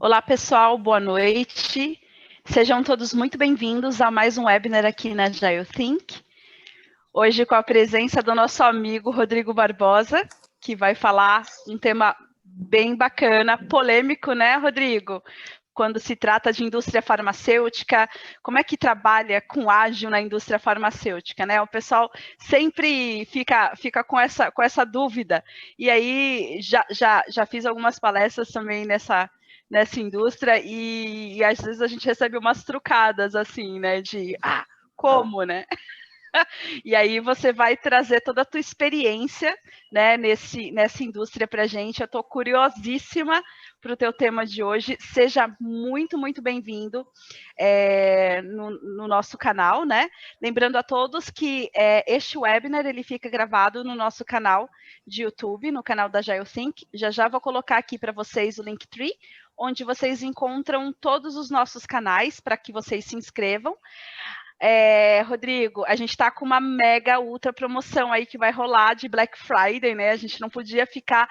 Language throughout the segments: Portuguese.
Olá, pessoal, boa noite. Sejam todos muito bem-vindos a mais um webinar aqui na Agile Think. Hoje com a presença do nosso amigo Rodrigo Barbosa, que vai falar um tema bem bacana, polêmico, né, Rodrigo? Quando se trata de indústria farmacêutica, como é que trabalha com ágil na indústria farmacêutica, né? O pessoal sempre fica com essa dúvida. E aí já fiz algumas palestras também nessa indústria e às vezes a gente recebe umas trucadas assim, né? Como, né? E aí você vai trazer toda a tua experiência, né, nessa indústria para a gente. Eu estou curiosíssima para o teu tema de hoje. Seja muito, muito bem-vindo no nosso canal, né? Lembrando a todos que este webinar ele fica gravado no nosso canal de YouTube, no canal da GeoThink. Já vou colocar aqui para vocês o Linktree, onde vocês encontram todos os nossos canais para que vocês se inscrevam. Rodrigo, a gente está com uma mega ultra promoção aí que vai rolar de Black Friday, né? A gente não podia ficar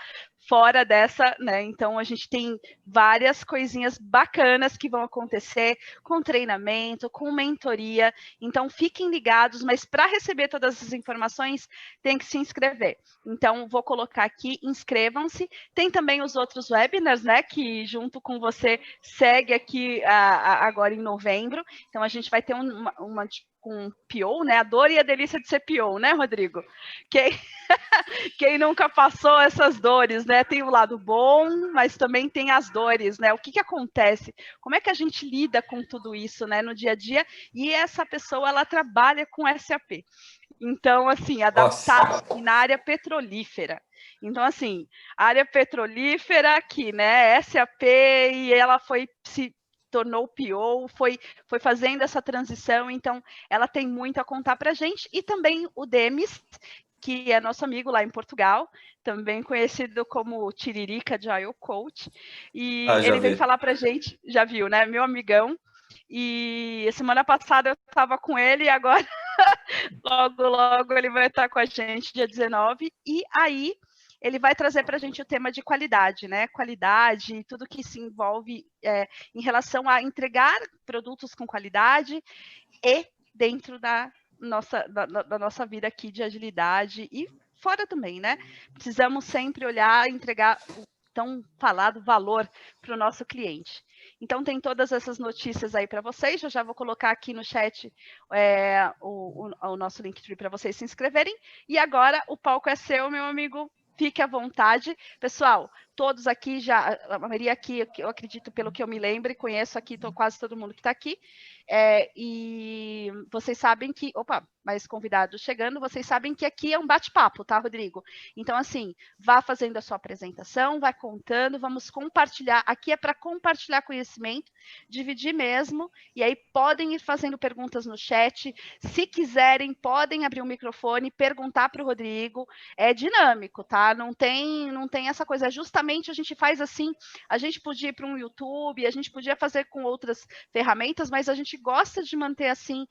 fora dessa, né? Então a gente tem várias coisinhas bacanas que vão acontecer com treinamento, com mentoria. Então fiquem ligados, mas para receber todas as informações tem que se inscrever. Então vou colocar aqui, inscrevam-se. Tem também os outros webinars, né? Que junto com você segue aqui agora em novembro. Então a gente vai ter com PO, né? A dor e a delícia de ser PO, né, Rodrigo? Quem nunca passou essas dores, né? Tem o lado bom, mas também tem as dores, né? O que acontece? Como é que a gente lida com tudo isso, né, no dia a dia? E essa pessoa, ela trabalha com SAP. Então, assim, adaptada na área petrolífera. Então, assim, área petrolífera aqui, né? SAP, e ela se tornou PO, foi fazendo essa transição, então ela tem muito a contar para a gente, e também o Demis, que é nosso amigo lá em Portugal, também conhecido como Tiririca de Agile Coach, e ele veio falar para a gente, já viu, né, meu amigão, e semana passada eu estava com ele, e agora logo ele vai estar com a gente dia 19, e aí ele vai trazer para a gente o tema de qualidade, né? Qualidade, tudo que se envolve em relação a entregar produtos com qualidade e dentro da nossa vida aqui de agilidade e fora também, né? Precisamos sempre olhar e entregar o tão falado valor para o nosso cliente. Então, tem todas essas notícias aí para vocês. Eu já vou colocar aqui no chat o nosso Linktree para vocês se inscreverem. E agora, o palco é seu, meu amigo. Fique à vontade. Pessoal, todos aqui já, a maioria aqui, eu acredito, pelo que eu me lembro, conheço aqui quase todo mundo que está aqui. E vocês sabem que... Opa, mais convidados chegando. Vocês sabem que aqui é um bate-papo, tá, Rodrigo? Então, assim, vá fazendo a sua apresentação, vai contando, vamos compartilhar. Aqui é para compartilhar conhecimento, dividir mesmo, e aí podem ir fazendo perguntas no chat. Se quiserem, podem abrir o microfone e perguntar para o Rodrigo. É dinâmico, tá? Não tem essa coisa. Justamente a gente faz assim, a gente podia ir para um YouTube, a gente podia fazer com outras ferramentas, mas a gente gosta de manter assim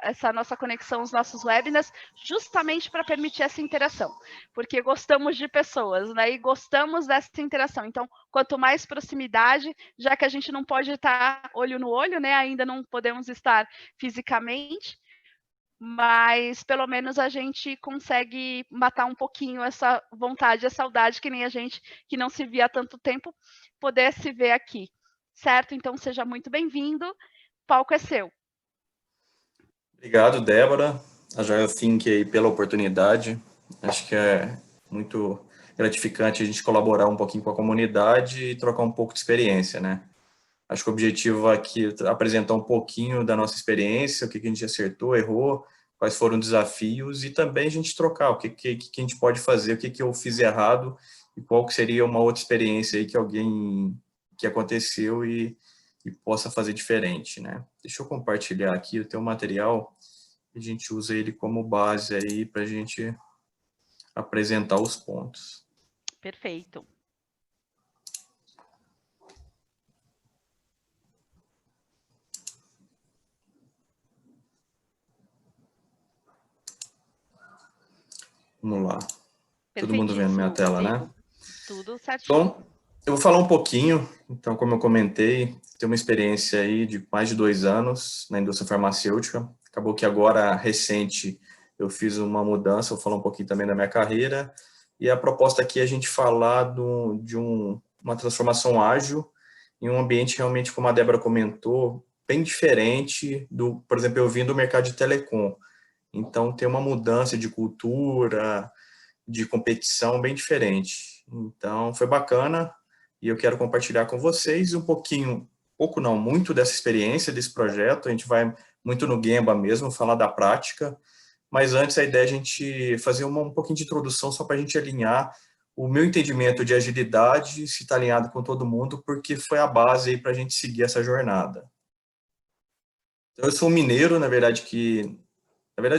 essa nossa conexão, os nossos webinars, justamente para permitir essa interação, porque gostamos de pessoas, né? E gostamos dessa interação. Então, quanto mais proximidade, já que a gente não pode estar olho no olho, né? Ainda não podemos estar fisicamente, mas pelo menos a gente consegue matar um pouquinho essa vontade, a saudade, que nem a gente que não se via há tanto tempo, poder se ver aqui, certo? Então, seja muito bem-vindo, o palco é seu. Obrigado, Débora, a GeoThink aí pela oportunidade. Acho que é muito gratificante a gente colaborar um pouquinho com a comunidade e trocar um pouco de experiência, né? Acho que o objetivo aqui é apresentar um pouquinho da nossa experiência, o que a gente acertou, errou, quais foram os desafios, e também a gente trocar o que a gente pode fazer, o que eu fiz errado e qual que seria uma outra experiência aí que aconteceu e possa fazer diferente, né? Deixa eu compartilhar aqui o teu material, a gente usa ele como base aí para a gente apresentar os pontos. Perfeito. Vamos lá. Todo mundo vendo minha tela, Rodrigo. né? Tudo certinho. Bom, Eu vou falar um pouquinho, então, como eu comentei, tenho uma experiência aí de mais de 2 anos na indústria farmacêutica. Acabou que agora, recente, eu fiz uma mudança, vou falar um pouquinho também da minha carreira. E a proposta aqui é a gente falar uma transformação ágil em um ambiente realmente, como a Débora comentou, bem diferente do, por exemplo, eu vim do mercado de telecom. Então, tem uma mudança de cultura, de competição bem diferente. Então, foi bacana e eu quero compartilhar com vocês um pouquinho, pouco não, muito dessa experiência, desse projeto. A gente vai muito no Gemba mesmo, falar da prática, mas antes a ideia é a gente fazer um pouquinho de introdução só para a gente alinhar o meu entendimento de agilidade, se está alinhado com todo mundo, porque foi a base para a gente seguir essa jornada. Então, eu sou um mineiro, na verdade,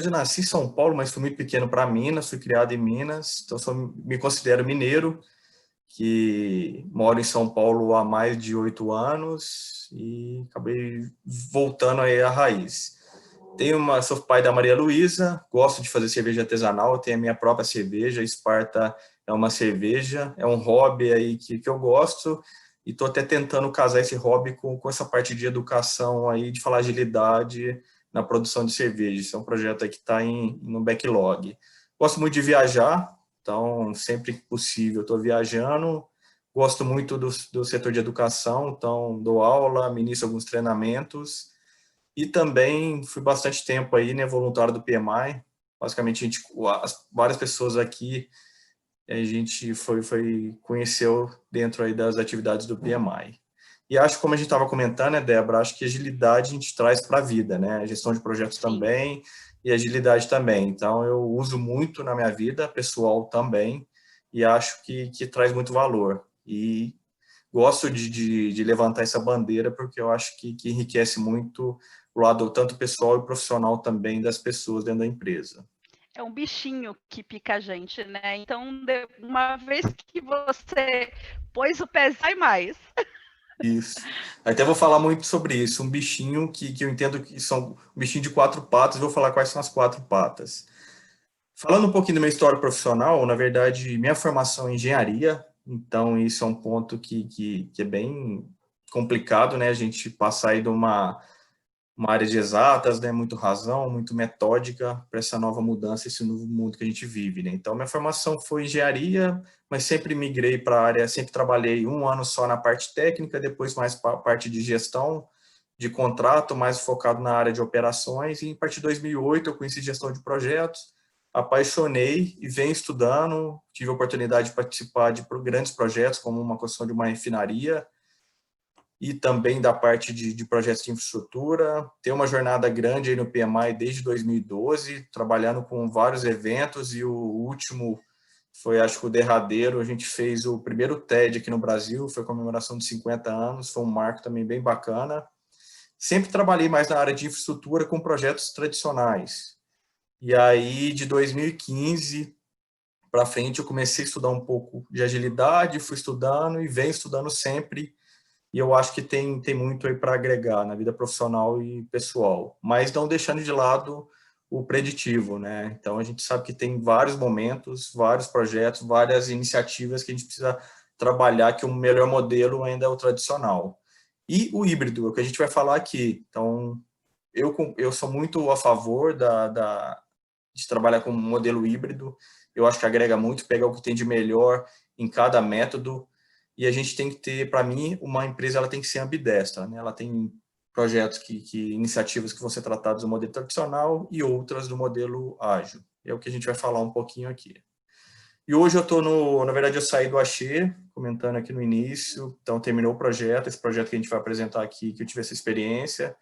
eu nasci em São Paulo, mas fui muito pequeno para Minas, fui criado em Minas, então me considero mineiro, que moro em São Paulo há mais de 8 anos e acabei voltando aí à raiz. Sou pai da Maria Luísa, gosto de fazer cerveja artesanal, tenho a minha própria cerveja, Esparta é uma cerveja, é um hobby aí que eu gosto e estou até tentando casar esse hobby com essa parte de educação aí, de falar agilidade na produção de cerveja. Esse é um projeto aí que está no backlog. Gosto muito de viajar, então sempre que possível estou viajando. Gosto muito do setor de educação, então dou aula, ministro alguns treinamentos e também fui bastante tempo aí, né, voluntário do PMI. Basicamente, várias pessoas aqui, a gente conheceu dentro aí das atividades do PMI. E acho, como a gente estava comentando, né, Débora, acho que agilidade a gente traz para a vida, né? A gestão de projetos Sim. também e agilidade também. Então, eu uso muito na minha vida pessoal também e acho que traz muito valor. E gosto de levantar essa bandeira porque eu acho que enriquece muito o lado tanto pessoal e profissional também das pessoas dentro da empresa. É um bichinho que pica a gente, né? Então, uma vez que você pôs o pé, sai mais. Isso. Até vou falar muito sobre isso. Um bichinho que eu entendo que são um bichinho de 4 patas. Vou falar quais são as 4 patas. Falando um pouquinho da minha história profissional, na verdade, minha formação é engenharia. Então, isso é um ponto que é bem complicado, né? A gente passar aí de uma área de exatas, né, muito razão, muito metódica para essa nova mudança, esse novo mundo que a gente vive, né? Então, minha formação foi engenharia, mas sempre migrei para a área, sempre trabalhei 1 ano só na parte técnica, depois mais para a parte de gestão, de contrato, mais focado na área de operações, e a partir de 2008 eu conheci gestão de projetos, apaixonei e venho estudando, tive a oportunidade de participar de grandes projetos, como uma construção de uma refinaria, e também da parte de projetos de infraestrutura. Tem uma jornada grande aí no PMI desde 2012, trabalhando com vários eventos, e o último foi, acho que o derradeiro, a gente fez o primeiro TED aqui no Brasil, foi a comemoração de 50 anos, foi um marco também bem bacana. Sempre trabalhei mais na área de infraestrutura com projetos tradicionais. E aí, de 2015 para frente, eu comecei a estudar um pouco de agilidade, fui estudando e venho estudando sempre, e eu acho que tem muito aí para agregar na vida profissional e pessoal, mas não deixando de lado o preditivo, né? Então, a gente sabe que tem vários momentos, vários projetos, várias iniciativas que a gente precisa trabalhar, que o melhor modelo ainda é o tradicional. E o híbrido, é o que a gente vai falar aqui. Então, eu sou muito a favor de trabalhar com um modelo híbrido. Eu acho que agrega muito, pega o que tem de melhor em cada método, e a gente tem que ter, para mim, uma empresa ela tem que ser ambidestra, né? Ela tem projetos iniciativas que vão ser tratadas do modelo tradicional e outras do modelo ágil. É o que a gente vai falar um pouquinho aqui. E hoje eu estou na verdade eu saí do Axê, comentando aqui no início, então terminou o projeto, esse projeto que a gente vai apresentar aqui, que eu tive essa experiência,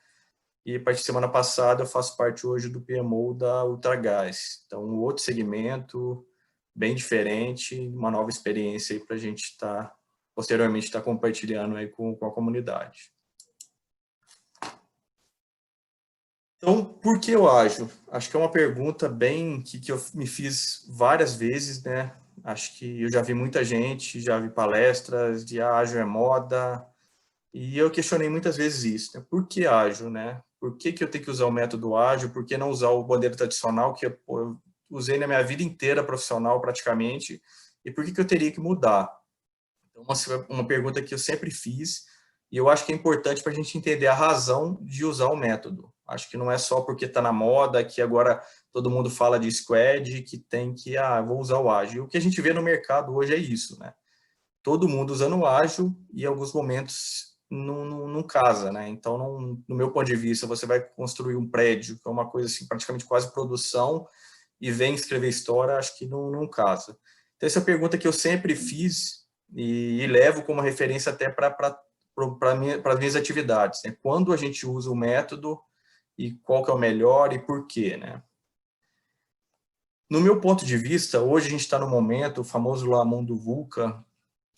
e a partir de semana passada eu faço parte hoje do PMO da Ultragás. Então, um outro segmento, bem diferente, uma nova experiência aí para a gente posteriormente estar compartilhando aí com a comunidade. Então, por que eu ajo? Acho que é uma pergunta bem que eu me fiz várias vezes, né? Acho que eu já vi muita gente, já vi palestras de ágil é moda, e eu questionei muitas vezes isso, né? Por que ágil, né? Por que eu tenho que usar o método ágil? Por que não usar o modelo tradicional que eu usei na minha vida inteira profissional praticamente? E por que eu teria que mudar? Então, uma pergunta que eu sempre fiz, e eu acho que é importante para a gente entender a razão de usar o método. Acho que não é só porque está na moda, que agora todo mundo fala de squad, que tem que, vou usar o ágil. O que a gente vê no mercado hoje é isso, né? Todo mundo usando o ágil e em alguns momentos não casa, né? Então, no meu ponto de vista, você vai construir um prédio, que é uma coisa assim, praticamente quase produção, e vem escrever história, acho que não casa. Então, essa é a pergunta que eu sempre fiz e levo como referência até para as minhas atividades, né? Quando a gente usa o método e qual que é o melhor e por quê, né? No meu ponto de vista, hoje a gente está no momento, o famoso lá mundo VUCA,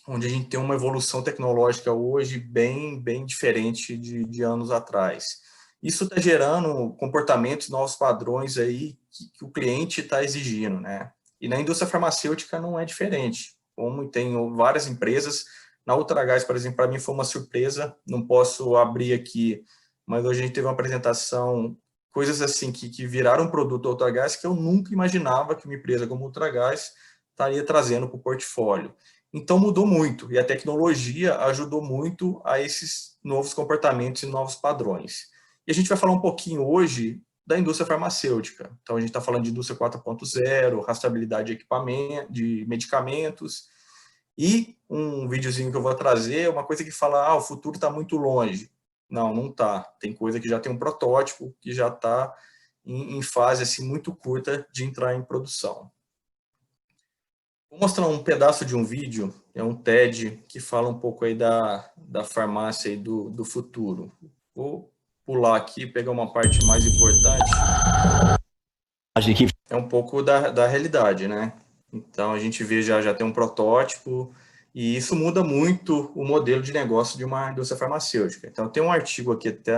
onde a gente tem uma evolução tecnológica hoje bem diferente de anos atrás. Isso está gerando comportamentos, novos padrões aí que o cliente está exigindo, né? E na indústria farmacêutica não é diferente. Como tem várias empresas, na Ultragás, por exemplo, para mim foi uma surpresa, não posso abrir aqui, mas hoje a gente teve uma apresentação, coisas assim que viraram um produto Ultragás que eu nunca imaginava que uma empresa como Ultragás estaria trazendo para o portfólio. Então mudou muito e a tecnologia ajudou muito a esses novos comportamentos e novos padrões. E a gente vai falar um pouquinho hoje da indústria farmacêutica. Então a gente está falando de indústria 4.0, rastreabilidade de equipamento, de medicamentos e um videozinho que eu vou trazer é uma coisa que fala, o futuro está muito longe. Não está. Tem coisa que já tem um protótipo que já está em fase assim muito curta de entrar em produção. Vou mostrar um pedaço de um vídeo, é um TED, que fala um pouco aí da farmácia e do futuro. Vou pular aqui, pegar uma parte mais importante. É um pouco da realidade, né? Então, a gente vê já tem um protótipo, e isso muda muito o modelo de negócio de uma indústria farmacêutica. Então, tem um artigo aqui até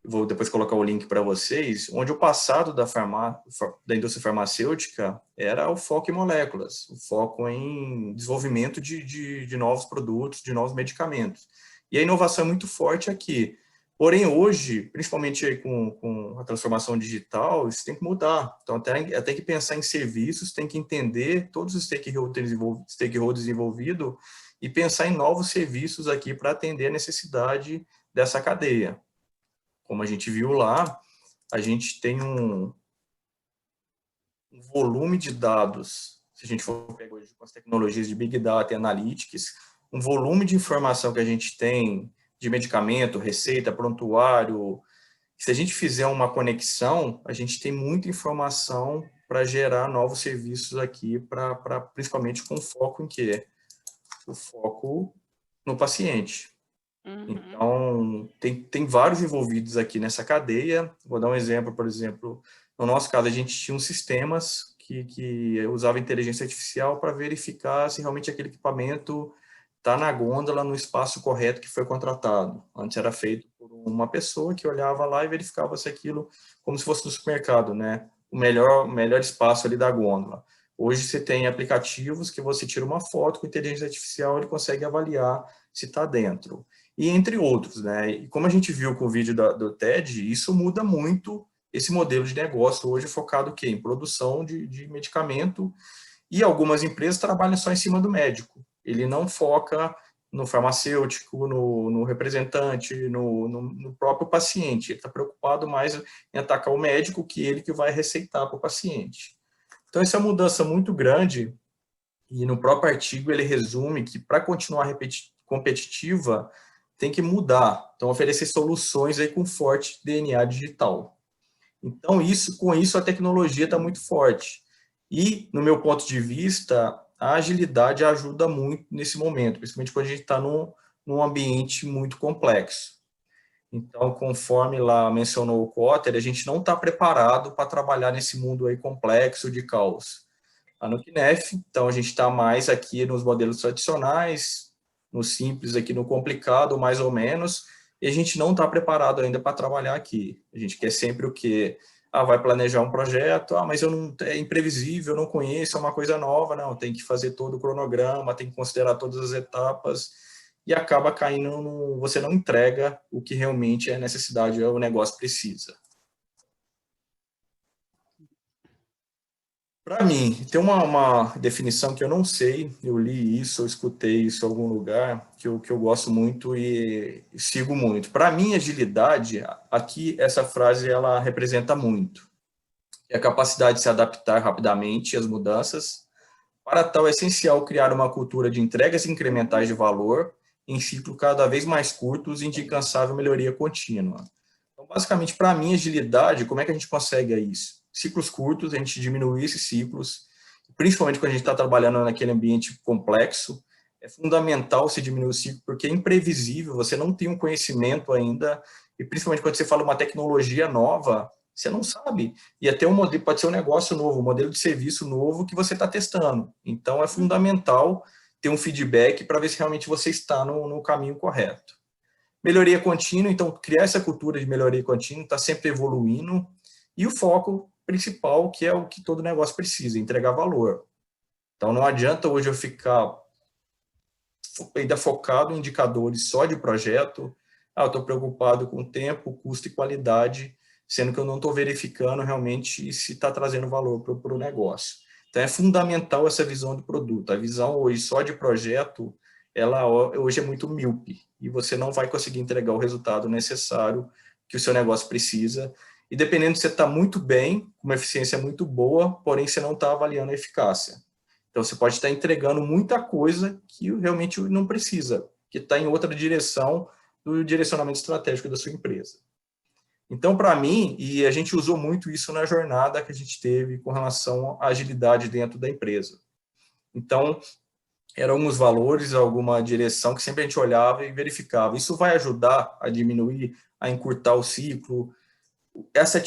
vou depois colocar o link para vocês, onde o passado da indústria farmacêutica era o foco em moléculas, o foco em desenvolvimento de novos produtos, de novos medicamentos. E a inovação é muito forte aqui. Porém, hoje, principalmente aí com a transformação digital, isso tem que mudar. Então, até que pensar em serviços, tem que entender todos os stakeholders envolvidos e pensar em novos serviços aqui para atender a necessidade dessa cadeia. Como a gente viu lá, a gente tem um volume de dados, se a gente for pegar hoje com as tecnologias de Big Data e Analytics, um volume de informação que a gente tem de medicamento, receita, prontuário. Se a gente fizer uma conexão, a gente tem muita informação para gerar novos serviços aqui, principalmente com foco em quê? O foco no paciente. Então, tem vários envolvidos aqui nessa cadeia. Vou dar um exemplo, por exemplo, no nosso caso, a gente tinha uns sistemas que usavam inteligência artificial para verificar se realmente aquele equipamento está na gôndola, no espaço correto que foi contratado. Antes era feito por uma pessoa que olhava lá e verificava se aquilo, como se fosse no supermercado, né? O melhor espaço ali da gôndola. Hoje você tem aplicativos que você tira uma foto com inteligência artificial, ele consegue avaliar se está dentro. E entre outros, né? E como a gente viu com o vídeo do TED, isso muda muito esse modelo de negócio hoje focado o quê? Em produção de medicamento, e algumas empresas trabalham só em cima do médico. Ele não foca no farmacêutico, no representante, no próprio paciente. Ele está preocupado mais em atacar o médico, ele que vai receitar para o paciente. Então, essa é uma mudança muito grande, e no próprio artigo ele resume que para continuar competitiva, tem que mudar. Então, oferecer soluções aí com forte DNA digital. Então, com isso, a tecnologia está muito forte. E, no meu ponto de vista, a agilidade ajuda muito nesse momento, principalmente quando a gente está num ambiente muito complexo. Então, conforme lá mencionou o Cotter, a gente não está preparado para trabalhar nesse mundo aí complexo de caos. Lá no Kinef, então a gente está mais aqui nos modelos tradicionais, no simples, aqui no complicado, mais ou menos, e a gente não está preparado ainda para trabalhar aqui. A gente quer sempre o quê? Vai planejar um projeto, mas é imprevisível, não conheço, é uma coisa nova, não, tem que fazer todo o cronograma, tem que considerar todas as etapas, e acaba caindo, você não entrega o que realmente é necessidade, o negócio precisa. Para mim, tem uma definição que eu não sei, eu li isso, eu escutei isso em algum lugar, que eu gosto muito e sigo muito. Para mim, agilidade, aqui essa frase ela representa muito. É a capacidade de se adaptar rapidamente às mudanças. Para tal, é essencial criar uma cultura de entregas incrementais de valor em ciclo cada vez mais curtos e de incansável melhoria contínua. Então, basicamente, para mim, agilidade, como é que a gente consegue isso? Ciclos curtos, a gente diminuir esses ciclos, principalmente quando a gente está trabalhando naquele ambiente complexo, é fundamental se diminuir o ciclo, porque é imprevisível, você não tem um conhecimento ainda, e principalmente quando você fala uma tecnologia nova, você não sabe. E até um modelo, pode ser um negócio novo, um modelo de serviço novo que você está testando. Então, é fundamental ter um feedback para ver se realmente você está no caminho correto. Melhoria contínua, então, criar essa cultura de melhoria contínua, está sempre evoluindo, e o foco principal, que é o que todo negócio precisa, entregar valor. Então, não adianta hoje eu ficar ainda focado em indicadores só de projeto, eu estou preocupado com tempo, custo e qualidade, sendo que eu não estou verificando realmente se está trazendo valor para o negócio. Então, é fundamental essa visão do produto. A visão hoje só de projeto, ela hoje é muito míope, e você não vai conseguir entregar o resultado necessário que o seu negócio precisa, e dependendo se você está muito bem, com uma eficiência muito boa, porém você não está avaliando a eficácia. Então, você pode estar entregando muita coisa que realmente não precisa, que está em outra direção do direcionamento estratégico da sua empresa. Então, para mim, e a gente usou muito isso na jornada que a gente teve com relação à agilidade dentro da empresa. Então, eram alguns valores, alguma direção que sempre a gente olhava e verificava. Isso vai ajudar a diminuir, a encurtar o ciclo. Essa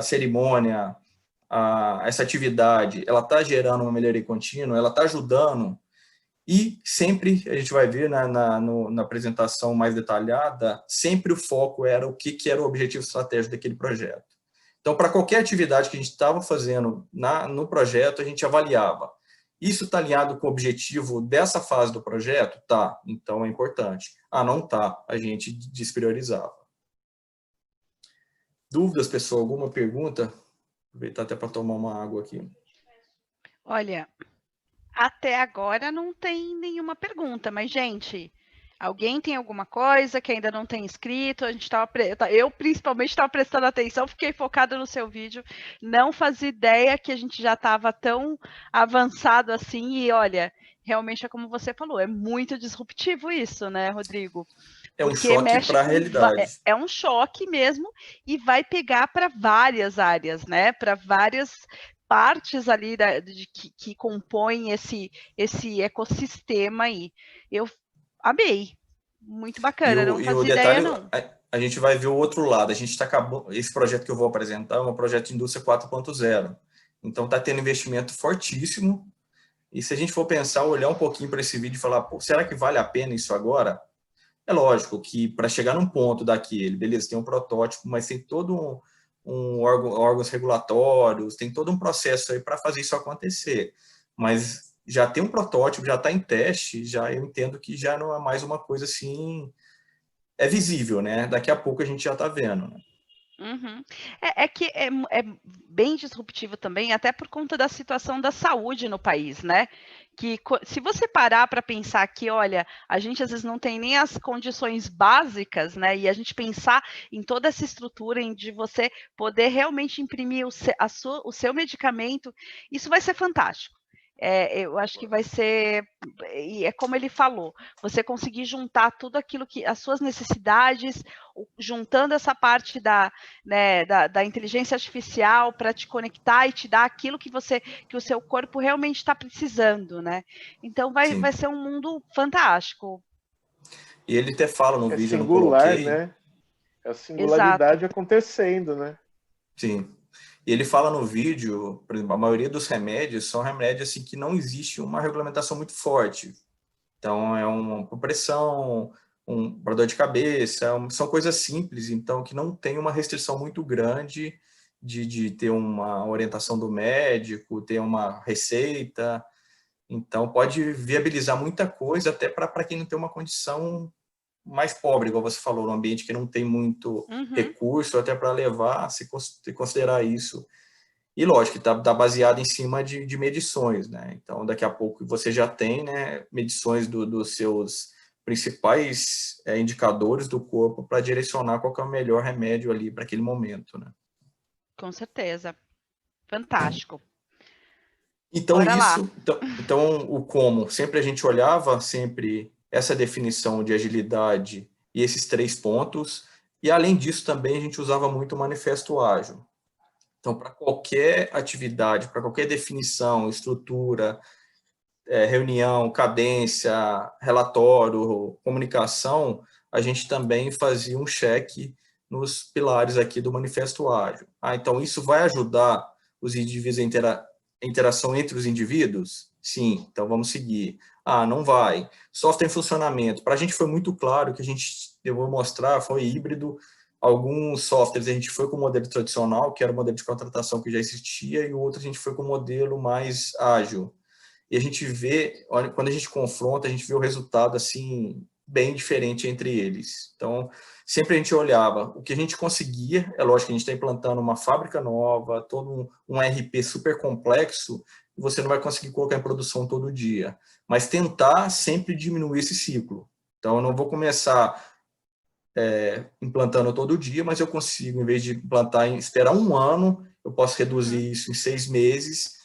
cerimônia, essa atividade, ela está gerando uma melhoria contínua, ela está ajudando, e sempre, a gente vai ver na apresentação mais detalhada, sempre o foco era o que era o objetivo estratégico daquele projeto. Então, para qualquer atividade que a gente estava fazendo no projeto, a gente avaliava. Isso está alinhado com o objetivo dessa fase do projeto? Tá, então é importante. Não tá, a gente despriorizava. Dúvidas, pessoal? Alguma pergunta? Aproveitar até para tomar uma água aqui. Olha, até agora não tem nenhuma pergunta, mas, gente, alguém tem alguma coisa que ainda não tem escrito? A gente eu principalmente estava prestando atenção, fiquei focada no seu vídeo, não fazia ideia que a gente já estava tão avançado assim, e olha, realmente é como você falou, é muito disruptivo isso, né, Rodrigo? É um Porque choque mexe para a com realidade. é um choque mesmo e vai pegar para várias áreas, né? Para várias partes ali que compõem esse ecossistema aí. Eu amei, muito E bacana, o, não e o fazia ideia detalhe, não. a gente vai ver o outro lado. A gente está acabando. Esse projeto que eu vou apresentar é um projeto de indústria 4.0. Então, está tendo investimento fortíssimo. E se a gente for pensar, olhar um pouquinho para esse vídeo e falar, pô, será que vale a pena isso agora? É lógico que para chegar num ponto daquele, beleza, tem um protótipo, mas tem todo órgãos regulatórios, tem todo um processo aí para fazer isso acontecer. Mas já tem um protótipo, já está em teste, já eu entendo que já não é mais uma coisa assim, é visível, né? Daqui a pouco a gente já está vendo, né? Uhum. É que é bem disruptivo também, até por conta da situação da saúde no país, né? Que se você parar para pensar que, olha, a gente às vezes não tem nem as condições básicas, né? E a gente pensar em toda essa estrutura, em de você poder realmente imprimir o seu medicamento, isso vai ser fantástico. Eu acho que vai ser, e é como ele falou, você conseguir juntar tudo aquilo que as suas necessidades, juntando essa parte né, da inteligência artificial para te conectar e te dar aquilo que o seu corpo realmente está precisando, né? Então vai Sim. ser um mundo fantástico. E ele até fala no É vídeo, eu não singular, coloquei, né? É a Exato. singularidade acontecendo, né? sim. E ele fala no vídeo, por exemplo, a maioria dos remédios são remédios assim que não existe uma regulamentação muito forte. Então, é uma pressão, para dor de cabeça, são coisas simples, então, que não tem uma restrição muito grande de ter uma orientação do médico, ter uma receita. Então, pode viabilizar muita coisa, até para quem não tem uma condição mais pobre, igual você falou, num ambiente que não tem muito Uhum. recurso, até para levar, se considerar isso. E, lógico, está baseado em cima de medições, né? Então, daqui a pouco você já tem, né, medições dos seus principais indicadores do corpo para direcionar qual que é o melhor remédio ali para aquele momento, né? Com certeza. Fantástico. Então, Bora lá. então, o como, sempre a gente olhava sempre essa definição de agilidade e esses 3 pontos, e além disso também a gente usava muito o manifesto ágil. Então, para qualquer atividade, para qualquer definição, estrutura, reunião, cadência, relatório, comunicação, a gente também fazia um check nos pilares aqui do manifesto ágil. Então, isso vai ajudar os indivíduos a interação entre os indivíduos? Sim, então vamos seguir. Não vai. Software em funcionamento. Para a gente foi muito claro que eu vou mostrar, foi híbrido. Alguns softwares a gente foi com o modelo tradicional, que era o modelo de contratação que já existia, e o outro a gente foi com o modelo mais ágil. E a gente vê, olha, quando a gente confronta, a gente vê o resultado assim bem diferente entre eles. Então, sempre a gente olhava o que a gente conseguia, é lógico que a gente está implantando uma fábrica nova, todo um RP super complexo, e você não vai conseguir colocar em produção todo dia, mas tentar sempre diminuir esse ciclo. Então, eu não vou começar implantando todo dia, mas eu consigo, em vez de implantar esperar um ano, eu posso reduzir isso em 6 meses,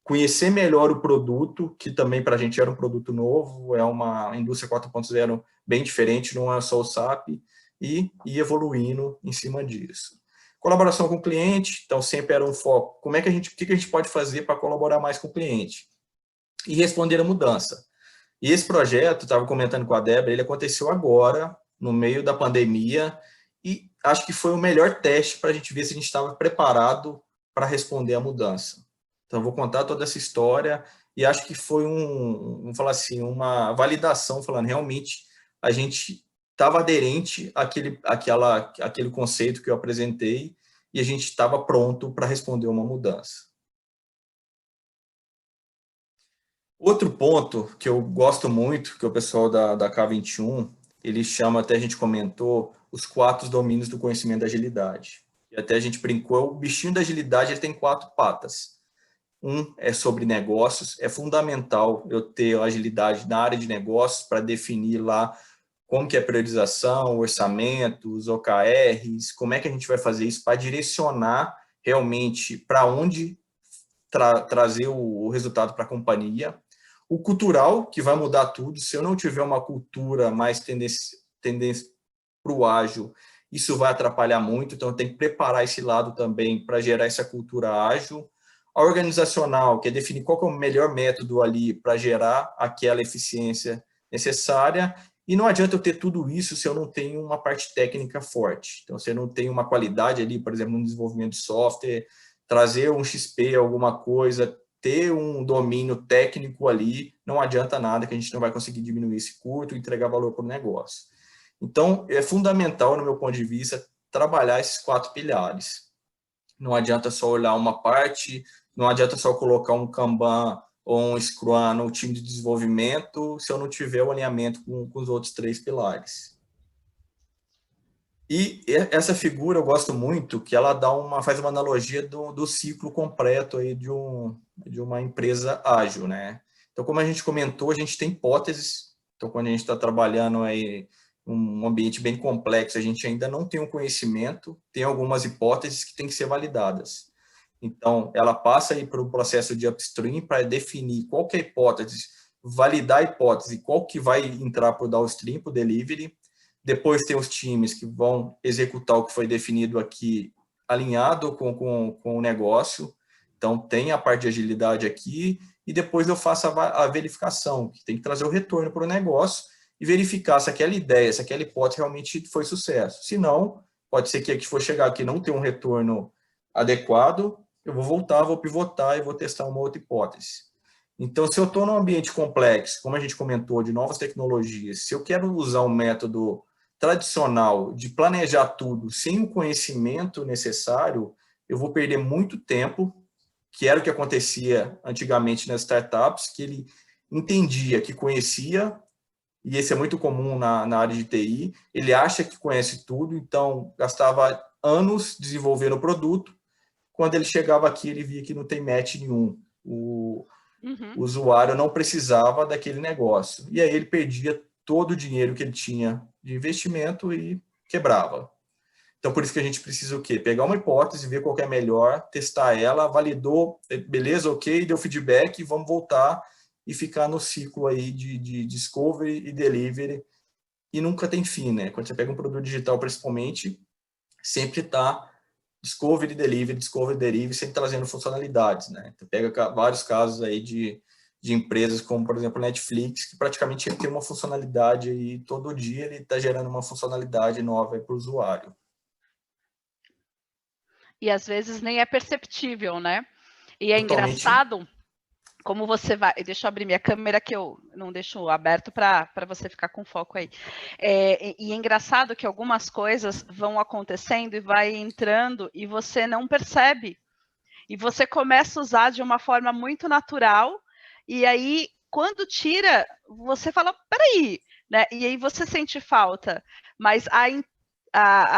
conhecer melhor o produto, que também para a gente era um produto novo, é uma indústria 4.0 bem diferente, não é só o SAP, e ir evoluindo em cima disso. Colaboração com o cliente, então sempre era um foco, o que a gente pode fazer para colaborar mais com o cliente? E responder a mudança. E esse projeto, estava comentando com a Débora, ele aconteceu agora, no meio da pandemia, e acho que foi o melhor teste para a gente ver se a gente estava preparado para responder à mudança. Então, eu vou contar toda essa história e acho que foi vamos falar assim, uma validação, falando realmente a gente estava aderente àquele conceito que eu apresentei e a gente estava pronto para responder uma mudança. Outro ponto que eu gosto muito, que o pessoal da K21, ele chama, até a gente comentou, os 4 domínios do conhecimento da agilidade. E até a gente brincou, o bichinho da agilidade ele tem 4 patas. Um é sobre negócios, é fundamental eu ter agilidade na área de negócios para definir lá como que é a priorização, orçamentos, OKRs, como é que a gente vai fazer isso para direcionar realmente para onde trazer o resultado para a companhia. O cultural, que vai mudar tudo, se eu não tiver uma cultura mais tendência para o ágil, isso vai atrapalhar muito, então eu tenho que preparar esse lado também para gerar essa cultura ágil. A organizacional, que é definir qual que é o melhor método ali para gerar aquela eficiência necessária, e não adianta eu ter tudo isso se eu não tenho uma parte técnica forte. Então, se eu não tenho uma qualidade ali, por exemplo, no desenvolvimento de software, trazer um XP, alguma coisa, ter um domínio técnico ali, não adianta nada, que a gente não vai conseguir diminuir esse custo e entregar valor para o negócio. Então, é fundamental, no meu ponto de vista, trabalhar esses 4 pilares. Não adianta só olhar uma parte, não adianta só colocar um Kanban ou um Scrum no time de desenvolvimento se eu não tiver o alinhamento com os outros 3 pilares. E essa figura eu gosto muito, que ela faz uma analogia do ciclo completo aí de uma empresa ágil, né? Então, como a gente comentou, a gente tem hipóteses. Então, quando a gente está trabalhando aí um ambiente bem complexo, a gente ainda não tem um conhecimento, tem algumas hipóteses que têm que ser validadas. Então, ela passa aí por um processo de upstream para definir qual que é a hipótese, validar a hipótese, qual que vai entrar para o downstream, para o delivery. Depois tem os times que vão executar o que foi definido aqui, alinhado com o negócio. Então, tem a parte de agilidade aqui, e depois eu faço a verificação, que tem que trazer o retorno para o negócio e verificar se aquela ideia, se aquela hipótese realmente foi sucesso. Se não, pode ser que a que for chegar aqui não tenha um retorno adequado, eu vou voltar, vou pivotar e vou testar uma outra hipótese. Então, se eu estou num ambiente complexo, como a gente comentou, de novas tecnologias, se eu quero usar um método tradicional de planejar tudo sem o conhecimento necessário, eu vou perder muito tempo, que era o que acontecia antigamente nas startups, que ele entendia que conhecia, e esse é muito comum na área de TI, ele acha que conhece tudo, então gastava anos desenvolvendo o produto, quando ele chegava aqui, ele via que não tem match nenhum. O Uhum. usuário não precisava daquele negócio. E aí ele perdia todo o dinheiro que ele tinha de investimento e quebrava. Então, por isso que a gente precisa o quê? Pegar uma hipótese, ver qual que é melhor, testar ela, validou, beleza, ok, deu feedback, vamos voltar e ficar no ciclo aí de discovery e delivery, e nunca tem fim, né? Quando você pega um produto digital, principalmente, sempre está discovery, delivery, sempre trazendo funcionalidades, né? Então, pega vários casos aí de empresas como, por exemplo, Netflix, que praticamente ele tem uma funcionalidade aí, todo dia ele está gerando uma funcionalidade nova para o usuário. E às vezes nem é perceptível, né? E é Totalmente. engraçado como você vai. Deixa eu abrir minha câmera que eu não deixo aberto para você ficar com foco aí. E é engraçado que algumas coisas vão acontecendo e vai entrando e você não percebe. E você começa a usar de uma forma muito natural, e aí, quando tira, você fala, peraí, né? E aí você sente falta. Mas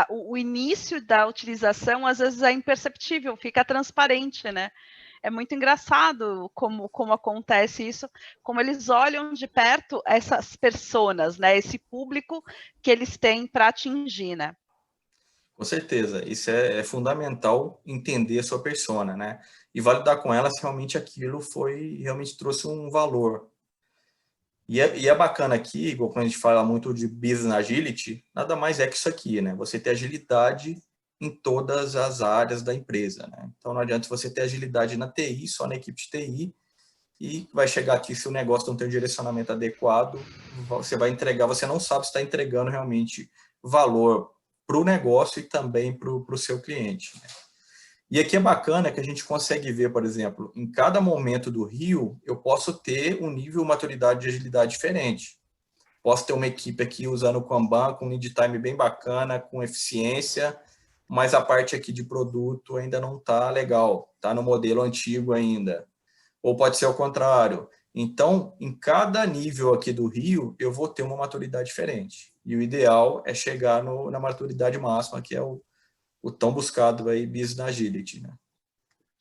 o início da utilização, às vezes, é imperceptível, fica transparente, né? É muito engraçado como acontece isso, como eles olham de perto essas personas, né? Esse público que eles têm para atingir, né? Com certeza, isso é fundamental entender a sua persona, né? E validar com ela se realmente aquilo realmente trouxe um valor. E é bacana aqui, igual quando a gente fala muito de business agility, nada mais é que isso aqui, né? Você ter agilidade em todas as áreas da empresa, né? Então não adianta você ter agilidade na TI, só na equipe de TI, e vai chegar aqui se o negócio não tem um direcionamento adequado, você vai entregar, você não sabe se está entregando realmente valor para o negócio e também para o seu cliente, né? E aqui é bacana que a gente consegue ver, por exemplo, em cada momento do rio, eu posso ter um nível de maturidade de agilidade diferente. Posso ter uma equipe aqui usando o Kanban com lead time bem bacana, com eficiência, mas a parte aqui de produto ainda não está legal, está no modelo antigo ainda. Ou pode ser ao contrário. Então, em cada nível aqui do rio, eu vou ter uma maturidade diferente. E o ideal é chegar na maturidade máxima, que é o tão buscado aí Business Agility, né?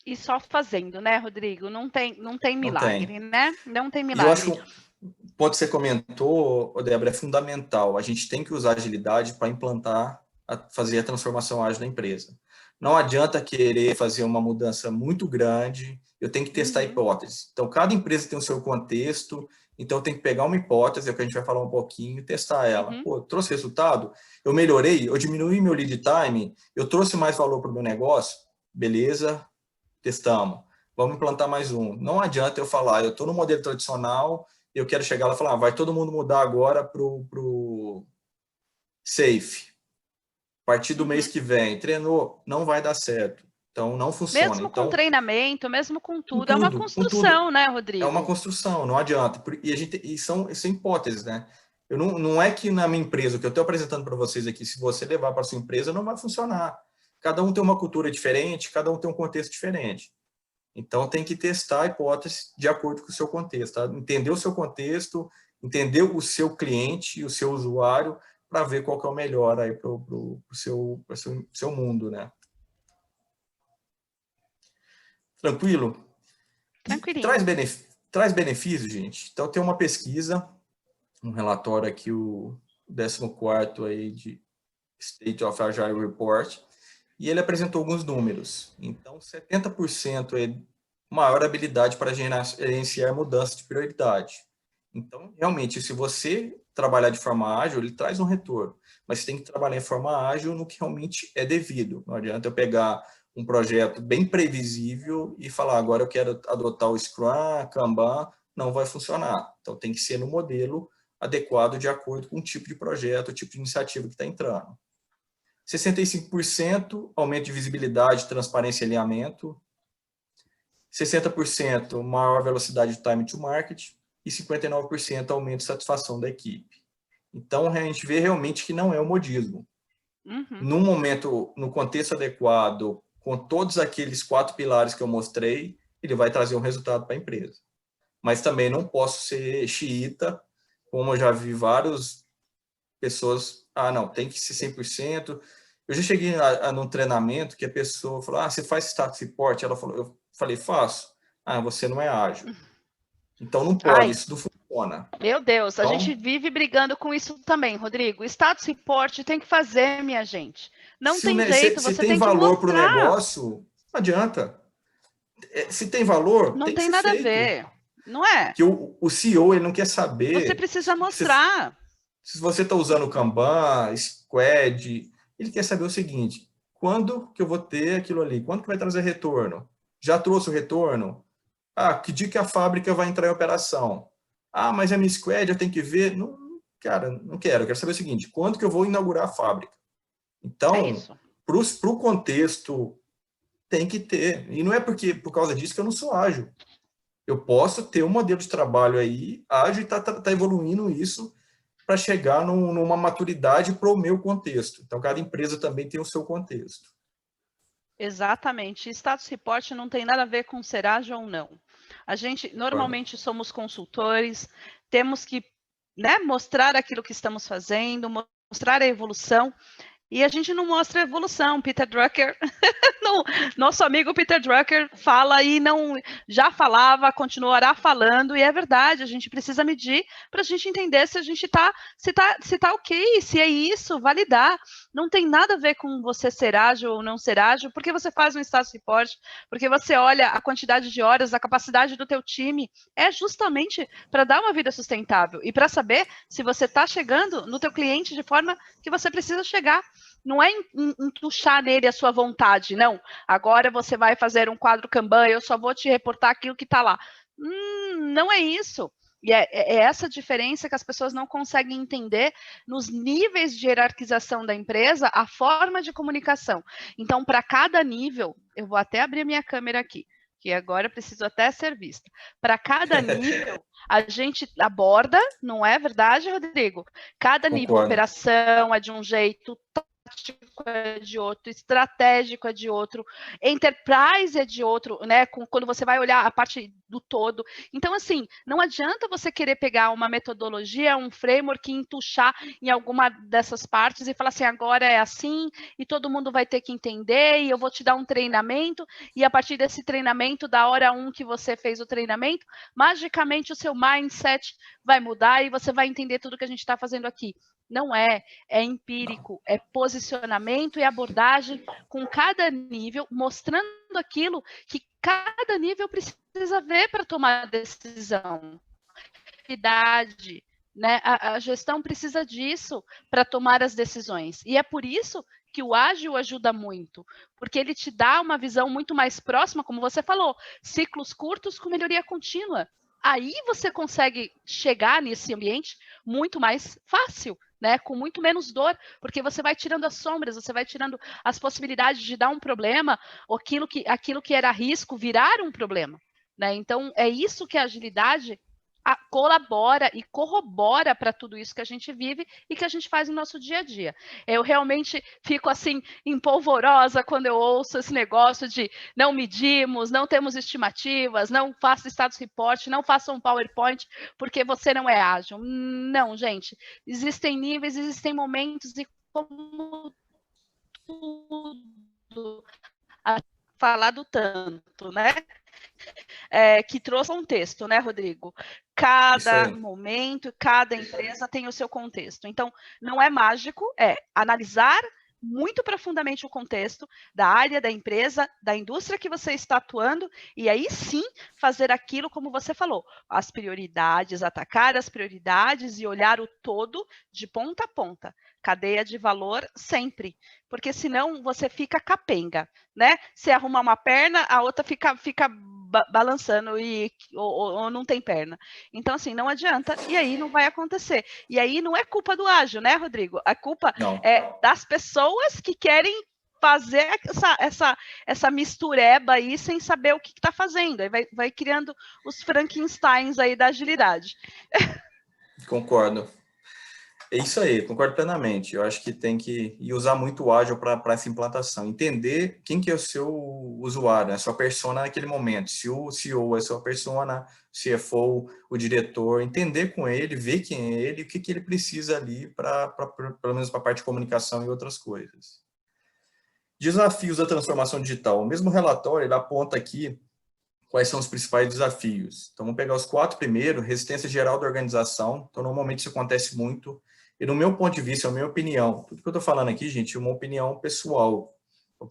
E só fazendo, né, Rodrigo? Não tem Não tem. milagre, né? Não tem E eu acho milagre. que o ponto que você comentou, Débora, é fundamental. A gente tem que usar agilidade para implantar, fazer a transformação ágil da empresa. Não adianta querer fazer uma mudança muito grande, eu tenho que testar hipóteses. Então, cada empresa tem o seu contexto, então eu tenho que pegar uma hipótese, é o que a gente vai falar um pouquinho, e testar ela. Pô, trouxe resultado? Eu melhorei? Eu diminuí meu lead time? Eu trouxe mais valor para o meu negócio? Beleza, testamos. Vamos implantar mais um. Não adianta eu falar, eu estou no modelo tradicional, eu quero chegar lá e falar, vai todo mundo mudar agora para o Safe. A partir do mês que vem, treinou, não vai dar certo. Então, não funciona. Mesmo com Então, treinamento, mesmo com tudo, é uma com tudo. construção, né, É uma Rodrigo? construção, não adianta. E são hipóteses, né? Não é que na minha empresa, o que eu estou apresentando para vocês aqui, se você levar para a sua empresa, não vai funcionar. Cada um tem uma cultura diferente, cada um tem um contexto diferente. Então, tem que testar a hipótese de acordo com o seu contexto, tá? Entender o seu contexto, entender o seu cliente, o seu usuário, para ver qual que é o melhor aí para o seu mundo, né? Tranquilo? E Tranquilinho. traz benefícios, gente. Então, tem uma pesquisa, um relatório aqui, o 14º aí de State of Agile Report, e ele apresentou alguns números. Então, 70% é maior habilidade para gerenciar mudanças de prioridade. Então, realmente, se você trabalhar de forma ágil, ele traz um retorno, mas você tem que trabalhar em forma ágil no que realmente é devido. Não adianta eu pegar um projeto bem previsível e falar, agora eu quero adotar o Scrum, Kanban, não vai funcionar. Então, tem que ser no modelo adequado de acordo com o tipo de projeto, o tipo de iniciativa que está entrando. 65% aumento de visibilidade, transparência e alinhamento. 60% maior velocidade de time to market e 59% aumento de satisfação da equipe. Então, a gente vê realmente que não é o modismo. No momento, no contexto adequado, com todos aqueles 4 pilares que eu mostrei, ele vai trazer um resultado para a empresa. Mas também não posso ser xiita, como eu já vi várias pessoas, não, tem que ser 100%, Eu já cheguei num treinamento que a pessoa falou, você faz status report? Eu falei, faço. Você não é ágil. Então não pode, isso não funciona. Meu Deus, então, a gente vive brigando com isso também, Rodrigo. Status report tem que fazer, minha gente. Não tem jeito, se você tem tem que valor para o mostrar. negócio, não adianta. Se tem valor, Não tem que tem ser nada a feito. ver, não é? Que o CEO ele não quer saber. Você precisa mostrar. Se você está usando o Kanban, Squad, ele quer saber o seguinte: quando que eu vou ter aquilo ali? Quando que vai trazer retorno? Já trouxe o retorno? Que dia que a fábrica vai entrar em operação? Mas a minha Squad eu tenho que ver? Não, cara, não quero. Eu quero saber o seguinte: quando que eu vou inaugurar a fábrica? Então, para o contexto, tem que ter. E não é por causa disso que eu não sou ágil. Eu posso ter um modelo de trabalho aí ágil e tá evoluindo isso para chegar numa maturidade para o meu contexto. Então, cada empresa também tem o seu contexto. Exatamente. Status report não tem nada a ver com ser ágil ou não. A gente, normalmente, somos consultores, temos que, né, mostrar aquilo que estamos fazendo, mostrar a evolução. E a gente não mostra a evolução. Peter Drucker, nosso amigo Peter Drucker fala e não já falava, continuará falando, e é verdade, a gente precisa medir para a gente entender se a gente tá ok, se é isso, validar. Não tem nada a ver com você ser ágil ou não ser ágil, porque você faz um status report, porque você olha a quantidade de horas, a capacidade do teu time, é justamente para dar uma vida sustentável e para saber se você está chegando no teu cliente de forma que você precisa chegar. Não é entuchar nele a sua vontade, não. Agora você vai fazer um quadro Kanban, eu só vou te reportar aquilo que está lá. Não é isso. E é essa diferença que as pessoas não conseguem entender nos níveis de hierarquização da empresa, a forma de comunicação. Então, para cada nível, eu vou até abrir a minha câmera aqui, que agora preciso até ser vista. Para cada nível, a gente aborda, não é verdade, Rodrigo? Cada nível, operação é de um jeito, tático é de outro, estratégico é de outro, enterprise é de outro, né? Quando você vai olhar a parte do todo. Então, assim, não adianta você querer pegar uma metodologia, um framework e entuchar em alguma dessas partes e falar assim, agora é assim, e todo mundo vai ter que entender, e eu vou te dar um treinamento, e a partir desse treinamento, da hora 1 que você fez o treinamento, magicamente o seu mindset vai mudar e você vai entender tudo que a gente está fazendo aqui. Não é empírico, é posicionamento e abordagem com cada nível, mostrando aquilo que cada nível precisa ver para tomar a decisão. Idade, né? A gestão precisa disso para tomar as decisões. E é por isso que o ágil ajuda muito, porque ele te dá uma visão muito mais próxima, como você falou, ciclos curtos com melhoria contínua. Aí você consegue chegar nesse ambiente muito mais fácil, né, com muito menos dor, porque você vai tirando as sombras, você vai tirando as possibilidades de dar um problema, ou aquilo que era risco virar um problema, né? Então, é isso que a agilidade colabora e corrobora para tudo isso que a gente vive e que a gente faz no nosso dia a dia. Eu realmente fico assim empolvorosa quando eu ouço esse negócio de não medimos, não temos estimativas, não faça status report, não faça um PowerPoint porque você não é ágil. Não, gente, existem níveis, existem momentos e como tudo falado tanto, né? Que trouxe contexto, né, Rodrigo? Cada momento, cada empresa tem o seu contexto. Então, não é mágico, é analisar muito profundamente o contexto da área, da empresa, da indústria que você está atuando, e aí sim fazer aquilo como você falou, as prioridades, atacar as prioridades e olhar o todo de ponta a ponta, cadeia de valor sempre, porque senão você fica capenga, né? Você arruma uma perna, a outra fica balançando ou não tem perna. Então, assim, não adianta, e aí não vai acontecer. E aí não é culpa do ágil, né, Rodrigo? A culpa é das pessoas que querem fazer essa mistureba aí sem saber o que está fazendo. Aí vai criando os Frankensteins aí da agilidade. Concordo. É isso aí, concordo plenamente. Eu acho que tem que usar muito o ágil para essa implantação. Entender quem que é o seu usuário, a sua persona naquele momento. Se o CEO é a sua persona, CFO, o diretor, entender com ele, ver quem é ele, o que ele precisa ali, pelo menos para a parte de comunicação e outras coisas. Desafios da transformação digital. O mesmo relatório, ele aponta aqui quais são os principais desafios. Então, vamos pegar os 4 primeiros: resistência geral da organização. Então, normalmente isso acontece muito. E no meu ponto de vista, é a minha opinião. Tudo que eu estou falando aqui, gente, é uma opinião pessoal.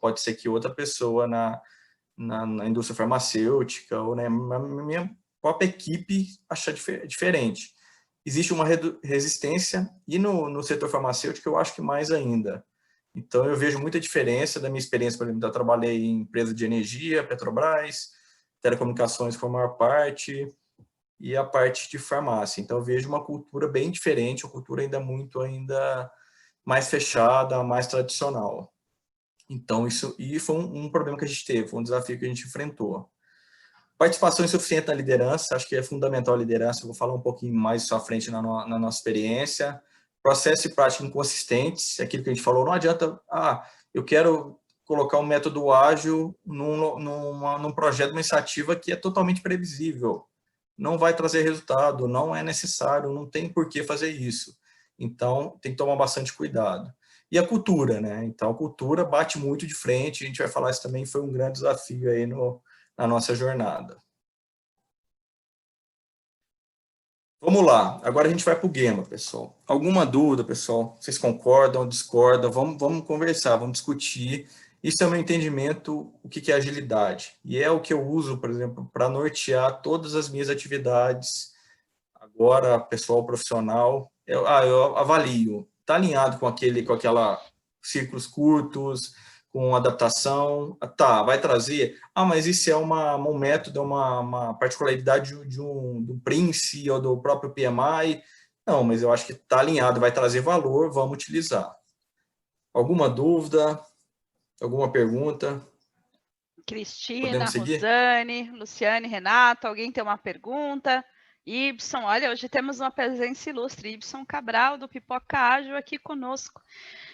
Pode ser que outra pessoa na indústria farmacêutica ou na minha própria equipe achar diferente. Existe uma resistência, e no setor farmacêutico eu acho que mais ainda. Então, eu vejo muita diferença da minha experiência. Por exemplo, eu trabalhei em empresa de energia, Petrobras, telecomunicações foi a maior parte, e a parte de farmácia. Então, eu vejo uma cultura bem diferente, uma cultura ainda mais fechada, mais tradicional. Então, isso foi um problema que a gente teve, foi um desafio que a gente enfrentou. Participação insuficiente na liderança, acho que é fundamental a liderança, eu vou falar um pouquinho mais isso à frente na nossa experiência. Processo e prática inconsistentes, aquilo que a gente falou, não adianta, eu quero colocar um método ágil num projeto, uma iniciativa que é totalmente previsível. Não vai trazer resultado, não é necessário, não tem por que fazer isso. Então, tem que tomar bastante cuidado. E a cultura, né? Então, a cultura bate muito de frente, a gente vai falar isso também, foi um grande desafio aí na nossa jornada. Vamos lá, agora a gente vai para o Gemma, pessoal. Alguma dúvida, pessoal? Vocês concordam, discordam? Vamos conversar, vamos discutir. Isso é o meu entendimento, o que é agilidade. E é o que eu uso, por exemplo, para nortear todas as minhas atividades, agora, pessoal, profissional. Eu avalio, está alinhado com aquela ciclos curtos, com adaptação, vai trazer, mas isso é um método, uma particularidade de um Prince ou do próprio PMI, não, mas eu acho que está alinhado, vai trazer valor, vamos utilizar. Alguma dúvida? Alguma pergunta? Cristina, Rosane, Luciane, Renato, alguém tem uma pergunta? Ibson, olha, hoje temos uma presença ilustre, Ibson Cabral, do Pipoca Ágil, aqui conosco.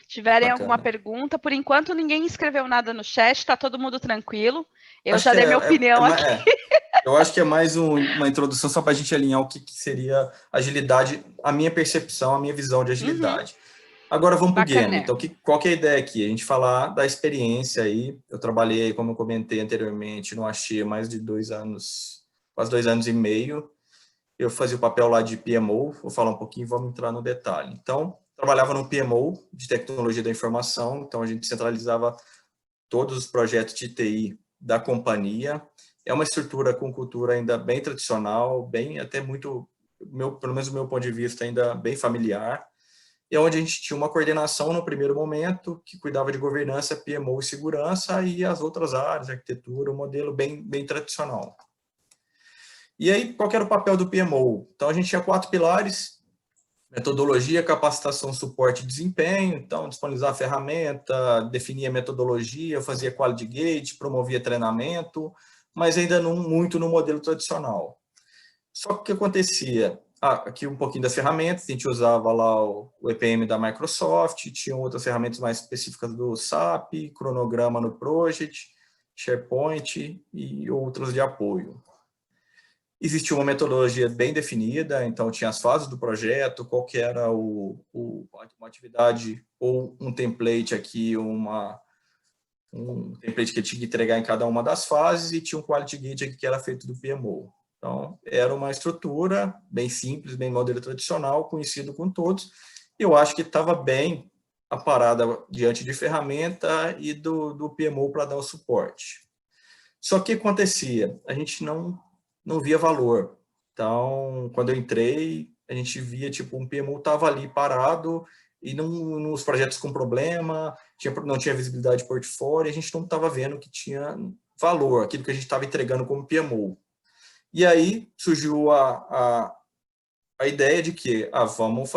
Tiverem alguma pergunta, por enquanto ninguém escreveu nada no chat, está todo mundo tranquilo. Eu já dei minha opinião aqui. Eu acho que é mais uma introdução só para a gente alinhar o que seria agilidade, a minha percepção, a minha visão de agilidade. Agora vamos para o Gemma. Então, qual que é a ideia aqui? A gente falar da experiência aí. Eu trabalhei, como eu comentei anteriormente, no Axê mais de 2 anos, quase 2 anos e meio. Eu fazia o papel lá de PMO, vou falar um pouquinho e vamos entrar no detalhe. Então, trabalhava no PMO, de tecnologia da informação, então a gente centralizava todos os projetos de TI da companhia. É uma estrutura com cultura ainda bem tradicional, bem até muito, pelo menos do meu ponto de vista, ainda bem familiar. E onde a gente tinha uma coordenação no primeiro momento, que cuidava de governança, PMO e segurança, e as outras áreas, arquitetura, um modelo bem tradicional. E aí, qual era o papel do PMO? Então, a gente tinha 4 pilares: metodologia, capacitação, suporte e desempenho. Então, disponibilizar a ferramenta, definir a metodologia, fazia quality gate, promovia treinamento, mas ainda não muito no modelo tradicional. Só que o que acontecia? Aqui um pouquinho das ferramentas, a gente usava lá o EPM da Microsoft, tinham outras ferramentas mais específicas do SAP, cronograma no Project, SharePoint e outras de apoio. Existia uma metodologia bem definida, então tinha as fases do projeto, qual que era uma atividade ou um template aqui, um template que tinha que entregar em cada uma das fases, e tinha um quality gate aqui que era feito do PMO. Então, era uma estrutura bem simples, bem modelo tradicional, conhecido com todos. Eu acho que estava bem aparada diante de ferramenta e do PMO para dar o suporte. Só que o que acontecia? A gente não via valor. Então, quando eu entrei, a gente via, tipo, um PMO estava ali parado e nos projetos com problema, não tinha visibilidade de portfólio, e a gente não estava vendo que tinha valor, aquilo que a gente estava entregando como PMO. E aí surgiu a ideia de que vamos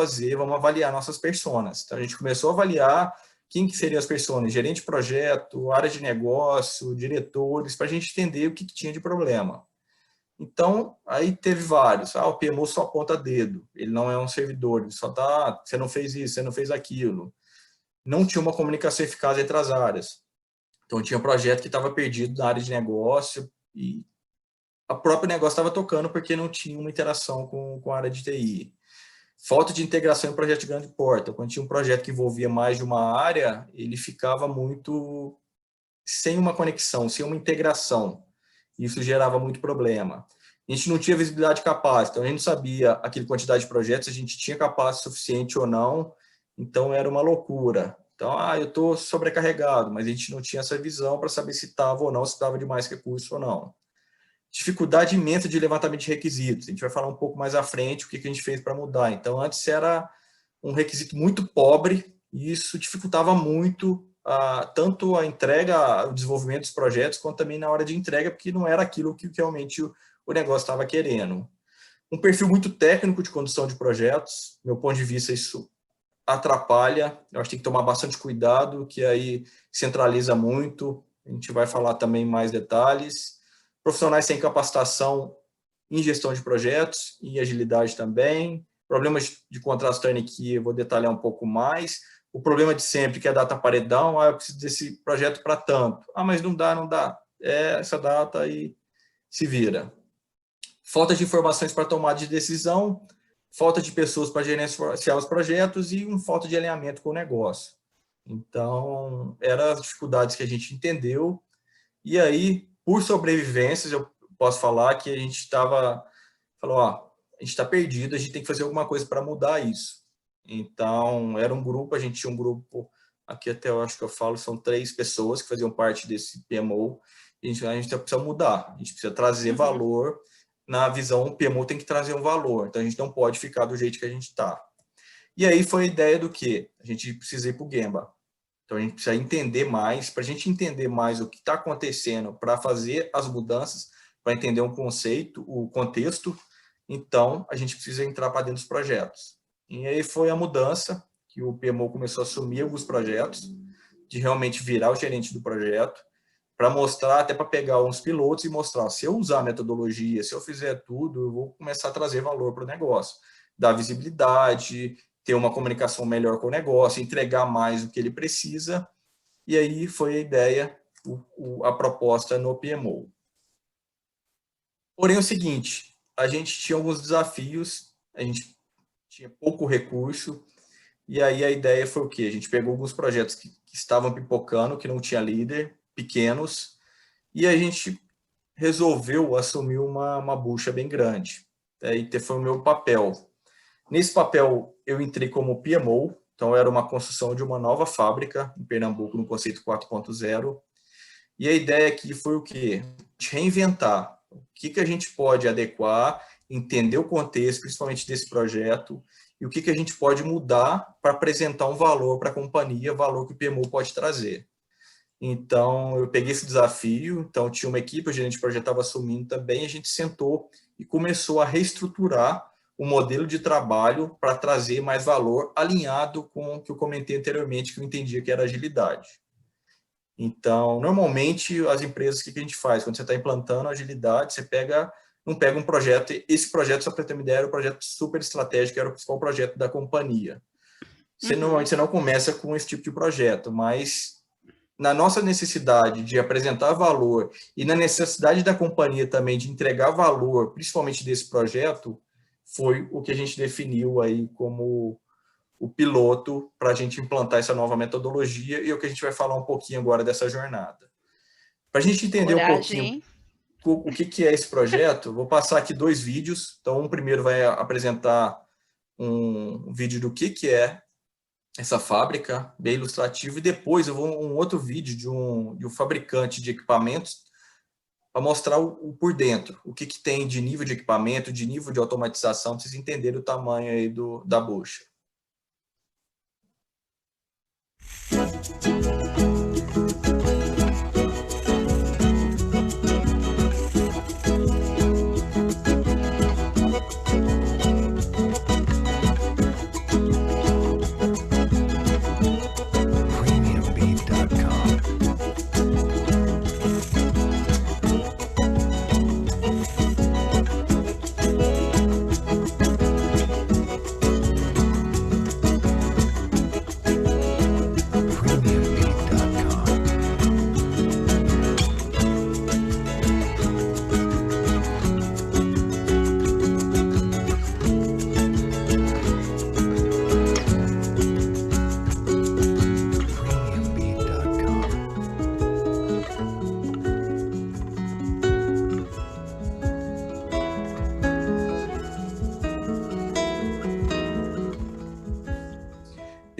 avaliar nossas personas. Então, a gente começou a avaliar quem que seriam as pessoas, gerente de projeto, área de negócio, diretores, para a gente entender o que tinha de problema. Então, aí teve vários. O PMO só aponta dedo, ele não é um servidor, ele só está, você não fez isso, você não fez aquilo. Não tinha uma comunicação eficaz entre as áreas. Então, tinha um projeto que estava perdido na área de negócio e a própria negócio estava tocando porque não tinha uma interação com a área de TI. Falta de integração em projeto de grande porta. Quando tinha um projeto que envolvia mais de uma área, ele ficava muito sem uma conexão, sem uma integração. Isso gerava muito problema. A gente não tinha visibilidade capaz, então a gente não sabia aquela quantidade de projetos, se a gente tinha capacidade suficiente ou não, então era uma loucura. Então, eu estou sobrecarregado, mas a gente não tinha essa visão para saber se estava ou não, se estava de mais recurso ou não. Dificuldade imensa de levantamento de requisitos. A gente vai falar um pouco mais à frente o que a gente fez para mudar. Então, antes era um requisito muito pobre e isso dificultava muito tanto a entrega, o desenvolvimento dos projetos, quanto também na hora de entrega, porque não era aquilo que realmente o negócio estava querendo. Um perfil muito técnico de condução de projetos, do meu ponto de vista, isso atrapalha, eu acho que tem que tomar bastante cuidado, que aí centraliza muito, a gente vai falar também mais detalhes. Profissionais sem capacitação em gestão de projetos e agilidade também. Problemas de contrato turnkey, eu vou detalhar um pouco mais. O problema de sempre, que é a data paredão, eu preciso desse projeto para tanto. Mas não dá. É essa data e se vira. Falta de informações para tomada de decisão, falta de pessoas para gerenciar os projetos e falta de alinhamento com o negócio. Então, eram as dificuldades que a gente entendeu. E aí, por sobrevivências, eu posso falar que a gente falou, a gente está perdido, a gente tem que fazer alguma coisa para mudar isso. Então, era um grupo, a gente tinha um grupo, aqui até eu acho que eu falo, são 3 pessoas que faziam parte desse PMO, e a gente precisa mudar, a gente precisa trazer valor. Na visão, o PMO tem que trazer um valor, então a gente não pode ficar do jeito que a gente está. E aí foi a ideia do quê? A gente precisa ir para o Gemba. Então a gente precisa entender mais, para a gente entender mais o que está acontecendo, para fazer as mudanças, para entender um conceito, o contexto, então a gente precisa entrar para dentro dos projetos. E aí foi a mudança, que o PMO começou a assumir alguns projetos, de realmente virar o gerente do projeto, para mostrar, até para pegar uns pilotos e mostrar, se eu usar a metodologia, se eu fizer tudo, eu vou começar a trazer valor para o negócio, dar visibilidade, ter uma comunicação melhor com o negócio, entregar mais o que ele precisa, e aí foi a ideia, a proposta no PMO. Porém, é o seguinte, a gente tinha alguns desafios, a gente tinha pouco recurso, e aí a ideia foi o quê? A gente pegou alguns projetos que estavam pipocando, que não tinha líder, pequenos, e a gente resolveu assumir uma bucha bem grande. Aí foi o meu papel. Nesse papel, eu entrei como PMO, então era uma construção de uma nova fábrica em Pernambuco, no conceito 4.0, e a ideia aqui foi o quê? Reinventar. O que a gente pode adequar, entender o contexto, principalmente desse projeto, e o que a gente pode mudar para apresentar um valor para a companhia, valor que o PMO pode trazer. Então, eu peguei esse desafio, então tinha uma equipe, o gerente de projeto estava assumindo também, a gente sentou e começou a reestruturar o modelo de trabalho para trazer mais valor, alinhado com o que eu comentei anteriormente, que eu entendia que era agilidade. Então, normalmente, as empresas, o que a gente faz? Quando você está implantando agilidade, você não pega um projeto, esse projeto, só para ter uma ideia, era um projeto super estratégico, era o principal projeto da companhia. Normalmente, você não começa com esse tipo de projeto, mas na nossa necessidade de apresentar valor e na necessidade da companhia também de entregar valor, principalmente desse projeto, foi o que a gente definiu aí como o piloto para a gente implantar essa nova metodologia e é o que a gente vai falar um pouquinho agora dessa jornada. Para a gente entender um pouquinho o que é esse projeto, vou passar aqui 2 vídeos. Então, um primeiro vai apresentar um vídeo do que é essa fábrica, bem ilustrativo, e depois eu vou um outro vídeo de um fabricante de equipamentos para mostrar o por dentro, o que tem de nível de equipamento, de nível de automatização, para vocês entenderem o tamanho aí da bucha. Premiumbeat.com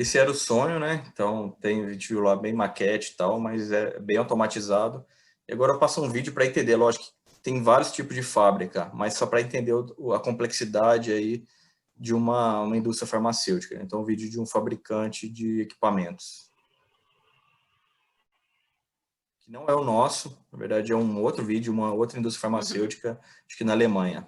esse era o sonho, né? Então, a gente viu lá bem maquete e tal, mas é bem automatizado. E agora eu passo um vídeo para entender, lógico, que tem vários tipos de fábrica, mas só para entender a complexidade aí de uma indústria farmacêutica. Então, um vídeo de um fabricante de equipamentos. Que não é o nosso, na verdade é um outro vídeo, uma outra indústria farmacêutica, acho que na Alemanha.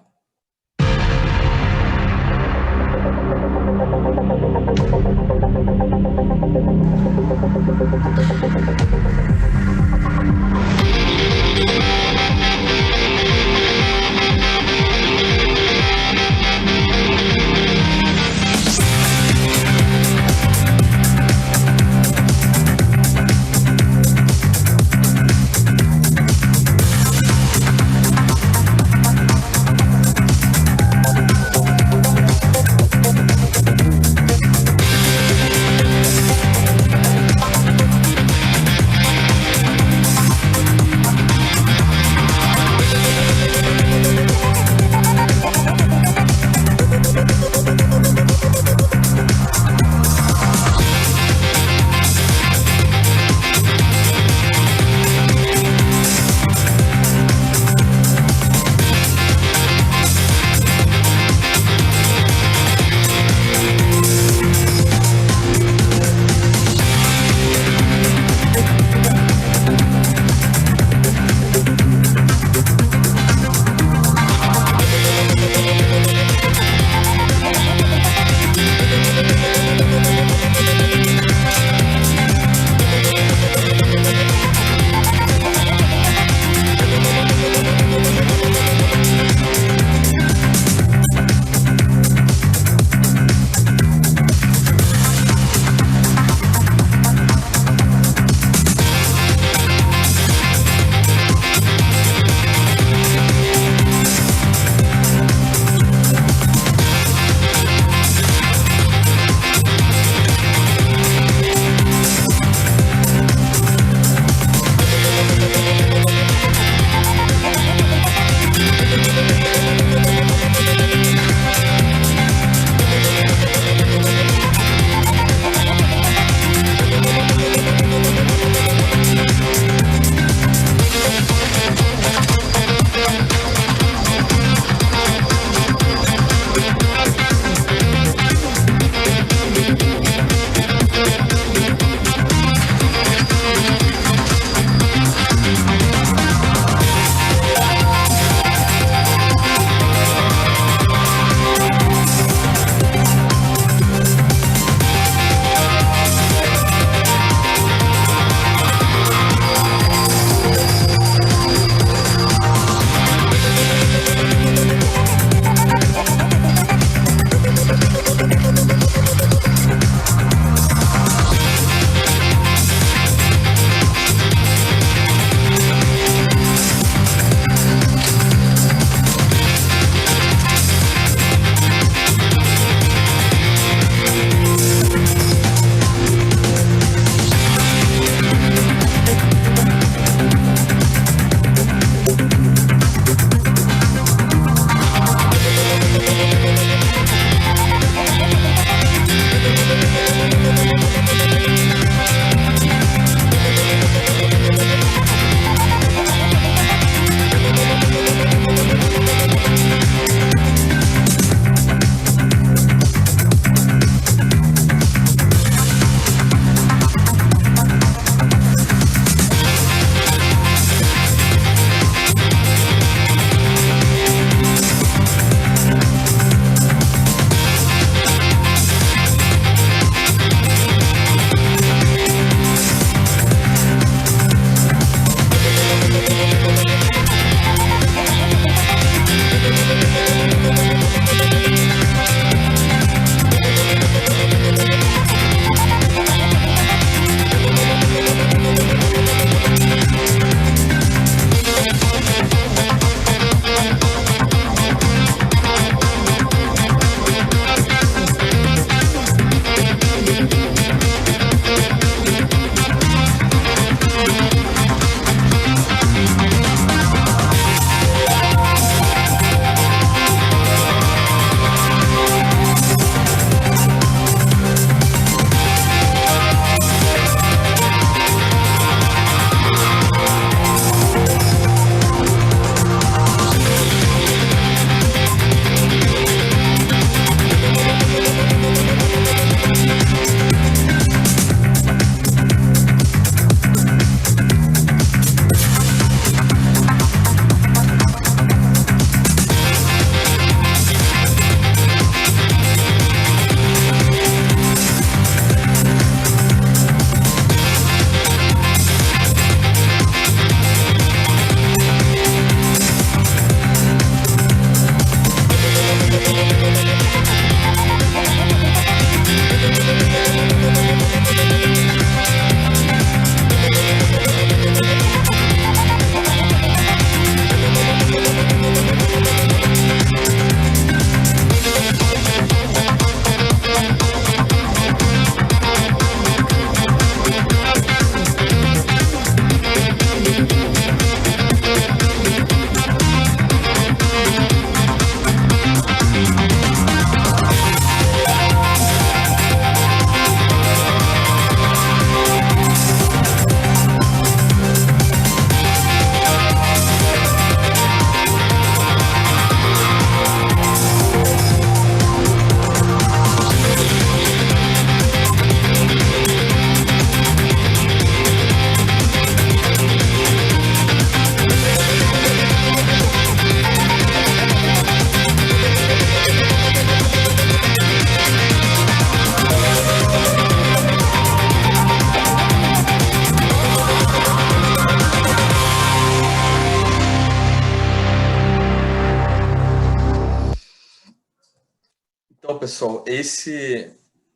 pessoal,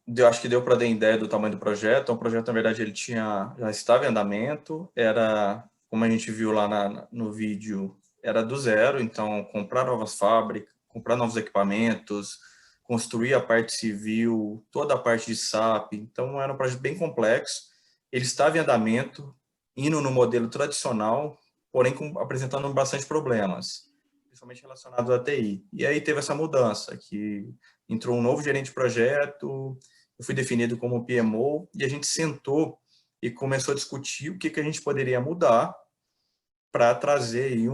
eu acho que deu para dar ideia do tamanho do projeto. O projeto, na verdade, ele já estava em andamento, era, como a gente viu lá no vídeo, era do zero, então comprar novas fábricas, comprar novos equipamentos, construir a parte civil, toda a parte de SAP, então era um projeto bem complexo. Ele estava em andamento, indo no modelo tradicional, porém apresentando bastante problemas, principalmente relacionados à TI. E aí teve essa mudança, que entrou um novo gerente de projeto, eu fui definido como PMO, e a gente sentou e começou a discutir o que a gente poderia mudar para trazer aí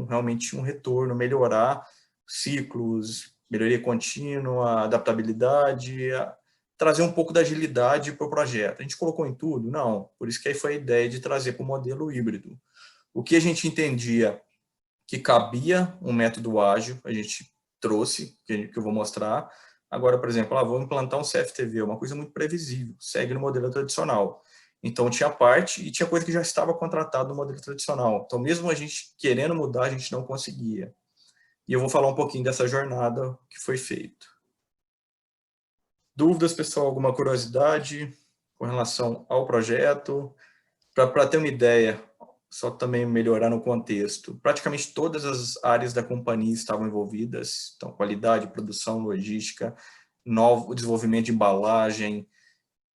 realmente um retorno, melhorar ciclos, melhoria contínua, adaptabilidade, trazer um pouco da agilidade para o projeto. A gente colocou em tudo? Não. Por isso que aí foi a ideia de trazer para o modelo híbrido. O que a gente entendia que cabia um método ágil, a gente trouxe, que eu vou mostrar. Agora, por exemplo, vou implantar um CFTV, uma coisa muito previsível, segue no modelo tradicional. Então, tinha parte e tinha coisa que já estava contratada no modelo tradicional. Então, mesmo a gente querendo mudar, a gente não conseguia. E eu vou falar um pouquinho dessa jornada que foi feita. Dúvidas, pessoal? Alguma curiosidade com relação ao projeto? Para ter uma ideia, só também melhorar no contexto, praticamente todas as áreas da companhia estavam envolvidas, então qualidade, produção, logística, novo desenvolvimento de embalagem,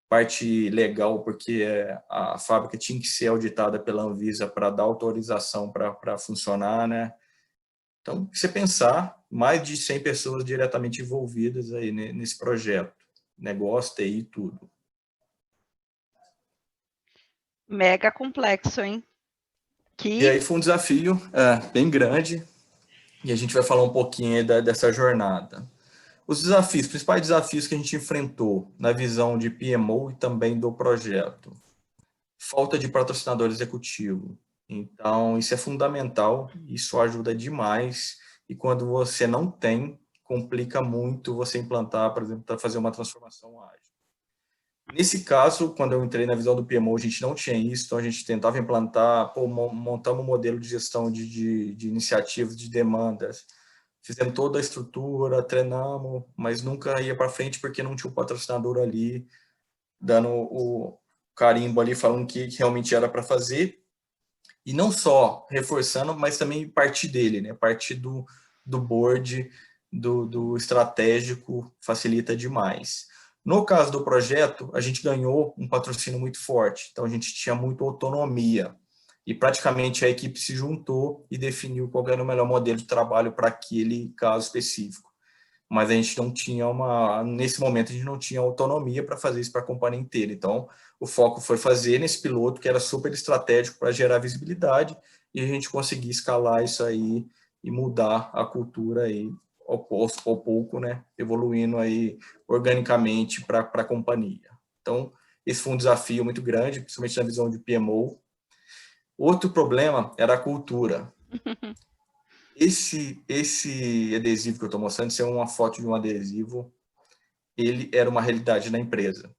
parte legal, porque a fábrica tinha que ser auditada pela Anvisa para dar autorização para funcionar, né? Então, se você pensar, mais de 100 pessoas diretamente envolvidas aí nesse projeto, negócio, TI, tudo. Mega complexo, hein? E aí foi um desafio bem grande, e a gente vai falar um pouquinho dessa jornada. Os desafios, os principais desafios que a gente enfrentou na visão de PMO e também do projeto. Falta de patrocinador executivo. Então, isso é fundamental, isso ajuda demais, e quando você não tem, complica muito você implantar, por exemplo, para fazer uma transformação ágil. Nesse caso, quando eu entrei na visão do PMO, a gente não tinha isso, então a gente tentava implantar, montamos um modelo de gestão de iniciativas, de demandas, fizemos toda a estrutura, treinamos, mas nunca ia para frente porque não tinha o patrocinador ali, dando o carimbo ali, falando que realmente era para fazer, e não só reforçando, mas também partir dele, né? Partir do board, do estratégico, facilita demais. No caso do projeto, a gente ganhou um patrocínio muito forte, então a gente tinha muita autonomia, e praticamente a equipe se juntou e definiu qual era o melhor modelo de trabalho para aquele caso específico. Mas a gente não tinha nesse momento a gente não tinha autonomia para fazer isso para a companhia inteira. Então, o foco foi fazer nesse piloto, que era super estratégico para gerar visibilidade, e a gente conseguir escalar isso aí e mudar a cultura aí, ao pouco, né, evoluindo aí organicamente para a companhia. Então, esse foi um desafio muito grande, principalmente na visão de PMO. Outro problema era a cultura. Esse adesivo que eu estou mostrando, isso é uma foto de um adesivo, ele era uma realidade na empresa.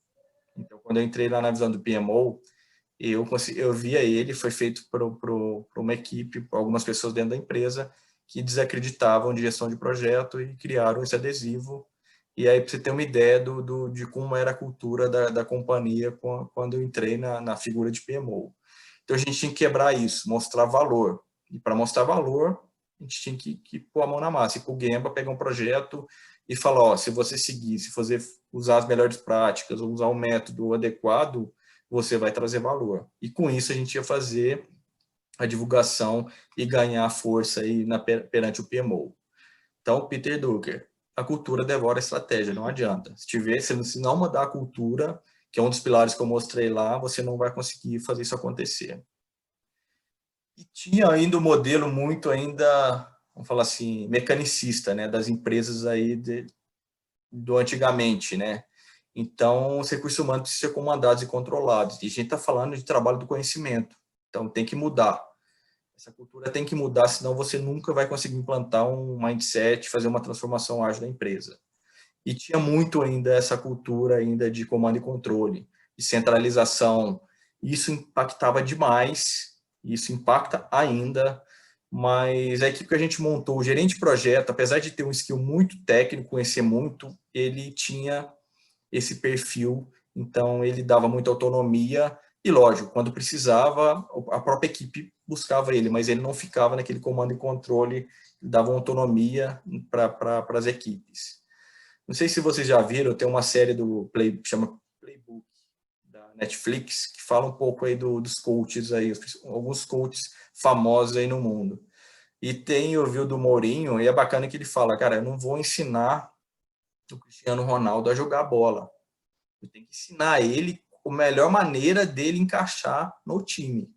Então, quando eu entrei lá na visão do PMO, eu via ele, foi feito por uma equipe, por algumas pessoas dentro da empresa, que desacreditavam de gestão de projeto e criaram esse adesivo. E aí, para você ter uma ideia de como era a cultura da companhia quando eu entrei na figura de PMO. Então, a gente tinha que quebrar isso, mostrar valor. E para mostrar valor, a gente tinha que pôr a mão na massa, ir para o Gemba, pegar um projeto e falar, ó, se você seguir, se você usar as melhores práticas, ou usar um método adequado, você vai trazer valor. E com isso a gente ia fazer a divulgação e ganhar força aí perante o PMO. Então, Peter Drucker, a cultura devora a estratégia, não adianta. Se não mudar a cultura, que é um dos pilares que eu mostrei lá, você não vai conseguir fazer isso acontecer. E tinha ainda o modelo muito ainda, vamos falar assim, mecanicista, né, das empresas aí do antigamente, né? Então, os recursos humanos precisam ser comandados e controlados. E a gente está falando de trabalho do conhecimento. Então, tem que mudar. Essa cultura tem que mudar, senão você nunca vai conseguir implantar um mindset, fazer uma transformação ágil da empresa. E tinha muito ainda essa cultura ainda de comando e controle, de centralização. Isso impactava demais, isso impacta ainda mas a equipe que a gente montou, o gerente de projeto, apesar de ter um skill muito técnico, conhecer muito, ele tinha esse perfil, então ele dava muita autonomia, e lógico, quando precisava, a própria equipe buscava ele, mas ele não ficava naquele comando e controle, dava autonomia para as equipes. Não sei se vocês já viram, tem uma série chama Playbook, da Netflix, que fala um pouco aí dos coaches aí, alguns coaches famosos aí no mundo. E tem o review do Mourinho, e é bacana que ele fala, cara, eu não vou ensinar o Cristiano Ronaldo a jogar bola. Eu tenho que ensinar ele a melhor maneira dele encaixar no time.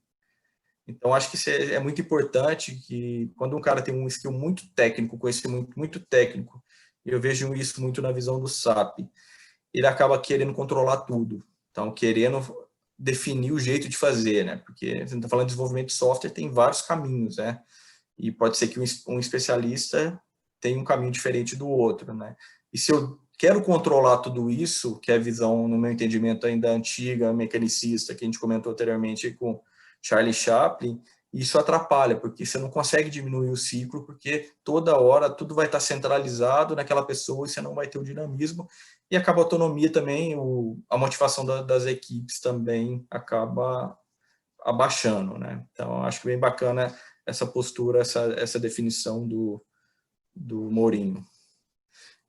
Então, acho que isso é muito importante, que quando um cara tem um skill muito técnico, conhecimento muito técnico, eu vejo isso muito na visão do SAP, ele acaba querendo controlar tudo. Então, querendo definir o jeito de fazer, né? Porque a gente está falando de desenvolvimento de software, tem vários caminhos, né? E pode ser que um especialista tenha um caminho diferente do outro, né? E se eu quero controlar tudo isso, que é a visão, no meu entendimento, ainda antiga, mecanicista, que a gente comentou anteriormente com Charlie Chaplin, isso atrapalha, porque você não consegue diminuir o ciclo, porque toda hora tudo vai estar centralizado naquela pessoa e você não vai ter o dinamismo, e acaba a autonomia também, a motivação das equipes também acaba abaixando, né? Então, acho que bem bacana essa postura, essa definição do Mourinho.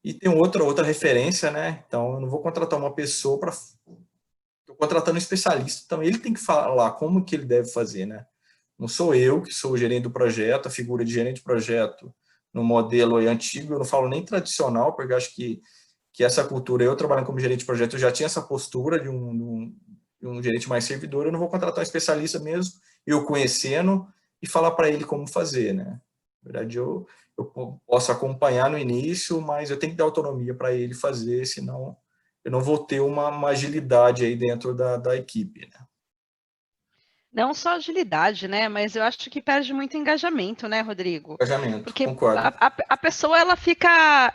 E tem outra referência, né? Então, eu não vou contratar uma pessoa para... Estou contratando um especialista, então ele tem que falar como que ele deve fazer, né? Não sou eu que sou o gerente do projeto, a figura de gerente de projeto no modelo antigo, eu não falo nem tradicional, porque acho que essa cultura, eu trabalhando como gerente de projeto, eu já tinha essa postura de um gerente mais servidor, eu não vou contratar um especialista mesmo, eu conhecendo, e falar para ele como fazer, né? Na verdade, eu posso acompanhar no início, mas eu tenho que dar autonomia para ele fazer, senão eu não vou ter uma agilidade aí dentro da equipe, né? Não só agilidade, né? Mas eu acho que perde muito engajamento, né, Rodrigo? Engajamento, Porque concordo. a pessoa, ela fica...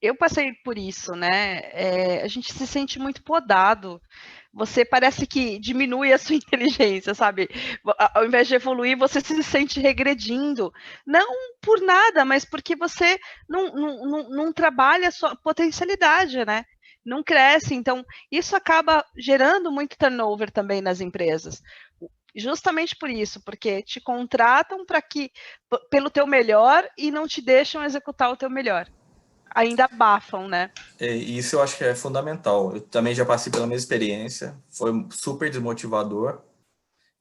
eu passei por isso, né? A gente se sente muito podado. Você parece que diminui a sua inteligência, sabe? Ao invés de evoluir, você se sente regredindo. Não por nada, mas porque você não trabalha a sua potencialidade, né? Não cresce. Então, isso acaba gerando muito turnover também nas empresas. Justamente por isso, porque te contratam pelo teu melhor e não te deixam executar o teu melhor. Ainda abafam, né? Isso eu acho que é fundamental. Eu também já passei pela mesma experiência, foi super desmotivador,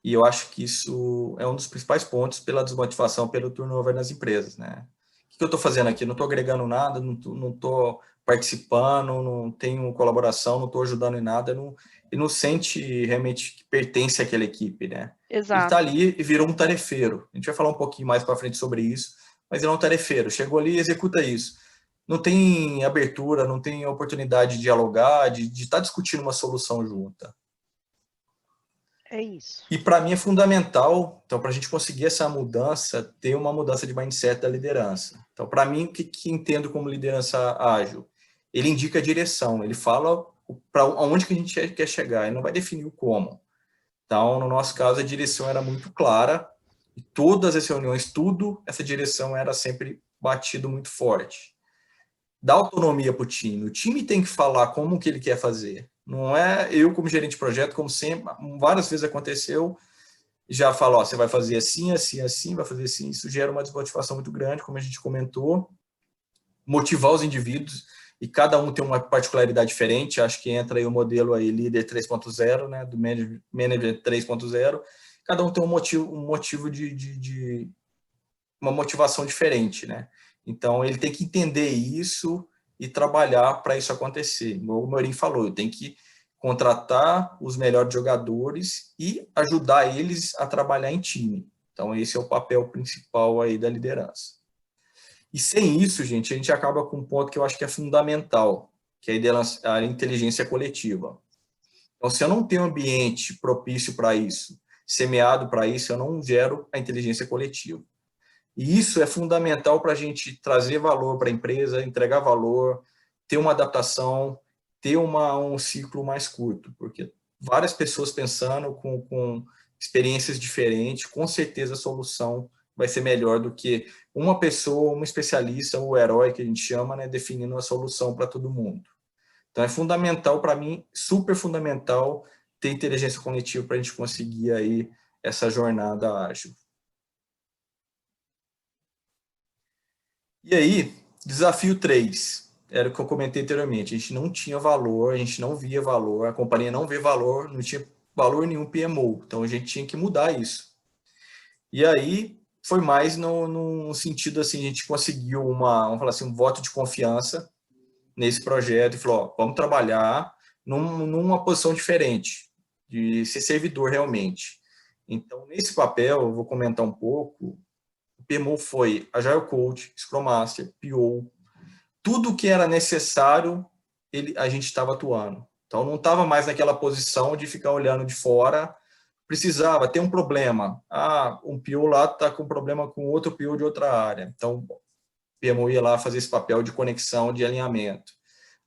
e eu acho que isso é um dos principais pontos pela desmotivação, pelo turnover nas empresas, né? O que eu estou fazendo aqui? Não estou agregando nada, não estou participando, não tenho colaboração, não estou ajudando em nada, e não sente realmente que pertence àquela equipe, né? Exato. Ele está ali e virou um tarefeiro. A gente vai falar um pouquinho mais para frente sobre isso, mas ele é um tarefeiro. Chegou ali e executa isso. Não tem abertura, não tem oportunidade de dialogar, de estar discutindo uma solução junta. É isso. E para mim é fundamental, então, para a gente conseguir essa mudança, ter uma mudança de mindset da liderança. Então, para mim, o que entendo como liderança ágil? Ele indica a direção, ele fala para onde que a gente quer chegar, ele não vai definir o como. Então, no nosso caso, a direção era muito clara, e todas as reuniões, essa direção era sempre batido muito forte. Dá autonomia para o time tem que falar como que ele quer fazer. Não é eu, como gerente de projeto, como sempre, várias vezes aconteceu, já falo, ó, você vai fazer assim, assim, assim, vai fazer assim. Isso gera uma desmotivação muito grande, como a gente comentou. Motivar os indivíduos, e cada um tem uma particularidade diferente. Acho que entra aí o modelo aí, líder 3.0, né, do manager 3.0. Cada um tem um motivo de uma motivação diferente, né? Então, ele tem que entender isso e trabalhar para isso acontecer. Como o Mourinho falou, eu tenho que contratar os melhores jogadores e ajudar eles a trabalhar em time. Então, esse é o papel principal aí da liderança. E sem isso, gente, a gente acaba com um ponto que eu acho que é fundamental, que é a inteligência coletiva. Então, se eu não tenho um ambiente propício para isso, semeado para isso, eu não gero a inteligência coletiva. E isso é fundamental para a gente trazer valor para a empresa, entregar valor, ter uma adaptação, ter um ciclo mais curto, porque várias pessoas pensando experiências diferentes, com certeza a solução vai ser melhor do que uma pessoa, um especialista, o herói que a gente chama, né, definindo a solução para todo mundo. Então, é fundamental para mim, super fundamental, ter inteligência cognitiva para a gente conseguir aí essa jornada ágil. E aí, desafio 3, era o que eu comentei anteriormente, a gente não tinha valor, a gente não via valor, a companhia não vê valor, não tinha valor nenhum PMO, então a gente tinha que mudar isso. E aí, foi mais no sentido assim, a gente conseguiu vamos falar assim, um voto de confiança nesse projeto e falou, ó, vamos trabalhar numa posição diferente, de ser servidor realmente. Então, nesse papel, eu vou comentar um pouco, o PMO foi Agile Coach, Scrum Master, PO, tudo que era necessário, a gente estava atuando. Então, não estava mais naquela posição de ficar olhando de fora, precisava ter um problema. Um PO lá está com problema com outro PO de outra área. Então, o PMO ia lá fazer esse papel de conexão, de alinhamento.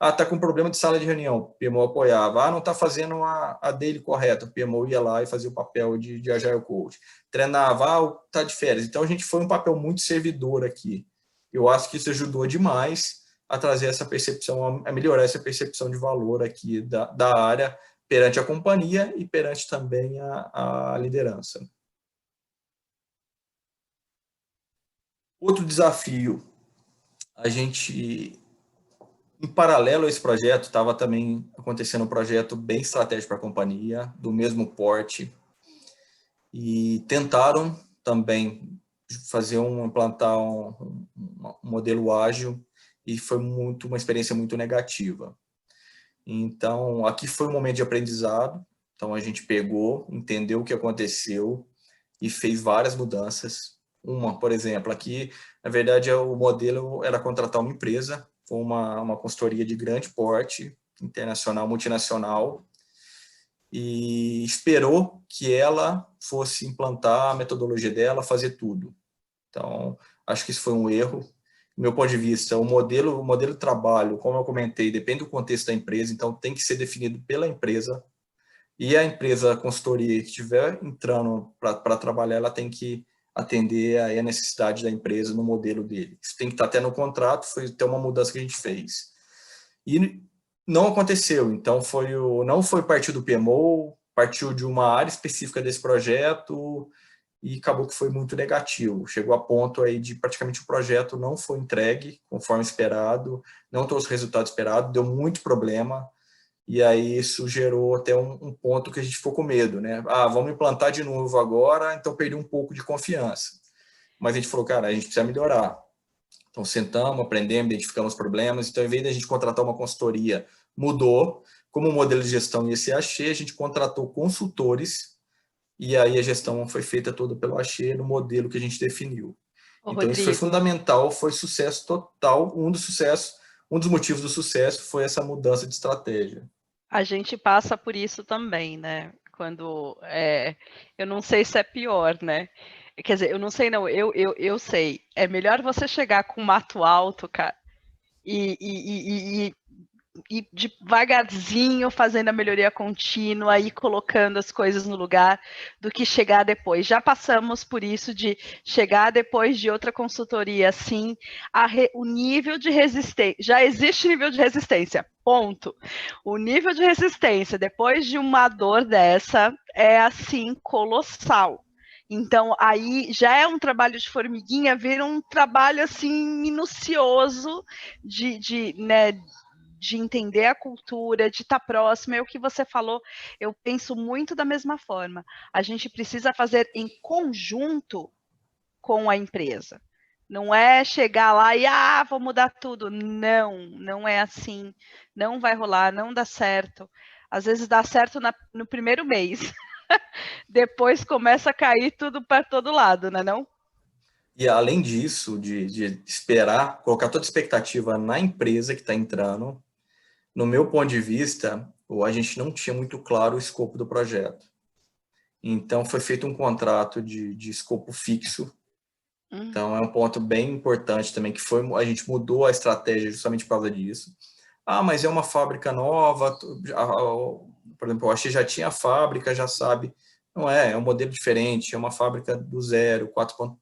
Está com problema de sala de reunião, o PMO apoiava. Não está fazendo a daily correta, o PMO ia lá e fazia o papel de Agile Coach. Treinava, está de férias. Então, a gente foi um papel muito servidor aqui. Eu acho que isso ajudou demais a trazer essa percepção, a melhorar essa percepção de valor aqui da área perante a companhia e perante também a liderança. Outro desafio, a gente... Em paralelo a esse projeto, estava também acontecendo um projeto bem estratégico para a companhia, do mesmo porte, e tentaram também implantar um modelo ágil, e foi uma experiência muito negativa. Então, aqui foi um momento de aprendizado, então a gente pegou, entendeu o que aconteceu e fez várias mudanças. Por exemplo, aqui, na verdade, o modelo era contratar uma empresa, uma consultoria de grande porte, internacional, multinacional, e esperou que ela fosse implantar a metodologia dela, fazer tudo. Então, acho que isso foi um erro. Do meu ponto de vista, o modelo de trabalho, como eu comentei, depende do contexto da empresa, então tem que ser definido pela empresa, e a empresa, a consultoria que estiver entrando para trabalhar, ela tem que atender aí a necessidade da empresa no modelo dele. Isso tem que estar até no contrato, foi até uma mudança que a gente fez. E não aconteceu, então não foi partir do PMO, partiu de uma área específica desse projeto e acabou que foi muito negativo. Chegou a ponto aí de praticamente o projeto não foi entregue conforme esperado, não trouxe o resultado esperado, deu muito problema. E aí isso gerou até um ponto que a gente ficou com medo, né? Vamos implantar de novo agora, então perdi um pouco de confiança. Mas a gente falou, cara, a gente precisa melhorar. Então sentamos, aprendemos, identificamos problemas. Então, em vez de a gente contratar uma consultoria, mudou. Como o modelo de gestão ia ser Axê, a gente contratou consultores e aí a gestão foi feita toda pelo Axê no modelo que a gente definiu. Então, Rodrigo, isso foi fundamental, foi sucesso total. Um dos motivos do sucesso foi essa mudança de estratégia. A gente passa por isso também, né? Quando eu não sei se é pior, né? Quer dizer, eu não sei, não, eu sei. É melhor você chegar com mato alto, cara, e devagarzinho fazendo a melhoria contínua e colocando as coisas no lugar do que chegar depois. Já passamos por isso de chegar depois de outra consultoria assim, o nível de resistência, já existe nível de resistência, ponto. O nível de resistência depois de uma dor dessa é assim colossal. Então, aí já é um trabalho de formiguinha, vira um trabalho assim minucioso né, de entender a cultura, de estar próximo, é o que você falou, eu penso muito da mesma forma. A gente precisa fazer em conjunto com a empresa. Não é chegar lá e, vou mudar tudo. Não é assim. Não vai rolar, não dá certo. Às vezes dá certo no primeiro mês. Depois começa a cair tudo para todo lado, né, não? E além disso, de esperar, colocar toda a expectativa na empresa que está entrando, no meu ponto de vista, a gente não tinha muito claro o escopo do projeto. Então, foi feito um contrato de escopo fixo. Então, é um ponto bem importante também, que a gente mudou a estratégia justamente por causa disso. Mas é uma fábrica nova, por exemplo, eu achei que já tinha a fábrica, já sabe Não é um modelo diferente, é uma fábrica do zero,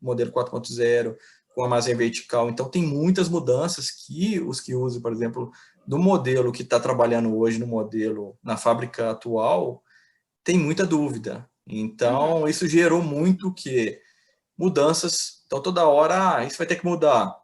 modelo 4.0, com armazém vertical. Então, tem muitas mudanças que os que usam, por exemplo, do modelo que está trabalhando hoje no modelo na fábrica atual, tem muita dúvida. Então, isso gerou muito que mudanças. Então, toda hora, isso vai ter que mudar.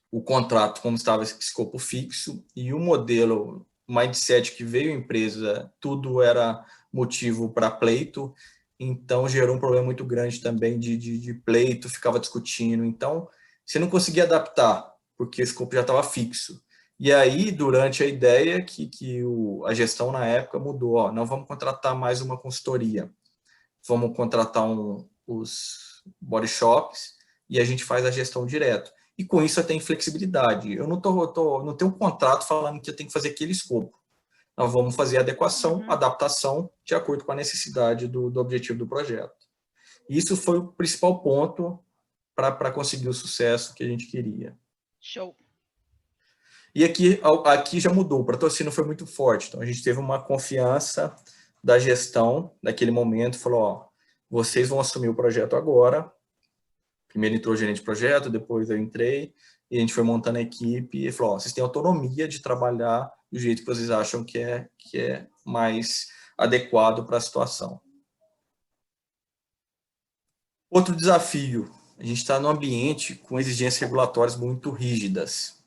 O contrato, como estava escopo fixo, e o modelo mindset que veio à empresa, tudo era motivo para pleito. Então, gerou um problema muito grande também de pleito, ficava discutindo. Então, você não conseguia adaptar, porque o escopo já estava fixo. E aí, durante a ideia a gestão na época mudou, ó, não vamos contratar mais uma consultoria, vamos contratar os body shops e a gente faz a gestão direto. E com isso eu tenho flexibilidade. Eu não tenho um contrato falando que eu tenho que fazer aquele escopo. Nós vamos fazer adequação, adaptação, de acordo com a necessidade do objetivo do projeto. Isso foi o principal ponto para conseguir o sucesso que a gente queria. Show. E aqui já mudou, o patrocínio foi muito forte. Então, a gente teve uma confiança da gestão naquele momento, falou, ó, vocês vão assumir o projeto agora. Primeiro entrou o gerente de projeto, depois eu entrei, e a gente foi montando a equipe, e falou, ó, vocês têm autonomia de trabalhar do jeito que vocês acham que é mais adequado para a situação. Outro desafio, a gente está num ambiente com exigências regulatórias muito rígidas.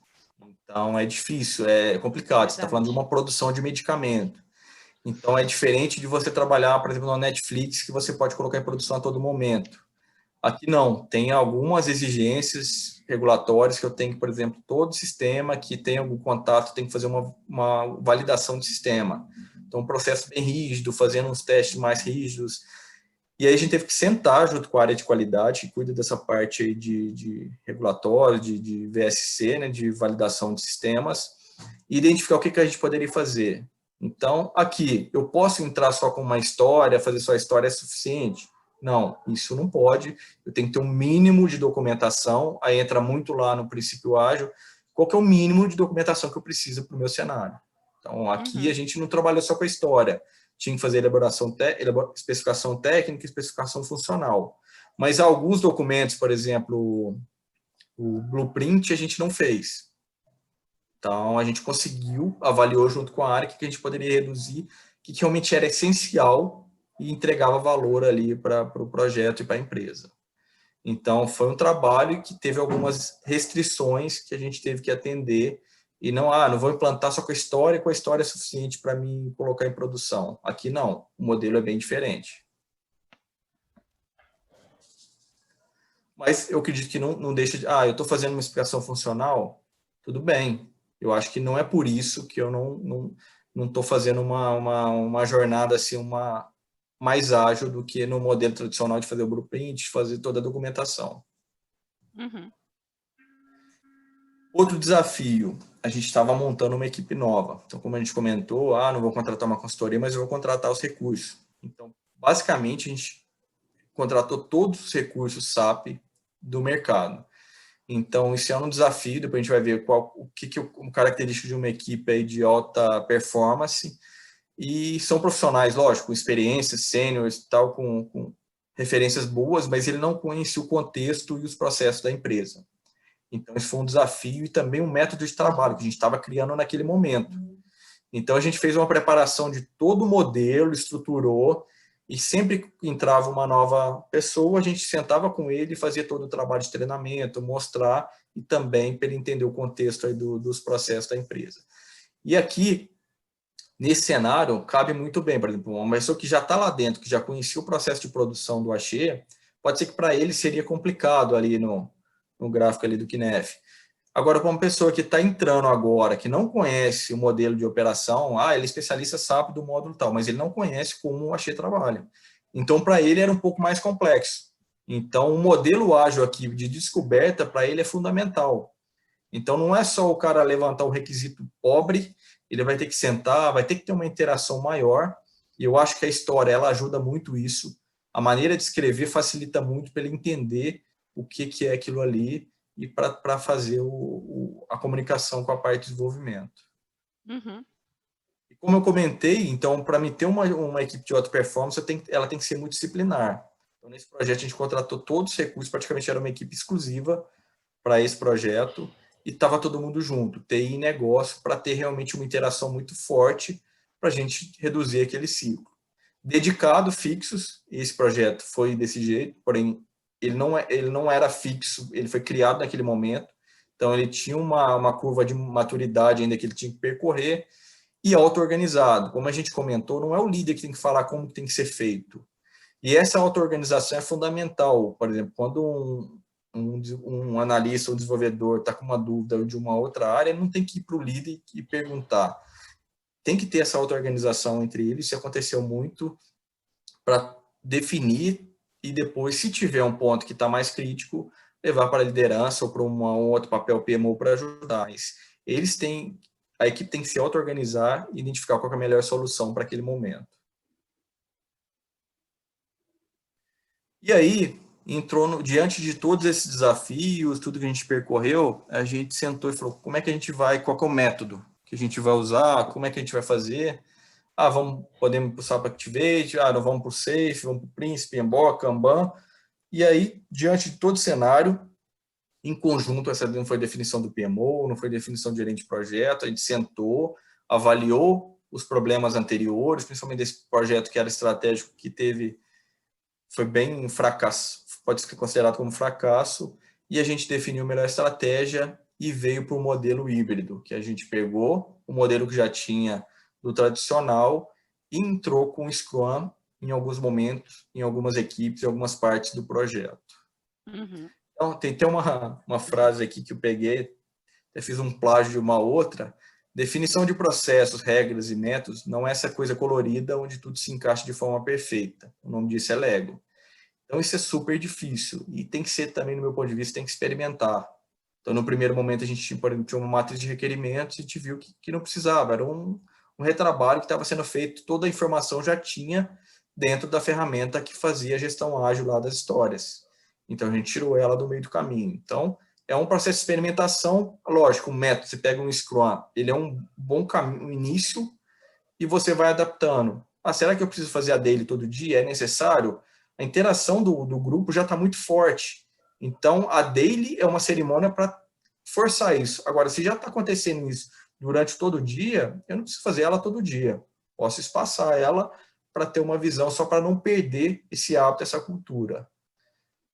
Então, é difícil, é complicado. Você está falando de uma produção de medicamento. Então, é diferente de você trabalhar, por exemplo, na Netflix, que você pode colocar em produção a todo momento. Aqui não, tem algumas exigências regulatórias que eu tenho, por exemplo, todo sistema que tem algum contato tem que fazer uma validação de sistema. Então, um processo bem rígido, fazendo uns testes mais rígidos. E aí a gente teve que sentar junto com a área de qualidade, que cuida dessa parte aí de regulatório, de VSC, né, de validação de sistemas, e identificar o que a gente poderia fazer. Então, aqui, eu posso entrar só com uma história, fazer só a história é suficiente? Não, isso não pode. Eu tenho que ter um mínimo de documentação, aí entra muito lá no princípio ágil, qual que é o mínimo de documentação que eu preciso para o meu cenário. Então, aqui a gente não trabalha só com a história, tinha que fazer especificação técnica e especificação funcional. Mas alguns documentos, por exemplo, o blueprint, a gente não fez. Então, a gente conseguiu, avaliou junto com a área o que a gente poderia reduzir, o que realmente era essencial e entregava valor ali para o projeto e para a empresa. Então, foi um trabalho que teve algumas restrições que a gente teve que atender e não vou implantar só com a história é suficiente para mim colocar em produção. Aqui não, o modelo é bem diferente. Mas eu acredito que não deixa de... eu estou fazendo uma explicação funcional, tudo bem. Eu acho que não é por isso que eu não estou fazendo uma jornada assim, mais ágil do que no modelo tradicional de fazer o blueprint, fazer toda a documentação. Outro desafio, a gente estava montando uma equipe nova. Então, como a gente comentou, não vou contratar uma consultoria, mas eu vou contratar os recursos. Então, basicamente, a gente contratou todos os recursos SAP do mercado. Então, isso é um desafio, depois a gente vai ver o que é a característica de uma equipe aí de alta performance. E são profissionais, lógico, com experiências, sêniores, tal, com referências boas, mas ele não conhecia o contexto e os processos da empresa. Então, isso foi um desafio e também um método de trabalho que a gente estava criando naquele momento. Então, a gente fez uma preparação de todo o modelo, estruturou, e sempre que entrava uma nova pessoa, a gente sentava com ele e fazia todo o trabalho de treinamento, mostrar, e também para ele entender o contexto aí dos processos da empresa. E aqui, nesse cenário, cabe muito bem, por exemplo, uma pessoa que já está lá dentro, que já conhecia o processo de produção do Axê, pode ser que para ele seria complicado ali no gráfico ali do Kinef. Agora, para uma pessoa que está entrando agora, que não conhece o modelo de operação, ele é especialista SAP do módulo tal, mas ele não conhece como o Axê trabalha. Então, para ele era um pouco mais complexo. Então, o modelo ágil aqui de descoberta, para ele é fundamental. Então, não é só o cara levantar o requisito pobre, ele vai ter que sentar, vai ter que ter uma interação maior, e eu acho que a história ela ajuda muito isso. A maneira de escrever facilita muito para ele entender o que é aquilo ali e para fazer a comunicação com a parte de desenvolvimento. Como eu comentei, então, para mim ter uma equipe de alta performance, ela tem que ser multidisciplinar. Então, nesse projeto, a gente contratou todos os recursos, praticamente era uma equipe exclusiva para esse projeto, e estava todo mundo junto, TI e negócio, para ter realmente uma interação muito forte, para a gente reduzir aquele ciclo. Dedicado, fixos, esse projeto foi desse jeito, porém, ele não era fixo, ele foi criado naquele momento, então ele tinha uma curva de maturidade ainda que ele tinha que percorrer, e auto-organizado. Como a gente comentou, não é o líder que tem que falar como tem que ser feito. E essa auto-organização é fundamental. Por exemplo, quando um analista ou desenvolvedor está com uma dúvida de uma outra área, ele não tem que ir para o líder e perguntar. Tem que ter essa auto-organização entre eles. Isso aconteceu muito para definir e depois, se tiver um ponto que está mais crítico, levar para a liderança ou para um outro papel PMO para ajudar. A equipe tem que se auto-organizar e identificar qual é a melhor solução para aquele momento. E aí, diante de todos esses desafios, tudo que a gente percorreu, a gente sentou e falou, como é que a gente vai, qual é o método que a gente vai usar, como é que a gente vai fazer? Podemos passar para Activate, não vamos para o Safe, vamos para o Príncipe, PMBOK, Kanban. E aí, diante de todo o cenário, em conjunto, essa não foi definição do PMO, não foi definição de gerente de projeto, a gente sentou, avaliou os problemas anteriores, principalmente desse projeto que era estratégico, foi bem fracasso, pode ser considerado como fracasso, e a gente definiu a melhor estratégia e veio para o modelo híbrido, que a gente pegou o modelo que já tinha do tradicional e entrou com o Scrum em alguns momentos, em algumas equipes, em algumas partes do projeto. Uhum. Então, tem uma frase aqui que eu peguei, eu fiz um plágio de uma outra. Definição de processos, regras e métodos não é essa coisa colorida onde tudo se encaixa de forma perfeita. O nome disso é Lego. Então, isso é super difícil. E tem que ser também, no meu ponto de vista, tem que experimentar. Então, no primeiro momento, a gente tinha uma matriz de requerimentos e a gente viu que não precisava. Era um retrabalho que estava sendo feito, toda a informação já tinha dentro da ferramenta que fazia a gestão ágil lá das histórias. Então, a gente tirou ela do meio do caminho. Então, é um processo de experimentação. Lógico, um método, você pega um Scrum, ele é um bom caminho, um início, e você vai adaptando. Será que eu preciso fazer a daily todo dia? É necessário? A interação do grupo já está muito forte. Então, a daily é uma cerimônia para forçar isso. Agora, se já está acontecendo isso durante todo o dia, eu não preciso fazer ela todo dia. Posso espaçar ela para ter uma visão, só para não perder esse hábito, essa cultura.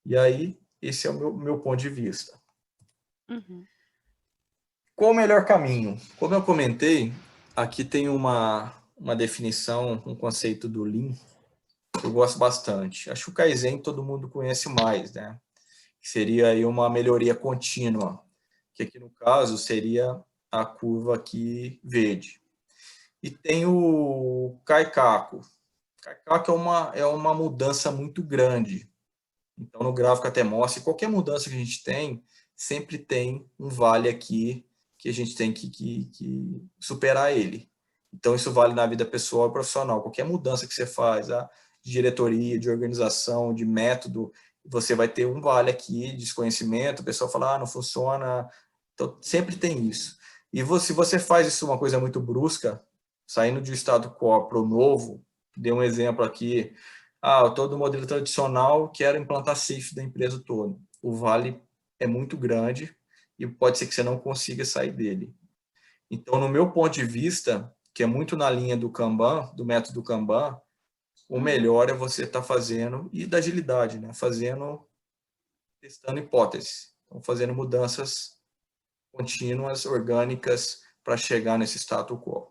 E aí, esse é o meu ponto de vista. Uhum. Qual o melhor caminho? Como eu comentei, aqui tem uma definição, um conceito do Lean, que eu gosto bastante. Acho que o Kaizen todo mundo conhece mais, né? Que seria aí uma melhoria contínua, que aqui no caso seria a curva aqui verde. E tem o Kaikaku. Kaikaku é uma mudança muito grande. Então, no gráfico até mostra, qualquer mudança que a gente tem, sempre tem um vale aqui que a gente tem que superar ele. Então, isso vale na vida pessoal e profissional. Qualquer mudança que você faz, de diretoria, de organização, de método, você vai ter um vale aqui de desconhecimento, o pessoal fala, não funciona. Então, sempre tem isso. E se você faz isso uma coisa muito brusca, saindo de um estado quo para o novo, dei um exemplo aqui, todo modelo tradicional, quero implantar Safe da empresa toda. O vale é muito grande e pode ser que você não consiga sair dele. Então, no meu ponto de vista, que é muito na linha do Kanban, do método Kanban, o melhor é você estar fazendo, e da agilidade, né? Testando hipóteses. Então, fazendo mudanças contínuas, orgânicas, para chegar nesse status quo.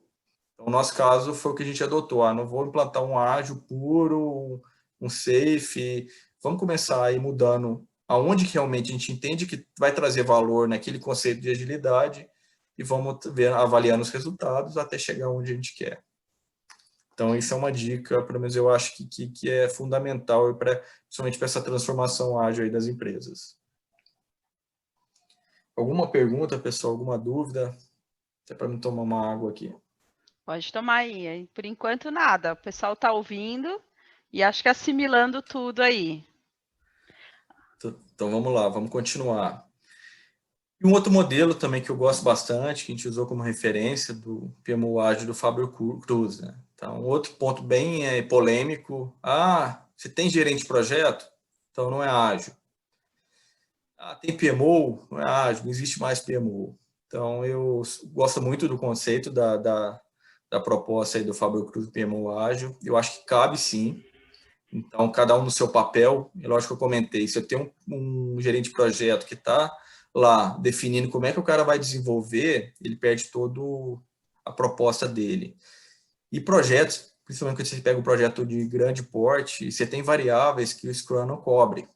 Então, no nosso caso, foi o que a gente adotou. Não vou implantar um ágil puro, um safe. Vamos começar a ir mudando aonde que realmente a gente entende que vai trazer valor naquele conceito de agilidade e vamos avaliando os resultados até chegar onde a gente quer. Então, isso é uma dica, pelo menos eu acho que é fundamental, principalmente para essa transformação ágil aí das empresas. Alguma pergunta, pessoal? Alguma dúvida? Até para me tomar uma água aqui. Pode tomar aí. Por enquanto, nada. O pessoal está ouvindo e acho que assimilando tudo aí. Então, vamos lá, vamos continuar. E um outro modelo também que eu gosto bastante, que a gente usou como referência, do PMO ágil do Fábio Cruz, né? Então, outro ponto bem polêmico. Ah, você tem gerente de projeto? Então não é ágil. Ah, tem PMO? Não é ágil, não existe mais PMO. Então, eu gosto muito do conceito da proposta aí do Fábio Cruz do PMO ágil. Eu acho que cabe sim. Então, cada um no seu papel. É lógico que eu comentei, se eu tenho um gerente de projeto que está lá definindo como é que o cara vai desenvolver, ele perde toda a proposta dele. E projetos, principalmente quando você pega um projeto de grande porte, você tem variáveis que o Scrum não cobre,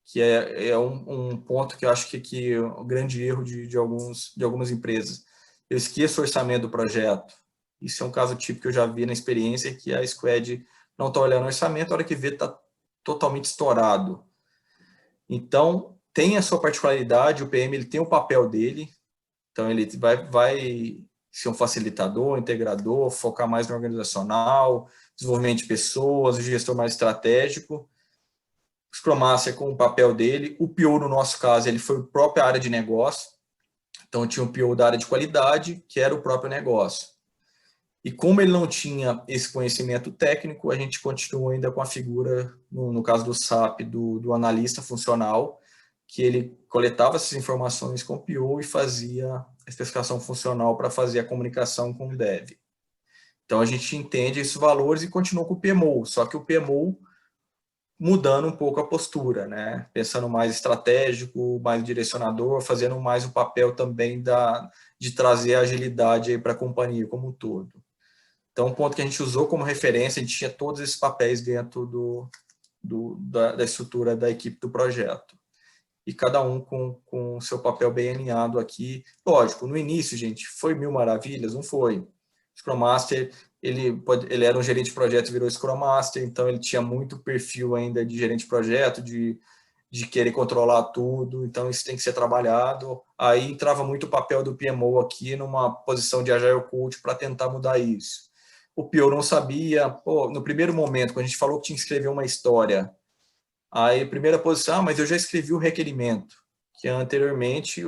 que é um ponto que eu acho que é um grande erro de algumas empresas. Eu esqueço o orçamento do projeto. Isso é um caso típico que eu já vi na experiência, que a Squad não está olhando o orçamento, a hora que vê está totalmente estourado. Então, tem a sua particularidade, o PM ele tem o papel dele, então ele vai ser um facilitador, integrador, focar mais no organizacional, desenvolvimento de pessoas, o gestor mais estratégico, o Scrum Master com o papel dele, o PO no nosso caso, ele foi a própria área de negócio, então tinha o PO da área de qualidade, que era o próprio negócio. E como ele não tinha esse conhecimento técnico, a gente continuou ainda com a figura, no caso do SAP, do analista funcional, que ele coletava essas informações com o PO e fazia a especificação funcional para fazer a comunicação com o dev. Então, a gente entende esses valores e continuou com o PMO, só que o PMO mudando um pouco a postura, né? Pensando mais estratégico, mais direcionador, fazendo mais o papel também de trazer agilidade para a companhia como um todo. Então, um ponto que a gente usou como referência, a gente tinha todos esses papéis dentro da estrutura da equipe do projeto. E cada um com o seu papel bem alinhado aqui. Lógico, no início, gente, foi mil maravilhas? Não foi. O Scrum Master, ele era um gerente de projeto e virou Scrum Master, então ele tinha muito perfil ainda de gerente de projeto, de querer controlar tudo, então isso tem que ser trabalhado. Aí entrava muito o papel do PMO aqui numa posição de Agile Coach para tentar mudar isso. O PO não sabia, no primeiro momento, quando a gente falou que tinha que escrever uma história, aí primeira posição, mas eu já escrevi o requerimento, que anteriormente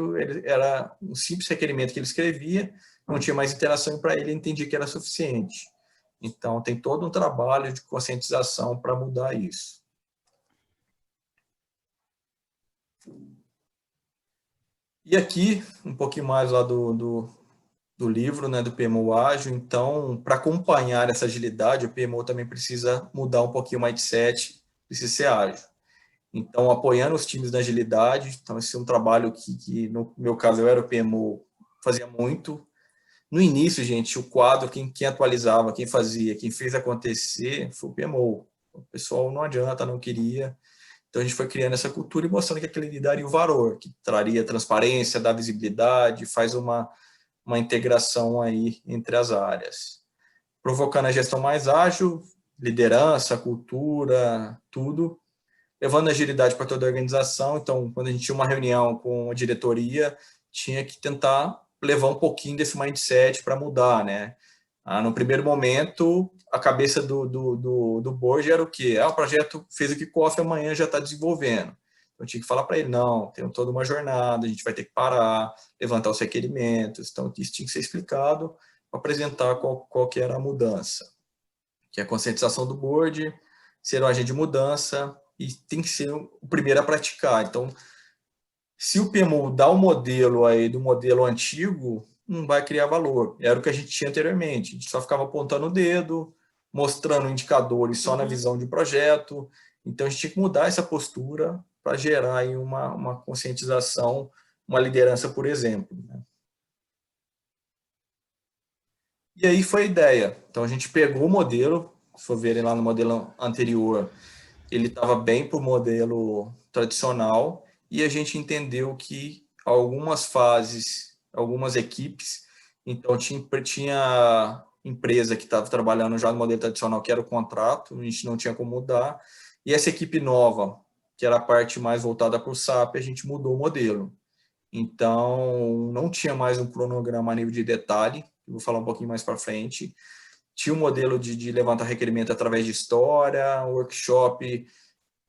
era um simples requerimento que ele escrevia, não tinha mais interação para ele entendia que era suficiente. Então, tem todo um trabalho de conscientização para mudar isso. E aqui, um pouquinho mais lá do livro, né, do PMO ágil. Então, para acompanhar essa agilidade, o PMO também precisa mudar um pouquinho o mindset, precisa ser ágil. Então, apoiando os times da agilidade, então esse é um trabalho que no meu caso, eu era o PMO, fazia muito. No início, gente, o quadro, quem atualizava, quem fazia, quem fez acontecer, foi o PMO. O pessoal não adianta, não queria. Então, a gente foi criando essa cultura e mostrando que aquele daria o valor, que traria transparência, dá visibilidade, faz uma integração aí entre as áreas. Provocando a gestão mais ágil, liderança, cultura, tudo, levando agilidade para toda a organização. Então, quando a gente tinha uma reunião com a diretoria, tinha que tentar levar um pouquinho desse mindset para mudar, né? No primeiro momento, a cabeça do board era o quê? O projeto fez o kickoff, amanhã já está desenvolvendo. Eu tinha que falar para ele, não, tem toda uma jornada, a gente vai ter que parar, levantar os requerimentos. Então, isso tinha que ser explicado para apresentar qual que era a mudança. Que é a conscientização do board, ser um agente de mudança e tem que ser o primeiro a praticar. Então, se o PMO dá o modelo aí do modelo antigo, não vai criar valor. Era o que a gente tinha anteriormente. A gente só ficava apontando o dedo, mostrando indicadores só na visão de projeto. Então, a gente tinha que mudar essa postura para gerar aí uma conscientização, uma liderança, por exemplo. Né? E aí foi a ideia. Então, a gente pegou o modelo, se for verem lá no modelo anterior, ele estava bem para o modelo tradicional e a gente entendeu que algumas fases, algumas equipes, então tinha empresa que estava trabalhando já no modelo tradicional, que era o contrato, a gente não tinha como mudar, e essa equipe nova, que era a parte mais voltada para o SAP, a gente mudou o modelo. Então, não tinha mais um cronograma a nível de detalhe, vou falar um pouquinho mais para frente, tinha um modelo de levantar requerimento através de história, workshop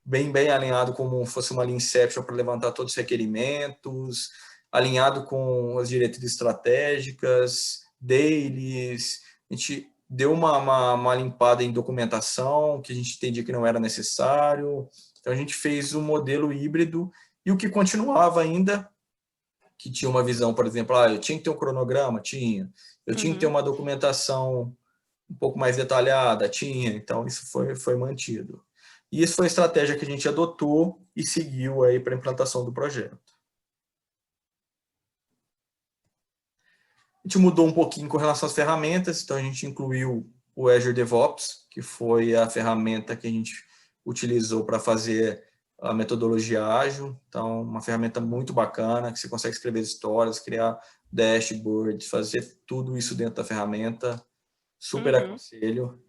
bem alinhado como fosse uma Lean Inception para levantar todos os requerimentos, alinhado com as diretrizes estratégicas, dailies, a gente deu uma limpada em documentação, que a gente entendia que não era necessário. Então, a gente fez um modelo híbrido, e o que continuava ainda, que tinha uma visão, por exemplo, eu tinha que ter um cronograma? Tinha. Eu tinha que ter uma documentação um pouco mais detalhada? Tinha. Então, isso foi mantido. E isso foi a estratégia que a gente adotou e seguiu aí para a implantação do projeto. A gente mudou um pouquinho com relação às ferramentas, então a gente incluiu o Azure DevOps, que foi a ferramenta que a gente utilizou para fazer a metodologia ágil. Então, uma ferramenta muito bacana, que você consegue escrever histórias, criar dashboards, fazer tudo isso dentro da ferramenta. Super aconselho.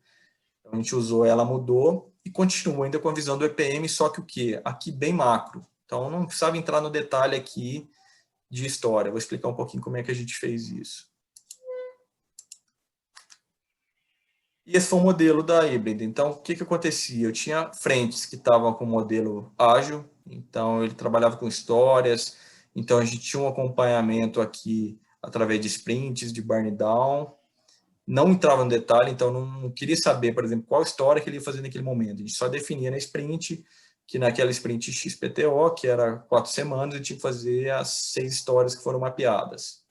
Então, a gente usou ela, mudou, e continua ainda com a visão do EPM, só que o quê? Aqui bem macro. Então, não precisava entrar no detalhe aqui de história. Vou explicar um pouquinho como é que a gente fez isso. E esse foi o modelo da híbrida. Então, o que acontecia? Eu tinha frentes que estavam com o modelo ágil, então ele trabalhava com histórias, então a gente tinha um acompanhamento aqui através de sprints, de burn down, não entrava no detalhe, então não queria saber, por exemplo, qual história que ele ia fazer naquele momento. A gente só definia na sprint, que naquela sprint XPTO, que era 4 semanas, eu tinha que fazer as 6 histórias que foram mapeadas.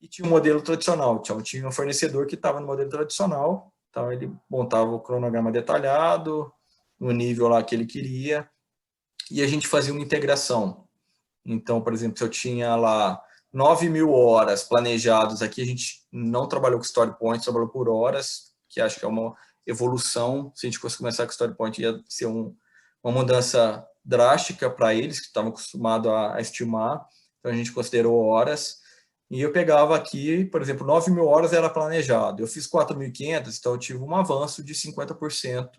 E tinha um modelo tradicional, então tinha um fornecedor que estava no modelo tradicional, então ele montava o cronograma detalhado, no nível lá que ele queria, e a gente fazia uma integração. Então, por exemplo, se eu tinha lá 9.000 horas planejadas aqui, a gente não trabalhou com Story Point, trabalhou por horas, que acho que é uma evolução. Se a gente fosse começar com Story Point, ia ser uma mudança drástica para eles, que estavam acostumados a estimar. Então, a gente considerou horas. E eu pegava aqui, por exemplo, 9.000 horas era planejado. Eu fiz 4.500, então eu tive um avanço de 50%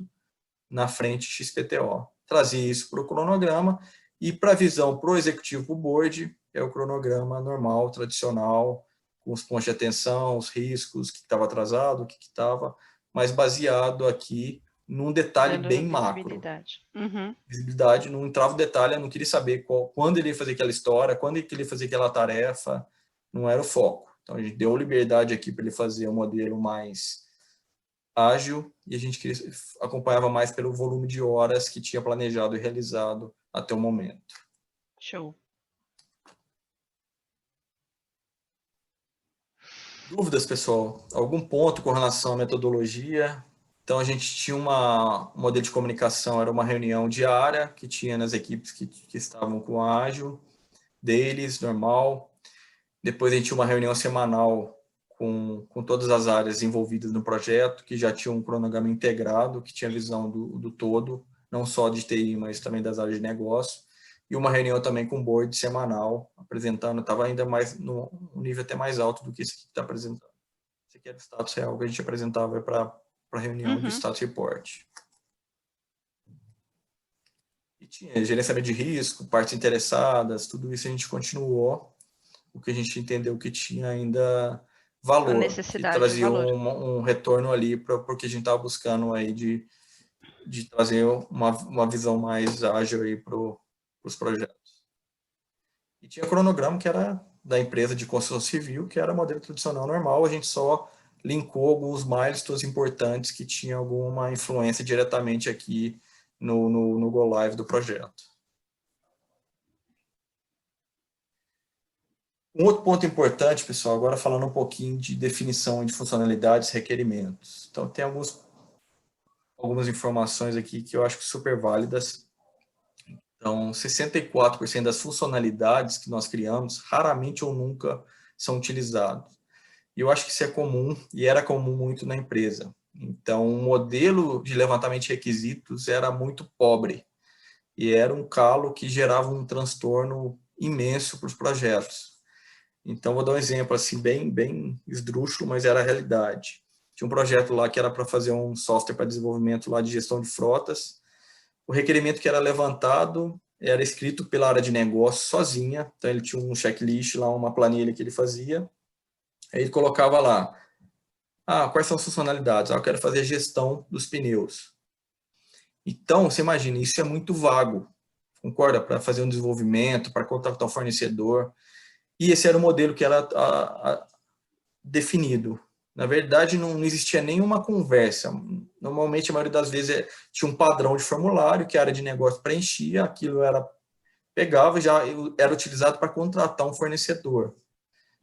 na frente XPTO. Trazia isso para o cronograma, e para a visão para o executivo, para o board, é o cronograma normal, tradicional, com os pontos de atenção, os riscos, o que estava atrasado, o que estava, mas baseado aqui num detalhe bem macro. Visibilidade, não entrava o detalhe, eu não queria saber quando ele ia fazer aquela história, quando ele ia fazer aquela tarefa, não era o foco. Então, a gente deu liberdade aqui para ele fazer um modelo mais ágil, e a gente acompanhava mais pelo volume de horas que tinha planejado e realizado até o momento. Show. Dúvidas, pessoal? Algum ponto com relação à metodologia? Então, a gente tinha um modelo de comunicação, era uma reunião diária que tinha nas equipes que estavam com ágil, deles, normal. Depois, a gente tinha uma reunião semanal com todas as áreas envolvidas no projeto, que já tinha um cronograma integrado, que tinha visão do todo, não só de TI, mas também das áreas de negócio. E uma reunião também com o board semanal, apresentando, estava ainda mais no nível até mais alto do que esse que está apresentando. Esse aqui era o status real que a gente apresentava para a reunião de status report. E tinha gerenciamento de risco, partes interessadas, tudo isso a gente continuou, o que a gente entendeu que tinha ainda valor, que trazia um retorno ali para o que a gente estava buscando aí de trazer uma visão mais ágil aí para os projetos. E tinha cronograma que era da empresa de construção civil, que era modelo tradicional normal, a gente só linkou alguns milestones importantes que tinham alguma influência diretamente aqui no Go Live do projeto. Um outro ponto importante, pessoal, agora falando um pouquinho de definição de funcionalidades e requerimentos. Então, tem algumas informações aqui que eu acho super válidas. Então, 64% das funcionalidades que nós criamos, raramente ou nunca são utilizadas. E eu acho que isso é comum, e era comum muito na empresa. Então, o modelo de levantamento de requisitos era muito pobre, e era um calo que gerava um transtorno imenso para os projetos. Então, vou dar um exemplo assim, bem esdrúxulo, mas era a realidade. Tinha um projeto lá que era para fazer um software para desenvolvimento lá de gestão de frotas. O requerimento que era levantado era escrito pela área de negócio sozinha. Então, ele tinha um checklist lá, uma planilha que ele fazia. Aí ele colocava lá, quais são as funcionalidades? Eu quero fazer a gestão dos pneus. Então, você imagina, isso é muito vago. Concorda? Para fazer um desenvolvimento, para contratar um fornecedor. e esse era o modelo que era definido. Na verdade, não existia nenhuma conversa. Normalmente, a maioria das vezes, tinha um padrão de formulário que a área de negócio preenchia, aquilo pegava e já era utilizado para contratar um fornecedor.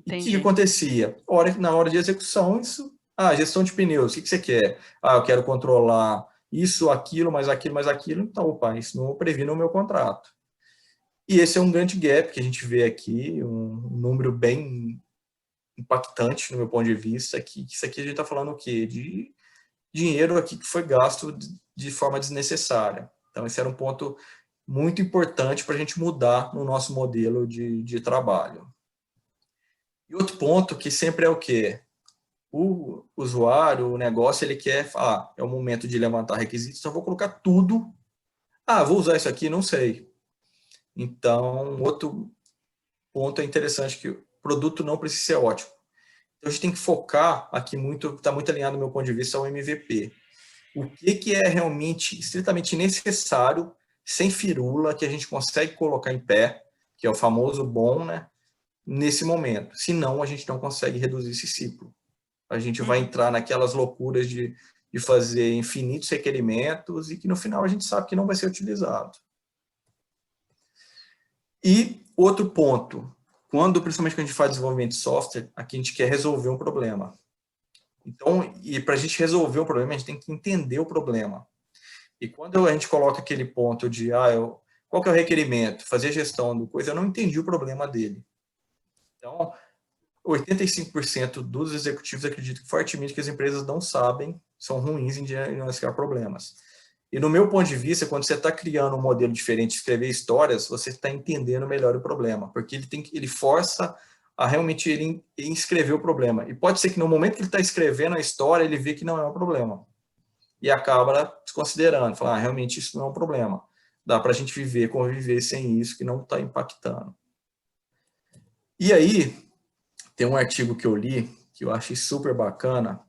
E o que acontecia? Na hora de execução, gestão de pneus, o que você quer? Eu quero controlar isso, aquilo, mais aquilo, então, isso não prevê no meu contrato. E esse é um grande gap que a gente vê aqui, um número bem impactante, no meu ponto de vista, que isso aqui a gente está falando o quê? De dinheiro aqui que foi gasto de forma desnecessária. Então, esse era um ponto muito importante para a gente mudar no nosso modelo de trabalho. E outro ponto que sempre é o quê? O usuário, o negócio, ele quer, é o momento de levantar requisitos, então eu vou colocar tudo. Vou usar isso aqui? Não sei. Então, outro ponto é interessante que o produto não precisa ser ótimo. Então, a gente tem que focar aqui está muito alinhado do meu ponto de vista ao MVP. O que é realmente estritamente necessário, sem firula, que a gente consegue colocar em pé, que é o famoso bom, né, nesse momento. Senão, a gente não consegue reduzir esse ciclo. A gente vai entrar naquelas loucuras de fazer infinitos requerimentos e que, no final, a gente sabe que não vai ser utilizado. E outro ponto, principalmente quando a gente faz desenvolvimento de software, aqui a gente quer resolver um problema. Então, e para a gente resolver o problema, a gente tem que entender o problema. E quando a gente coloca aquele ponto de, qual que é o requerimento? Fazer gestão do coisa, eu não entendi o problema dele. Então, 85% dos executivos acreditam fortemente que as empresas não sabem, são ruins em diagnosticar problemas. E no meu ponto de vista, quando você está criando um modelo diferente de escrever histórias, você está entendendo melhor o problema, porque ele força a realmente ele escrever o problema. E pode ser que no momento que ele está escrevendo a história, ele vê que não é um problema. E acaba desconsiderando, falar, realmente isso não é um problema. Dá para a gente conviver sem isso, que não está impactando. E aí, tem um artigo que eu li, que eu achei super bacana,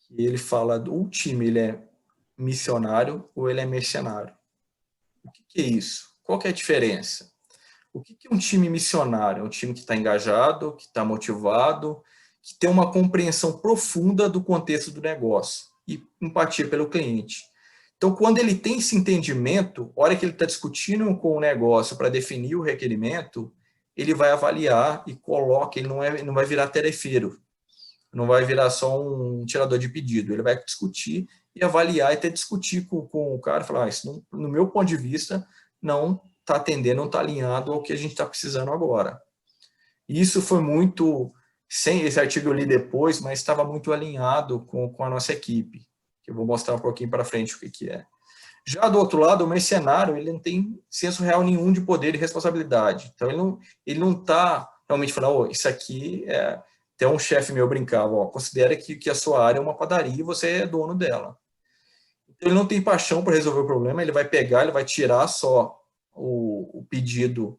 que ele fala do time, ele é missionário ou ele é mercenário. O que é isso? Qual que é a diferença? O que é um time missionário? É um time que está engajado, que está motivado, que tem uma compreensão profunda do contexto do negócio e empatia pelo cliente. Então, quando ele tem esse entendimento, a hora que ele está discutindo com o negócio para definir o requerimento, ele vai avaliar e coloca, ele não vai virar tarefeiro, não vai virar só um tirador de pedido, ele vai discutir e avaliar e até discutir com o cara e falar, isso no meu ponto de vista não está atendendo, não está alinhado ao que a gente está precisando agora. E isso foi muito, sem esse artigo eu li depois, mas estava muito alinhado com a nossa equipe, que eu vou mostrar um pouquinho para frente o que é. Já do outro lado, o mercenário, ele não tem senso real nenhum de poder e responsabilidade. Então, ele não está realmente falando, isso aqui é... Até um chefe meu brincava, considera que a sua área é uma padaria e você é dono dela. Então, ele não tem paixão para resolver o problema, ele vai pegar, ele vai tirar só o pedido,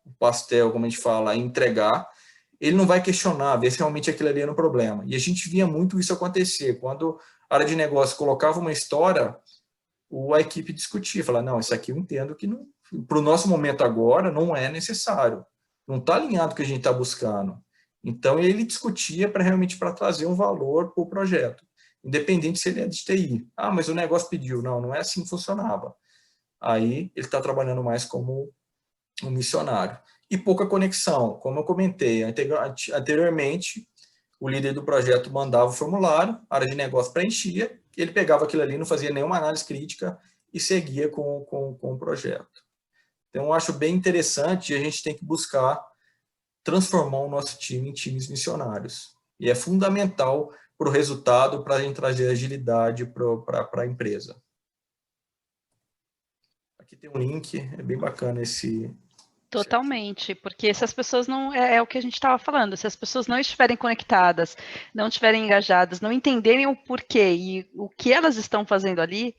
o pastel, como a gente fala, e entregar. Ele não vai questionar, ver se realmente aquilo ali era um problema. E a gente via muito isso acontecer. Quando a área de negócio colocava uma história, a equipe discutia, falava, não, isso aqui eu entendo que para o nosso momento agora não é necessário. Não está alinhado com o que a gente está buscando. Então, ele discutia realmente para trazer um valor para o projeto, independente se ele é de TI. Mas o negócio pediu. Não é assim que funcionava. Aí, ele está trabalhando mais como um missionário. E pouca conexão. Como eu comentei anteriormente, o líder do projeto mandava o formulário, a área de negócio preenchia, ele pegava aquilo ali, não fazia nenhuma análise crítica e seguia com o projeto. Então, eu acho bem interessante e a gente tem que buscar transformar o nosso time em times missionários. E é fundamental para o resultado, para a gente trazer agilidade para a empresa. Aqui tem um link, é bem bacana esse... Totalmente, porque se as pessoas não... É o que a gente estava falando, se as pessoas não estiverem conectadas, não estiverem engajadas, não entenderem o porquê e o que elas estão fazendo ali,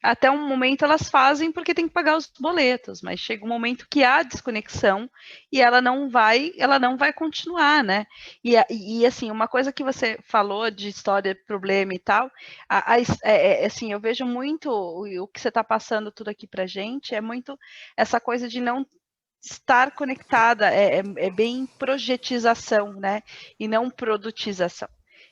até um momento elas fazem porque tem que pagar os boletos, mas chega um momento que há desconexão e ela não vai continuar, né? E assim, uma coisa que você falou de história, problema e tal, assim, eu vejo muito o que você está passando tudo aqui para gente, é muito essa coisa de não estar conectada, é bem projetização, né? E não produtização.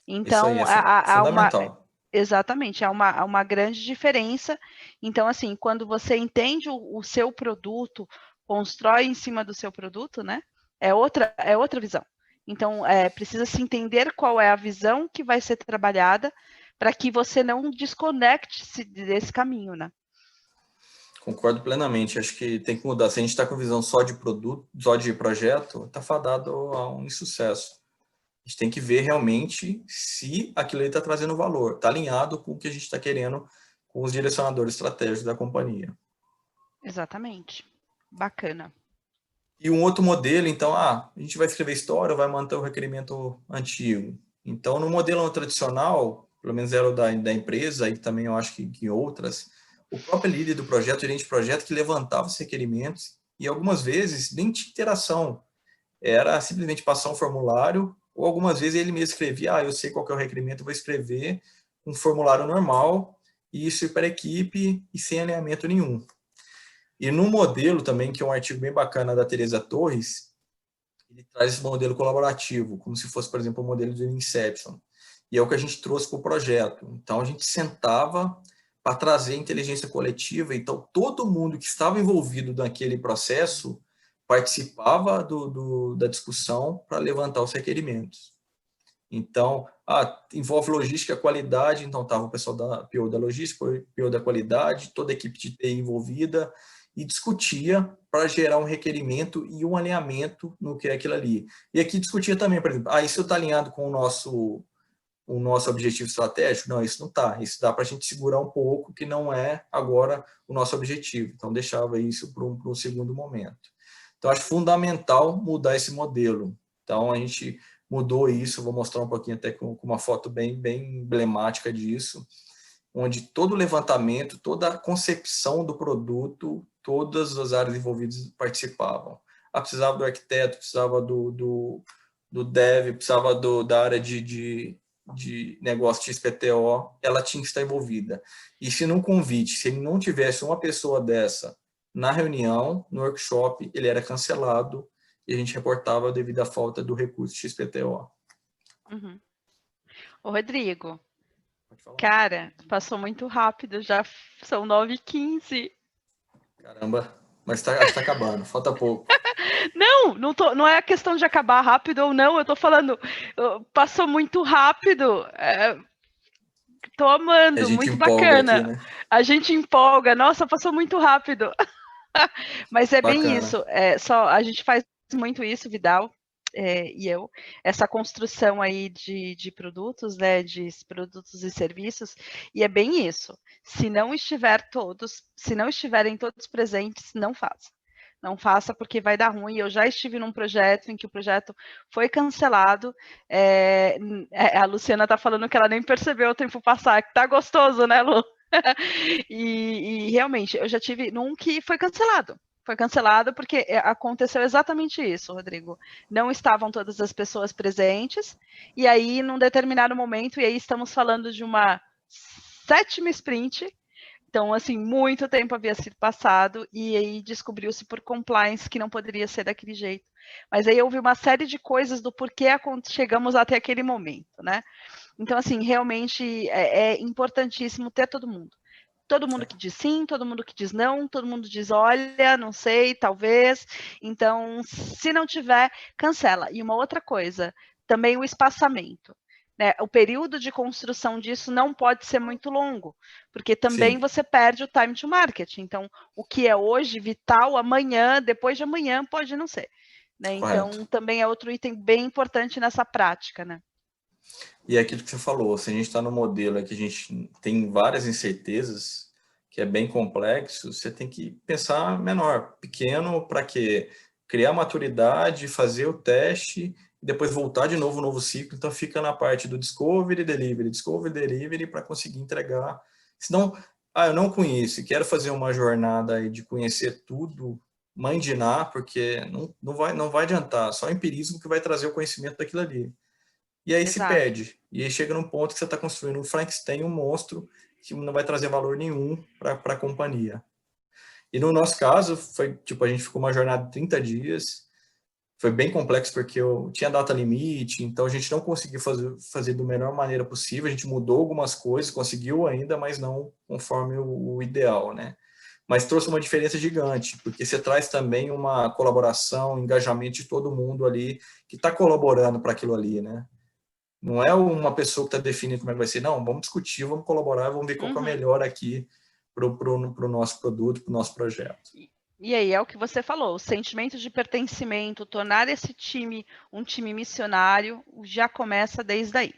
Isso aí Então, é há uma... fundamental. Exatamente, há uma grande diferença. Então, assim, quando você entende o seu produto, constrói em cima do seu produto, né? É outra visão. Então, precisa se entender qual é a visão que vai ser trabalhada para que você não desconecte-se desse caminho, né? Concordo plenamente. Acho que tem que mudar. Se a gente está com visão só de produto, só de projeto, está fadado a um insucesso. A gente tem que ver realmente se aquilo ali está trazendo valor, está alinhado com o que a gente está querendo com os direcionadores estratégicos da companhia. Exatamente. Bacana. E um outro modelo, então, a gente vai escrever história, vai manter o requerimento antigo. Então, no modelo tradicional, pelo menos era o da empresa, e também eu acho que outras, o próprio líder do projeto, gerente de projeto, que levantava os requerimentos, e algumas vezes nem tinha interação, era simplesmente passar um formulário, ou algumas vezes ele mesmo escrevia, eu sei qual que é o requerimento, eu vou escrever um formulário normal, e isso para a equipe, e sem alinhamento nenhum. E no modelo também, que é um artigo bem bacana da Teresa Torres, ele traz esse modelo colaborativo, como se fosse, por exemplo, o modelo do Inception. E é o que a gente trouxe para o projeto. Então, a gente sentava para trazer inteligência coletiva. Então, todo mundo que estava envolvido naquele processo participava da discussão para levantar os requerimentos. Então, envolve logística, qualidade. Então, estava o pessoal da PO da logística, PO da qualidade, toda a equipe de TI envolvida, e discutia para gerar um requerimento e um alinhamento no que é aquilo ali. E aqui discutia também, por exemplo, isso está alinhado com o nosso objetivo estratégico? Não, isso não está. Isso dá para a gente segurar um pouco, que não é agora o nosso objetivo. Então, deixava isso para um segundo momento. Então, acho fundamental mudar esse modelo. Então, a gente mudou isso, vou mostrar um pouquinho até com uma foto bem emblemática disso, onde todo o levantamento, toda a concepção do produto, todas as áreas envolvidas participavam. Precisava do arquiteto, precisava do dev, precisava da área de negócio de XPTO, ela tinha que estar envolvida. E se no convite, se ele não tivesse uma pessoa dessa na reunião, no workshop, ele era cancelado e a gente reportava devido à falta do recurso XPTO. Uhum. Ô, Rodrigo, Pode falar. cara, passou muito rápido, já são 9h15. Caramba, mas está acabando, falta pouco. Não é a questão de acabar rápido ou não, eu tô falando, passou muito rápido. Tô A amando, gente muito empolga aqui, bacana. né? A gente empolga, nossa, passou muito rápido. Mas é bem Bacana. isso, a gente faz muito isso, Vidal e eu, essa construção aí de produtos, né, de produtos e serviços, e é bem isso. Se não estiverem todos presentes, não faça. Não faça porque vai dar ruim. Eu já estive num projeto em que o projeto foi cancelado. A Luciana está falando que ela nem percebeu o tempo passar, que tá gostoso, né, Lu? E realmente, eu já tive num que foi cancelado. Foi cancelado porque aconteceu exatamente isso, Rodrigo. Não estavam todas as pessoas presentes, e aí, num determinado momento, e aí estamos falando de uma 7ª sprint, então, assim, muito tempo havia sido passado, e aí descobriu-se por compliance que não poderia ser daquele jeito. Mas aí houve uma série de coisas do porquê chegamos até aquele momento, né? Então, assim, realmente é importantíssimo ter todo mundo. Todo mundo que diz sim, todo mundo que diz não, todo mundo diz olha, não sei, talvez. Então, se não tiver, cancela. E uma outra coisa, também o espaçamento. Né? O período de construção disso não pode ser muito longo, porque também Sim. você perde o time to market. Então, o que é hoje vital, amanhã, depois de amanhã, pode não ser. Né? Então, também é outro item bem importante nessa prática, né? E é aquilo que você falou, se a gente está no modelo que a gente tem várias incertezas, que é bem complexo, você tem que pensar menor, pequeno, para quê? Criar maturidade, fazer o teste e depois voltar de novo, um novo ciclo. Então fica na parte do discovery, delivery, para conseguir entregar. Senão, eu não conheço e quero fazer uma jornada aí de conhecer tudo, mandinar, porque não vai adiantar, só o empirismo que vai trazer o conhecimento daquilo ali. E aí se Exato. perde. E aí chega num ponto que você está construindo um Frankenstein, um monstro, que não vai trazer valor nenhum para a companhia. E no nosso caso, foi tipo, a gente ficou uma jornada de 30 dias, foi bem complexo porque eu tinha data limite, então a gente não conseguiu fazer da melhor maneira possível, a gente mudou algumas coisas, conseguiu ainda, mas não conforme o ideal, né? Mas trouxe uma diferença gigante, porque você traz também uma colaboração, engajamento de todo mundo ali que está colaborando para aquilo ali, né? Não é uma pessoa que está definindo como é que vai ser, não, vamos discutir, vamos colaborar, vamos ver qual que é o melhor aqui para o nosso produto, para o nosso projeto. E aí é o que você falou, o sentimento de pertencimento, tornar esse time um time missionário, já começa desde aí,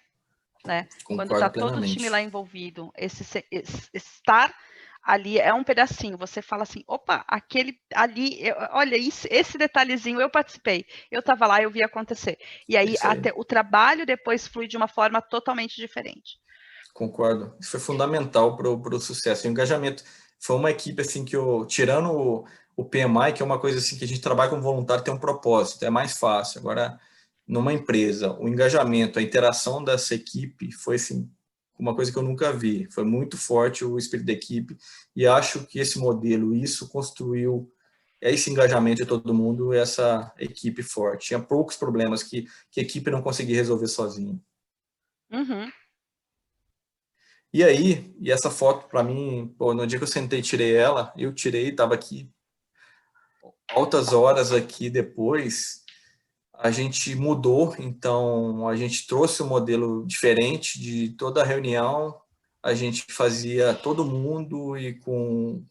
né? Quando está todo o time lá envolvido, estar ali é um pedacinho. Você fala assim, opa, aquele ali, olha, esse detalhezinho eu participei, eu estava lá, eu vi acontecer. E aí até o trabalho depois flui de uma forma totalmente diferente. Concordo. Isso foi fundamental para o sucesso. O engajamento foi uma equipe assim que tirando o PMI, que é uma coisa assim que a gente trabalha como voluntário, tem um propósito, é mais fácil. Agora, numa empresa, o engajamento, a interação dessa equipe foi assim uma coisa que eu nunca vi. Foi muito forte o espírito da equipe e acho que esse modelo, isso construiu esse engajamento de todo mundo, essa equipe forte. Tinha poucos problemas que a equipe não conseguia resolver sozinha. Uhum. E aí, essa foto para mim, pô, no dia que eu sentei e tirei ela, eu tirei, estava aqui altas horas aqui depois, a gente mudou, então a gente trouxe um modelo diferente de toda a reunião, a gente fazia todo mundo e com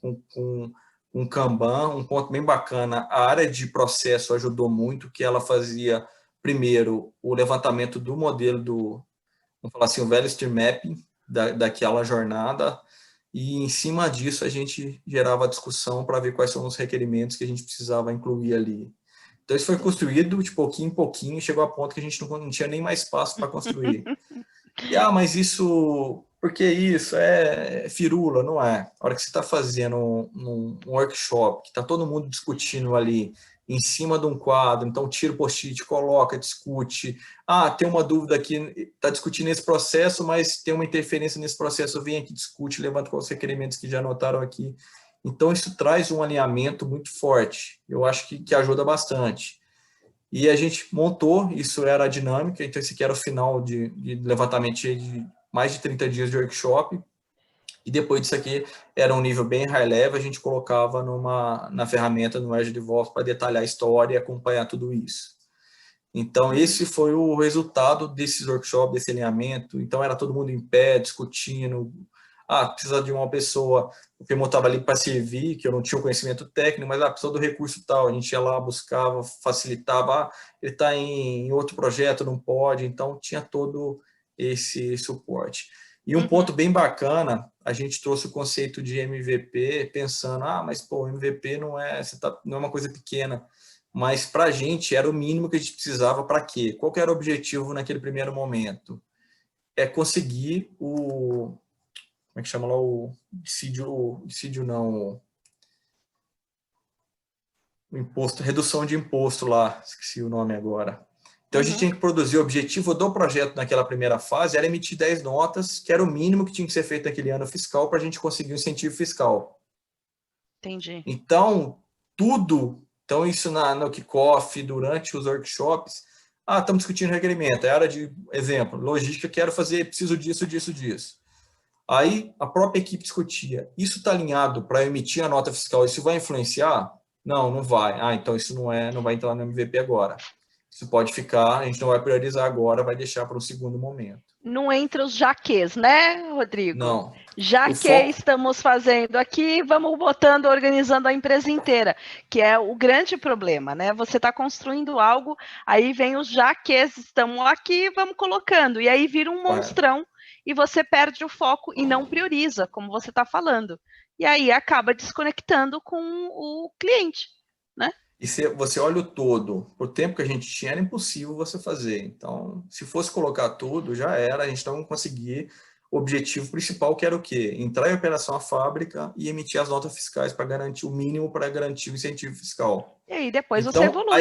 um Kanban, um ponto bem bacana, a área de processo ajudou muito, que ela fazia primeiro o levantamento do modelo vamos falar assim, o velho stream mapping daquela jornada, e em cima disso a gente gerava discussão para ver quais são os requerimentos que a gente precisava incluir ali. Então isso foi construído de pouquinho em pouquinho, chegou a ponto que a gente não tinha nem mais espaço para construir. E, mas isso, por que isso? É firula, não é? A hora que você está fazendo um workshop, que está todo mundo discutindo ali, em cima de um quadro, então tira o post-it, coloca, discute. Tem uma dúvida aqui, está discutindo esse processo, mas tem uma interferência nesse processo, vem aqui, discute, levanta quais os requerimentos que já anotaram aqui. Então, isso traz um alinhamento muito forte. Eu acho que ajuda bastante. E a gente montou, isso era a dinâmica, então esse aqui era o final de levantamento de mais de 30 dias de workshop, e depois disso aqui era um nível bem high level, a gente colocava na ferramenta, no Azure DevOps, para detalhar a história e acompanhar tudo isso. Então, esse foi o resultado desses workshops, desse alinhamento. Então, era todo mundo em pé, discutindo. Precisa de uma pessoa, o PMO estava ali para servir, que eu não tinha o conhecimento técnico, mas precisa do recurso tal. A gente ia lá, buscava, facilitava. Ele está em outro projeto, não pode. Então, tinha todo esse suporte. E um ponto bem bacana, a gente trouxe o conceito de MVP, pensando, mas pô, MVP não é uma coisa pequena, mas para a gente era o mínimo que a gente precisava para quê? Qual que era o objetivo naquele primeiro momento? É conseguir como é que chama lá, o dissídio não, o imposto, redução de imposto lá, esqueci o nome agora. Então, a gente tinha que produzir o objetivo do projeto naquela primeira fase, era emitir 10 notas, que era o mínimo que tinha que ser feito naquele ano fiscal para a gente conseguir o incentivo fiscal. Entendi. Então, então isso no kickoff, durante os workshops, estamos discutindo requerimento, é área de, exemplo, logística, preciso disso, disso, disso. Aí, a própria equipe discutia, isso está alinhado para emitir a nota fiscal, isso vai influenciar? Não vai. Então isso não vai entrar no MVP agora. Isso pode ficar, a gente não vai priorizar agora, vai deixar para o segundo momento. Não entra os jaquês, né, Rodrigo? Não. Já que estamos fazendo aqui, vamos botando, organizando a empresa inteira, que é o grande problema, né? Você está construindo algo, aí vem os jaquês, estamos aqui, vamos colocando, e aí vira um monstrão, e você perde o foco e não prioriza, como você está falando. E aí acaba desconectando com o cliente, né? E se você olha o todo, por tempo que a gente tinha, era impossível você fazer. Então, se fosse colocar tudo, já era, a gente não conseguia o objetivo principal, que era o quê? Entrar em operação a fábrica e emitir as notas fiscais para garantir o mínimo, para garantir o incentivo fiscal. E aí depois então, você evolui.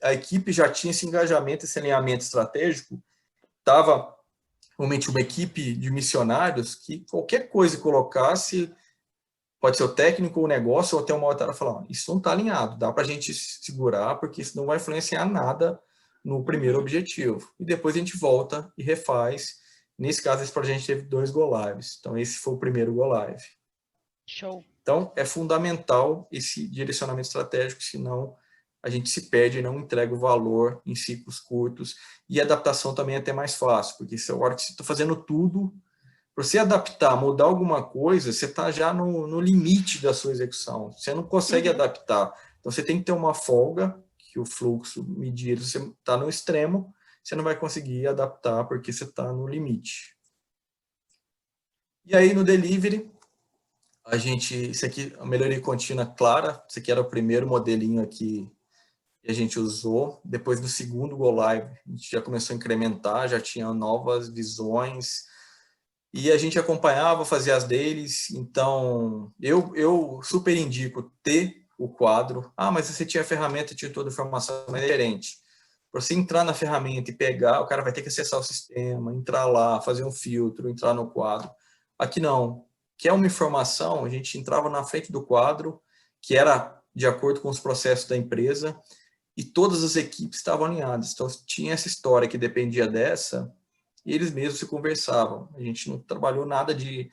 A equipe já tinha esse engajamento, esse alinhamento estratégico, estava realmente uma equipe de missionários que qualquer coisa que colocasse, pode ser o técnico, o negócio, ou até uma outra falar, isso não está alinhado, dá para a gente segurar, porque isso não vai influenciar nada no primeiro objetivo. E depois a gente volta e refaz. Nesse caso, esse projeto teve 2 Go Lives. Então, esse foi o primeiro Go Live. Show. Então, é fundamental esse direcionamento estratégico, senão a gente se perde e não entrega o valor em ciclos curtos. E a adaptação também é até mais fácil, porque se a hora que você está fazendo tudo, para você adaptar, mudar alguma coisa, você está já no limite da sua execução. Você não consegue adaptar. Então, você tem que ter uma folga, que o fluxo medir, você está no extremo, você não vai conseguir adaptar porque você está no limite. E aí, no delivery, isso aqui, a melhoria contínua clara, esse aqui era o primeiro modelinho aqui que a gente usou. Depois do segundo Go Live, a gente já começou a incrementar, já tinha novas visões, e a gente acompanhava, fazia as dailies. Então, eu super indico ter o quadro. Ah, mas você tinha a ferramenta, tinha toda a informação, mas é diferente. Para você entrar na ferramenta e pegar, o cara vai ter que acessar o sistema, entrar lá, fazer um filtro, entrar no quadro. Aqui não. Quer uma informação, a gente entrava na frente do quadro, que era de acordo com os processos da empresa, e todas as equipes estavam alinhadas. Então, tinha essa história que dependia dessa, e eles mesmos se conversavam. A gente não trabalhou nada de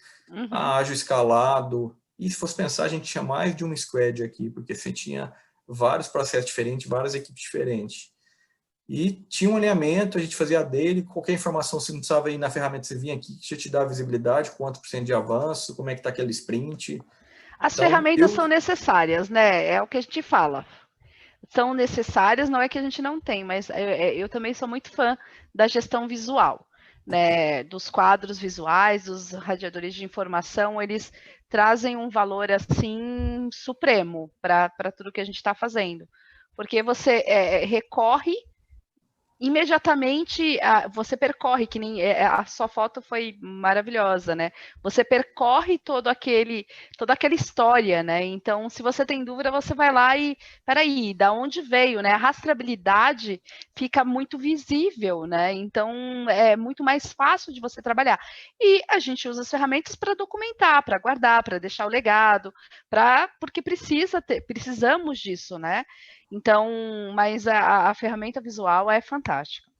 ágil escalado. E se fosse pensar, a gente tinha mais de um squad aqui, porque você tinha vários processos diferentes, várias equipes diferentes. E tinha um alinhamento, a gente fazia a dele, qualquer informação, se não precisava ir na ferramenta, você vinha aqui, que já te dá visibilidade, quanto por cento de avanço, como é que está aquele sprint. As Então, ferramentas são necessárias, né? É o que a gente fala. São necessárias, não é que a gente não tem, mas eu também sou muito fã da gestão visual, né? Dos quadros visuais, dos radiadores de informação, eles trazem um valor assim supremo para tudo que a gente está fazendo, porque você recorre imediatamente você percorre, que nem a sua foto foi maravilhosa, né? Você percorre toda aquela história, né? Então, se você tem dúvida, você vai lá e, peraí, da onde veio, né? A rastreabilidade fica muito visível, né? Então, é muito mais fácil de você trabalhar. E a gente usa as ferramentas para documentar, para guardar, para deixar o legado, porque precisamos disso, né? Então, mas a ferramenta visual é fantástica.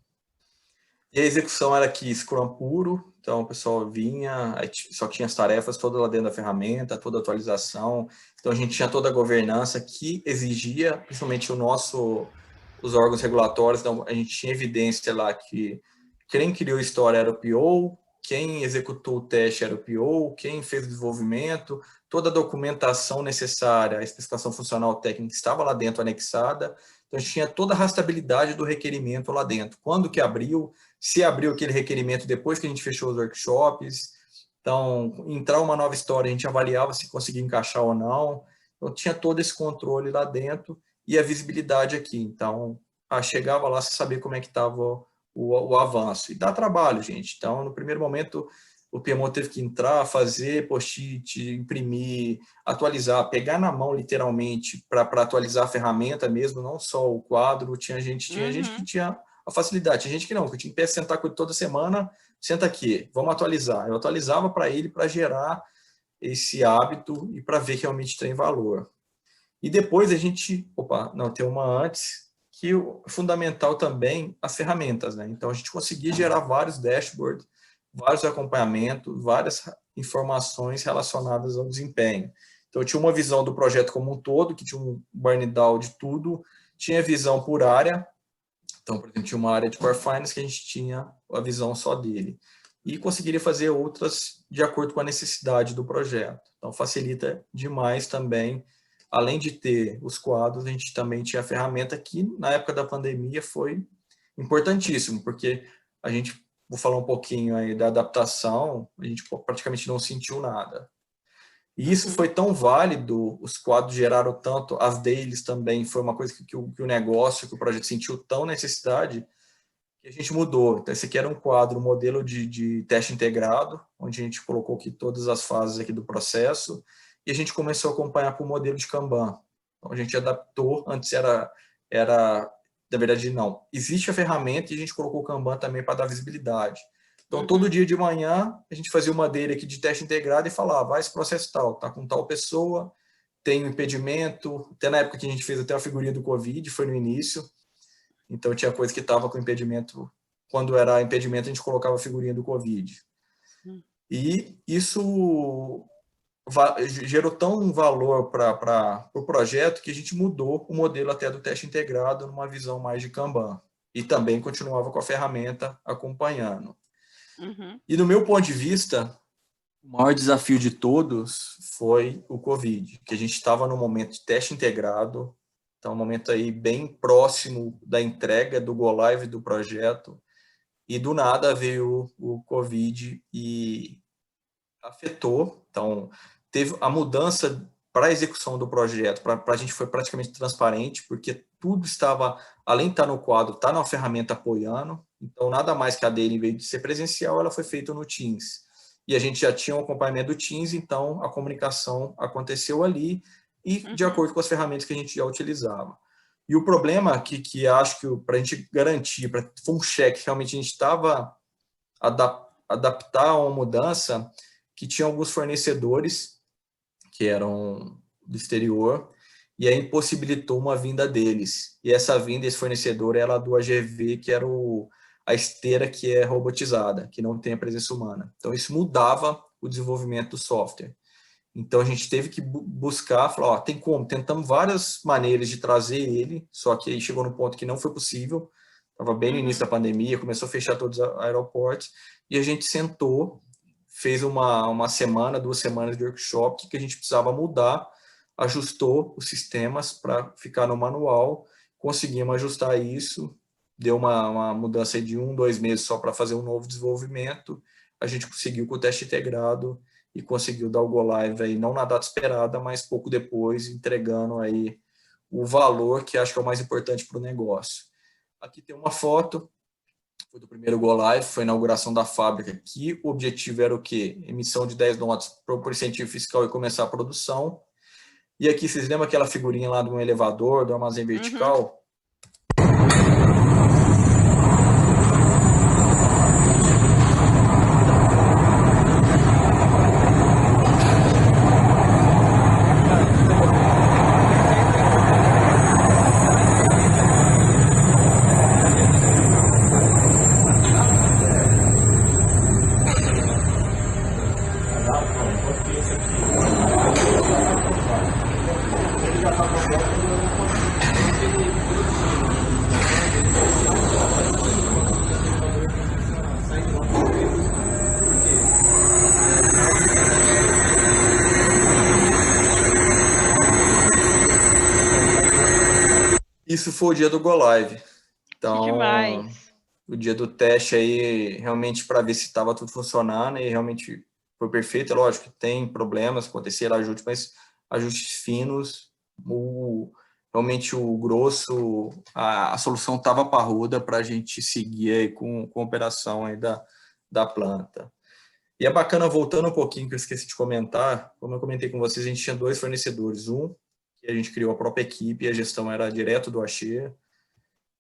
E a execução era aqui Scrum puro, então o pessoal vinha, só tinha as tarefas todas lá dentro da ferramenta, toda a atualização. Então a gente tinha toda a governança que exigia, principalmente os órgãos regulatórios. Então a gente tinha evidência lá que quem criou a história era o PO, quem executou o teste era o PO, quem fez o desenvolvimento, toda a documentação necessária, a especificação funcional técnica estava lá dentro anexada. Então a gente tinha toda a rastreabilidade do requerimento lá dentro. Quando que abriu, se abriu aquele requerimento depois que a gente fechou os workshops. Então, entrar uma nova história, a gente avaliava se conseguia encaixar ou não. Então, tinha todo esse controle lá dentro e a visibilidade aqui. Então, chegava lá, você sabia como é que estava o avanço. E dá trabalho, gente. Então, no primeiro momento, o PMO teve que entrar, fazer post-it, imprimir, atualizar, pegar na mão, literalmente, para atualizar a ferramenta mesmo, não só o quadro. Tinha gente que tinha a facilidade, tinha gente que não, que tinha que sentar com ele toda semana, senta aqui, vamos atualizar. Eu atualizava para ele para gerar esse hábito e para ver que realmente tem valor. E depois a gente, tem uma antes, que é fundamental também as ferramentas, né? Então a gente conseguia gerar vários dashboards, vários acompanhamentos, várias informações relacionadas ao desempenho. Então eu tinha uma visão do projeto como um todo, que tinha um burn down de tudo, tinha visão por área. Então, por exemplo, tinha uma área de Core Finance que a gente tinha a visão só dele. E conseguiria fazer outras de acordo com a necessidade do projeto. Então, facilita demais também. Além de ter os quadros, a gente também tinha a ferramenta que, na época da pandemia, foi importantíssimo, porque a gente, vou falar um pouquinho aí da adaptação, a gente praticamente não sentiu nada. E isso foi tão válido, os quadros geraram tanto, as dailies também, foi uma coisa que o negócio, que o projeto sentiu tão necessidade, que a gente mudou. Então, esse aqui era um quadro, um modelo de teste integrado, onde a gente colocou aqui todas as fases aqui do processo, e a gente começou a acompanhar com o modelo de Kanban. Então, a gente adaptou, antes era na verdade, não. Existe a ferramenta e a gente colocou o Kanban também para dar visibilidade. Então, todo dia de manhã, a gente fazia uma dele aqui de teste integrado e falava, esse processo tal, tá com tal pessoa, tem um impedimento, até na época que a gente fez até a figurinha do Covid, foi no início, então tinha coisa que estava com impedimento, quando era impedimento a gente colocava a figurinha do Covid. E isso gerou tão valor para o projeto que a gente mudou o modelo até do teste integrado numa visão mais de Kanban. E também continuava com a ferramenta acompanhando. E no meu ponto de vista, o maior desafio de todos foi o Covid, que a gente estava no momento de teste integrado, então um momento aí bem próximo da entrega do Go Live do projeto, e do nada veio o Covid e afetou. Então, teve a mudança para a execução do projeto, para a gente foi praticamente transparente, porque tudo estava, além de estar no quadro, está na ferramenta apoiando, então nada mais que a dele, em vez de ser presencial, ela foi feita no Teams. E a gente já tinha um acompanhamento do Teams, então a comunicação aconteceu ali e de acordo com as ferramentas que a gente já utilizava. E o problema que acho que para a gente garantir, para foi um cheque, realmente a gente estava adaptar a uma mudança, que tinha alguns fornecedores que eram do exterior, e aí impossibilitou uma vinda deles. E essa vinda, esse fornecedor, era do AGV, que era a esteira que é robotizada, que não tem a presença humana. Então, isso mudava o desenvolvimento do software. Então, a gente teve que buscar, falar, tem como? Tentamos várias maneiras de trazer ele, só que aí chegou no ponto que não foi possível. Estava bem no início da pandemia, começou a fechar todos os aeroportos, e a gente sentou, fez uma semana, 2 semanas de workshop que a gente precisava mudar, ajustou os sistemas para ficar no manual, conseguimos ajustar isso, deu uma mudança de 1, 2 meses só para fazer um novo desenvolvimento, a gente conseguiu com o teste integrado e conseguiu dar o Go Live aí, não na data esperada, mas pouco depois, entregando aí o valor que acho que é o mais importante para o negócio. Aqui tem uma foto, foi do primeiro Go Live, foi a inauguração da fábrica, que o objetivo era o quê? Emissão de 10 notas por incentivo fiscal e começar a produção. E aqui, vocês lembram aquela figurinha lá do elevador, do armazém vertical? Isso foi o dia do Go Live. Então, que demais. O dia do teste aí, realmente para ver se estava tudo funcionando, e realmente foi perfeito. É lógico que tem problemas, aconteceram ajustes, mas ajustes finos, realmente o grosso, a solução estava parruda para a gente seguir aí com a operação aí da planta. E é bacana, voltando um pouquinho, que eu esqueci de comentar, como eu comentei com vocês, a gente tinha 2 fornecedores, um que a gente criou a própria equipe e a gestão era direto do Axê,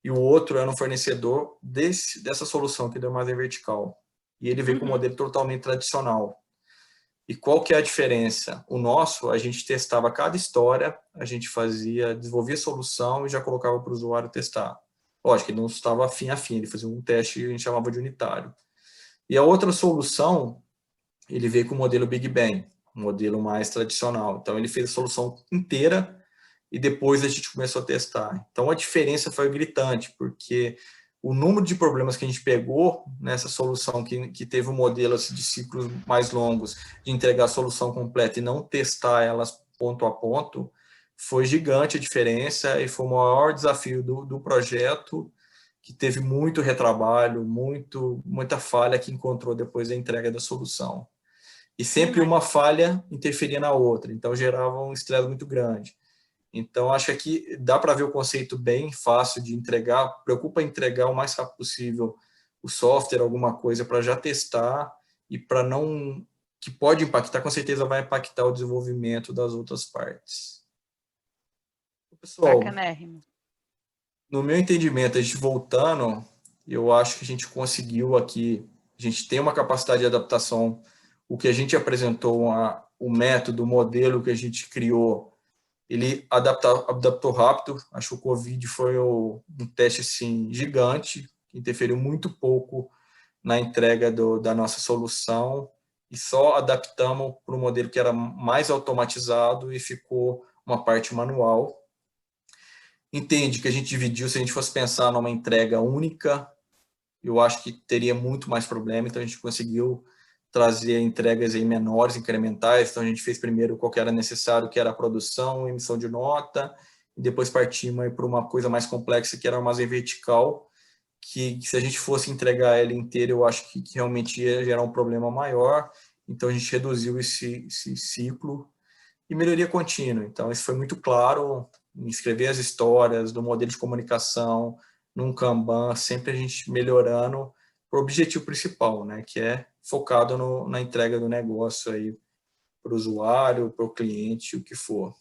e o outro era um fornecedor dessa solução que deu mais em vertical. E ele veio com um modelo totalmente tradicional. E qual que é a diferença? O nosso, a gente testava cada história, a gente desenvolvia a solução e já colocava para o usuário testar. Lógico, ele não estava fim a fim, ele fazia um teste que a gente chamava de unitário. E a outra solução, ele veio com o modelo Big Bang, um modelo mais tradicional. Então, ele fez a solução inteira e depois a gente começou a testar. Então, a diferença foi gritante, porque o número de problemas que a gente pegou nessa solução, que teve um modelo assim, de ciclos mais longos, de entregar a solução completa e não testar elas ponto a ponto, foi gigante a diferença e foi o maior desafio do projeto, que teve muito retrabalho, muita falha que encontrou depois da entrega da solução. E sempre uma falha interferia na outra, então gerava um estresse muito grande. Então, acho que aqui dá para ver o conceito bem fácil de entregar, preocupa em entregar o mais rápido possível o software, alguma coisa, para já testar e para não... que pode impactar, com certeza vai impactar o desenvolvimento das outras partes. Pessoal, Bacanérrimo. No meu entendimento, a gente voltando, eu acho que a gente conseguiu aqui A gente tem uma capacidade de adaptação. O que a gente apresentou, o método, o modelo que a gente criou, ele adaptou rápido. Acho que o Covid foi um teste assim, gigante, que interferiu muito pouco na entrega da nossa solução, e só adaptamos para o modelo que era mais automatizado e ficou uma parte manual. Entende que a gente dividiu, se a gente fosse pensar numa entrega única, eu acho que teria muito mais problema, então a gente conseguiu trazer entregas aí menores, incrementais. Então a gente fez primeiro qual que era necessário, que era a produção, emissão de nota, e depois partimos para uma coisa mais complexa, que era o armazém vertical, que se a gente fosse entregar ela inteira, eu acho que realmente ia gerar um problema maior. Então a gente reduziu esse ciclo e melhoria contínua. Então isso foi muito claro, em escrever as histórias do modelo de comunicação, num Kanban, sempre a gente melhorando para o objetivo principal, né, que é focado na entrega do negócio aí para o usuário, para o cliente, o que for.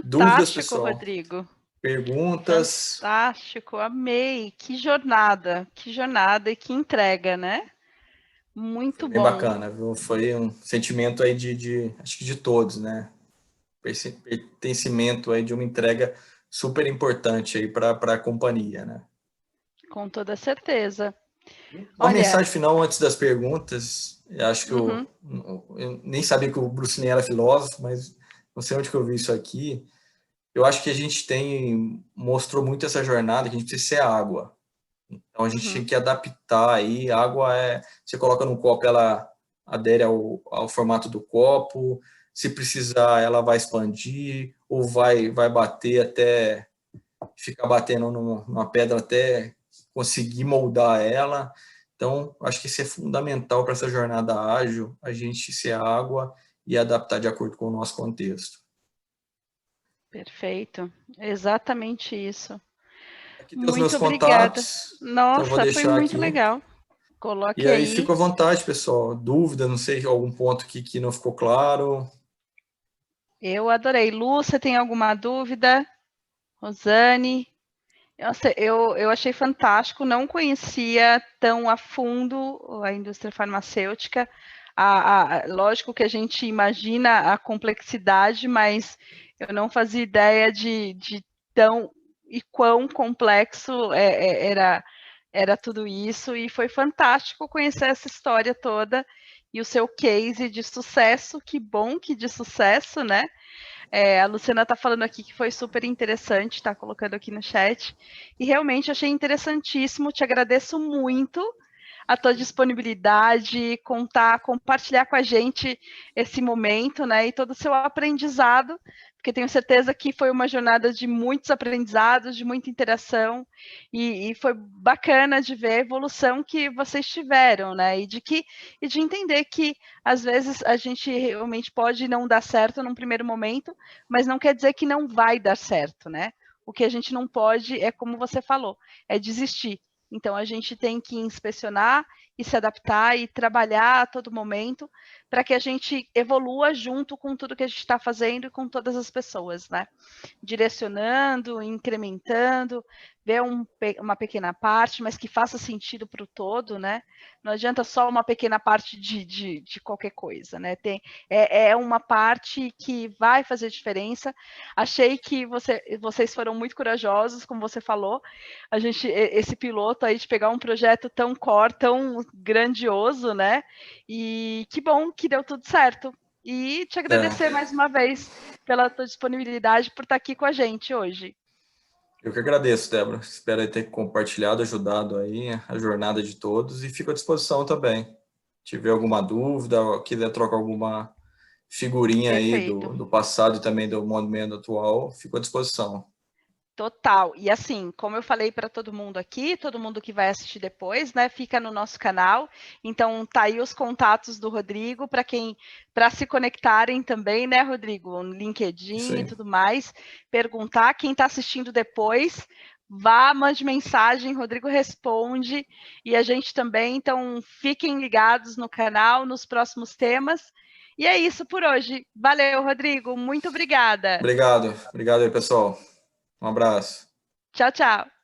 Dúvidas, Fantástico, pessoal? Rodrigo. Perguntas? Fantástico, amei. Que jornada e que entrega, né? Muito Bem bom. bacana, viu? Foi um sentimento aí acho que de todos, né? Pertencimento aí de uma entrega super importante aí para a companhia, né? Com toda certeza. Uma Olha, mensagem final antes das perguntas. Eu acho que eu nem sabia que o Bruce Lee era filósofo, mas não sei onde que eu vi isso aqui. Eu acho que a gente mostrou muito essa jornada, que a gente precisa ser água. Então a gente tem que adaptar aí. A água você coloca no copo, ela adere ao formato do copo. Se precisar, ela vai expandir ou vai bater até ficar batendo numa pedra até conseguir moldar ela. Então, acho que isso é fundamental para essa jornada ágil, a gente ser água e adaptar de acordo com o nosso contexto. perfeito. Exatamente isso. Aqui tem os meus Muito obrigada. contatos. Então, eu vou Nossa, foi deixar muito aqui. legal. E Coloque aí, aí. fica à vontade, pessoal. Dúvida, não sei, algum ponto que não ficou claro. Eu adorei. Lu, você tem alguma dúvida? Rosane? Eu achei fantástico, não conhecia tão a fundo a indústria farmacêutica. Lógico que a gente imagina a complexidade, mas eu não fazia ideia de tão e quão complexo era tudo isso, e foi fantástico conhecer essa história toda e o seu case de sucesso. Que bom que de sucesso, né? A Luciana está falando aqui que foi super interessante, está colocando aqui no chat. E realmente achei interessantíssimo. Te agradeço muito a tua disponibilidade, compartilhar com a gente esse momento, né? E todo o seu aprendizado, porque tenho certeza que foi uma jornada de muitos aprendizados, de muita interação, e foi bacana de ver a evolução que vocês tiveram, né? E de entender que às vezes a gente realmente pode não dar certo num primeiro momento, mas não quer dizer que não vai dar certo, né? O que a gente não pode é, como você falou, é desistir. Então, a gente tem que inspecionar e se adaptar e trabalhar a todo momento para que a gente evolua junto com tudo que a gente está fazendo e com todas as pessoas, né? Direcionando, incrementando, ver uma pequena parte, mas que faça sentido para o todo, né? Não adianta só uma pequena parte de qualquer coisa, né? É uma parte que vai fazer diferença. Achei que vocês foram muito corajosos, como você falou. Esse piloto aí de pegar um projeto tão core, tão grandioso, né? E que bom que deu tudo certo. E te agradecer mais uma vez pela tua disponibilidade, por estar aqui com a gente hoje. Eu que agradeço, Débora. Espero ter compartilhado, ajudado aí a jornada de todos e fico à disposição também. Se tiver alguma dúvida, quiser trocar alguma figurinha aí do passado e também do momento atual, fico à disposição. Total. E assim, como eu falei para todo mundo aqui, todo mundo que vai assistir depois, né, fica no nosso canal. Então, tá aí os contatos do Rodrigo para se conectarem também, né, Rodrigo? No LinkedIn e tudo mais. Perguntar, quem está assistindo depois, mande mensagem, Rodrigo responde. E a gente também, então, fiquem ligados no canal, nos próximos temas. E é isso por hoje. Valeu, Rodrigo. Muito obrigada. Obrigado aí, pessoal. Um abraço. Tchau, tchau.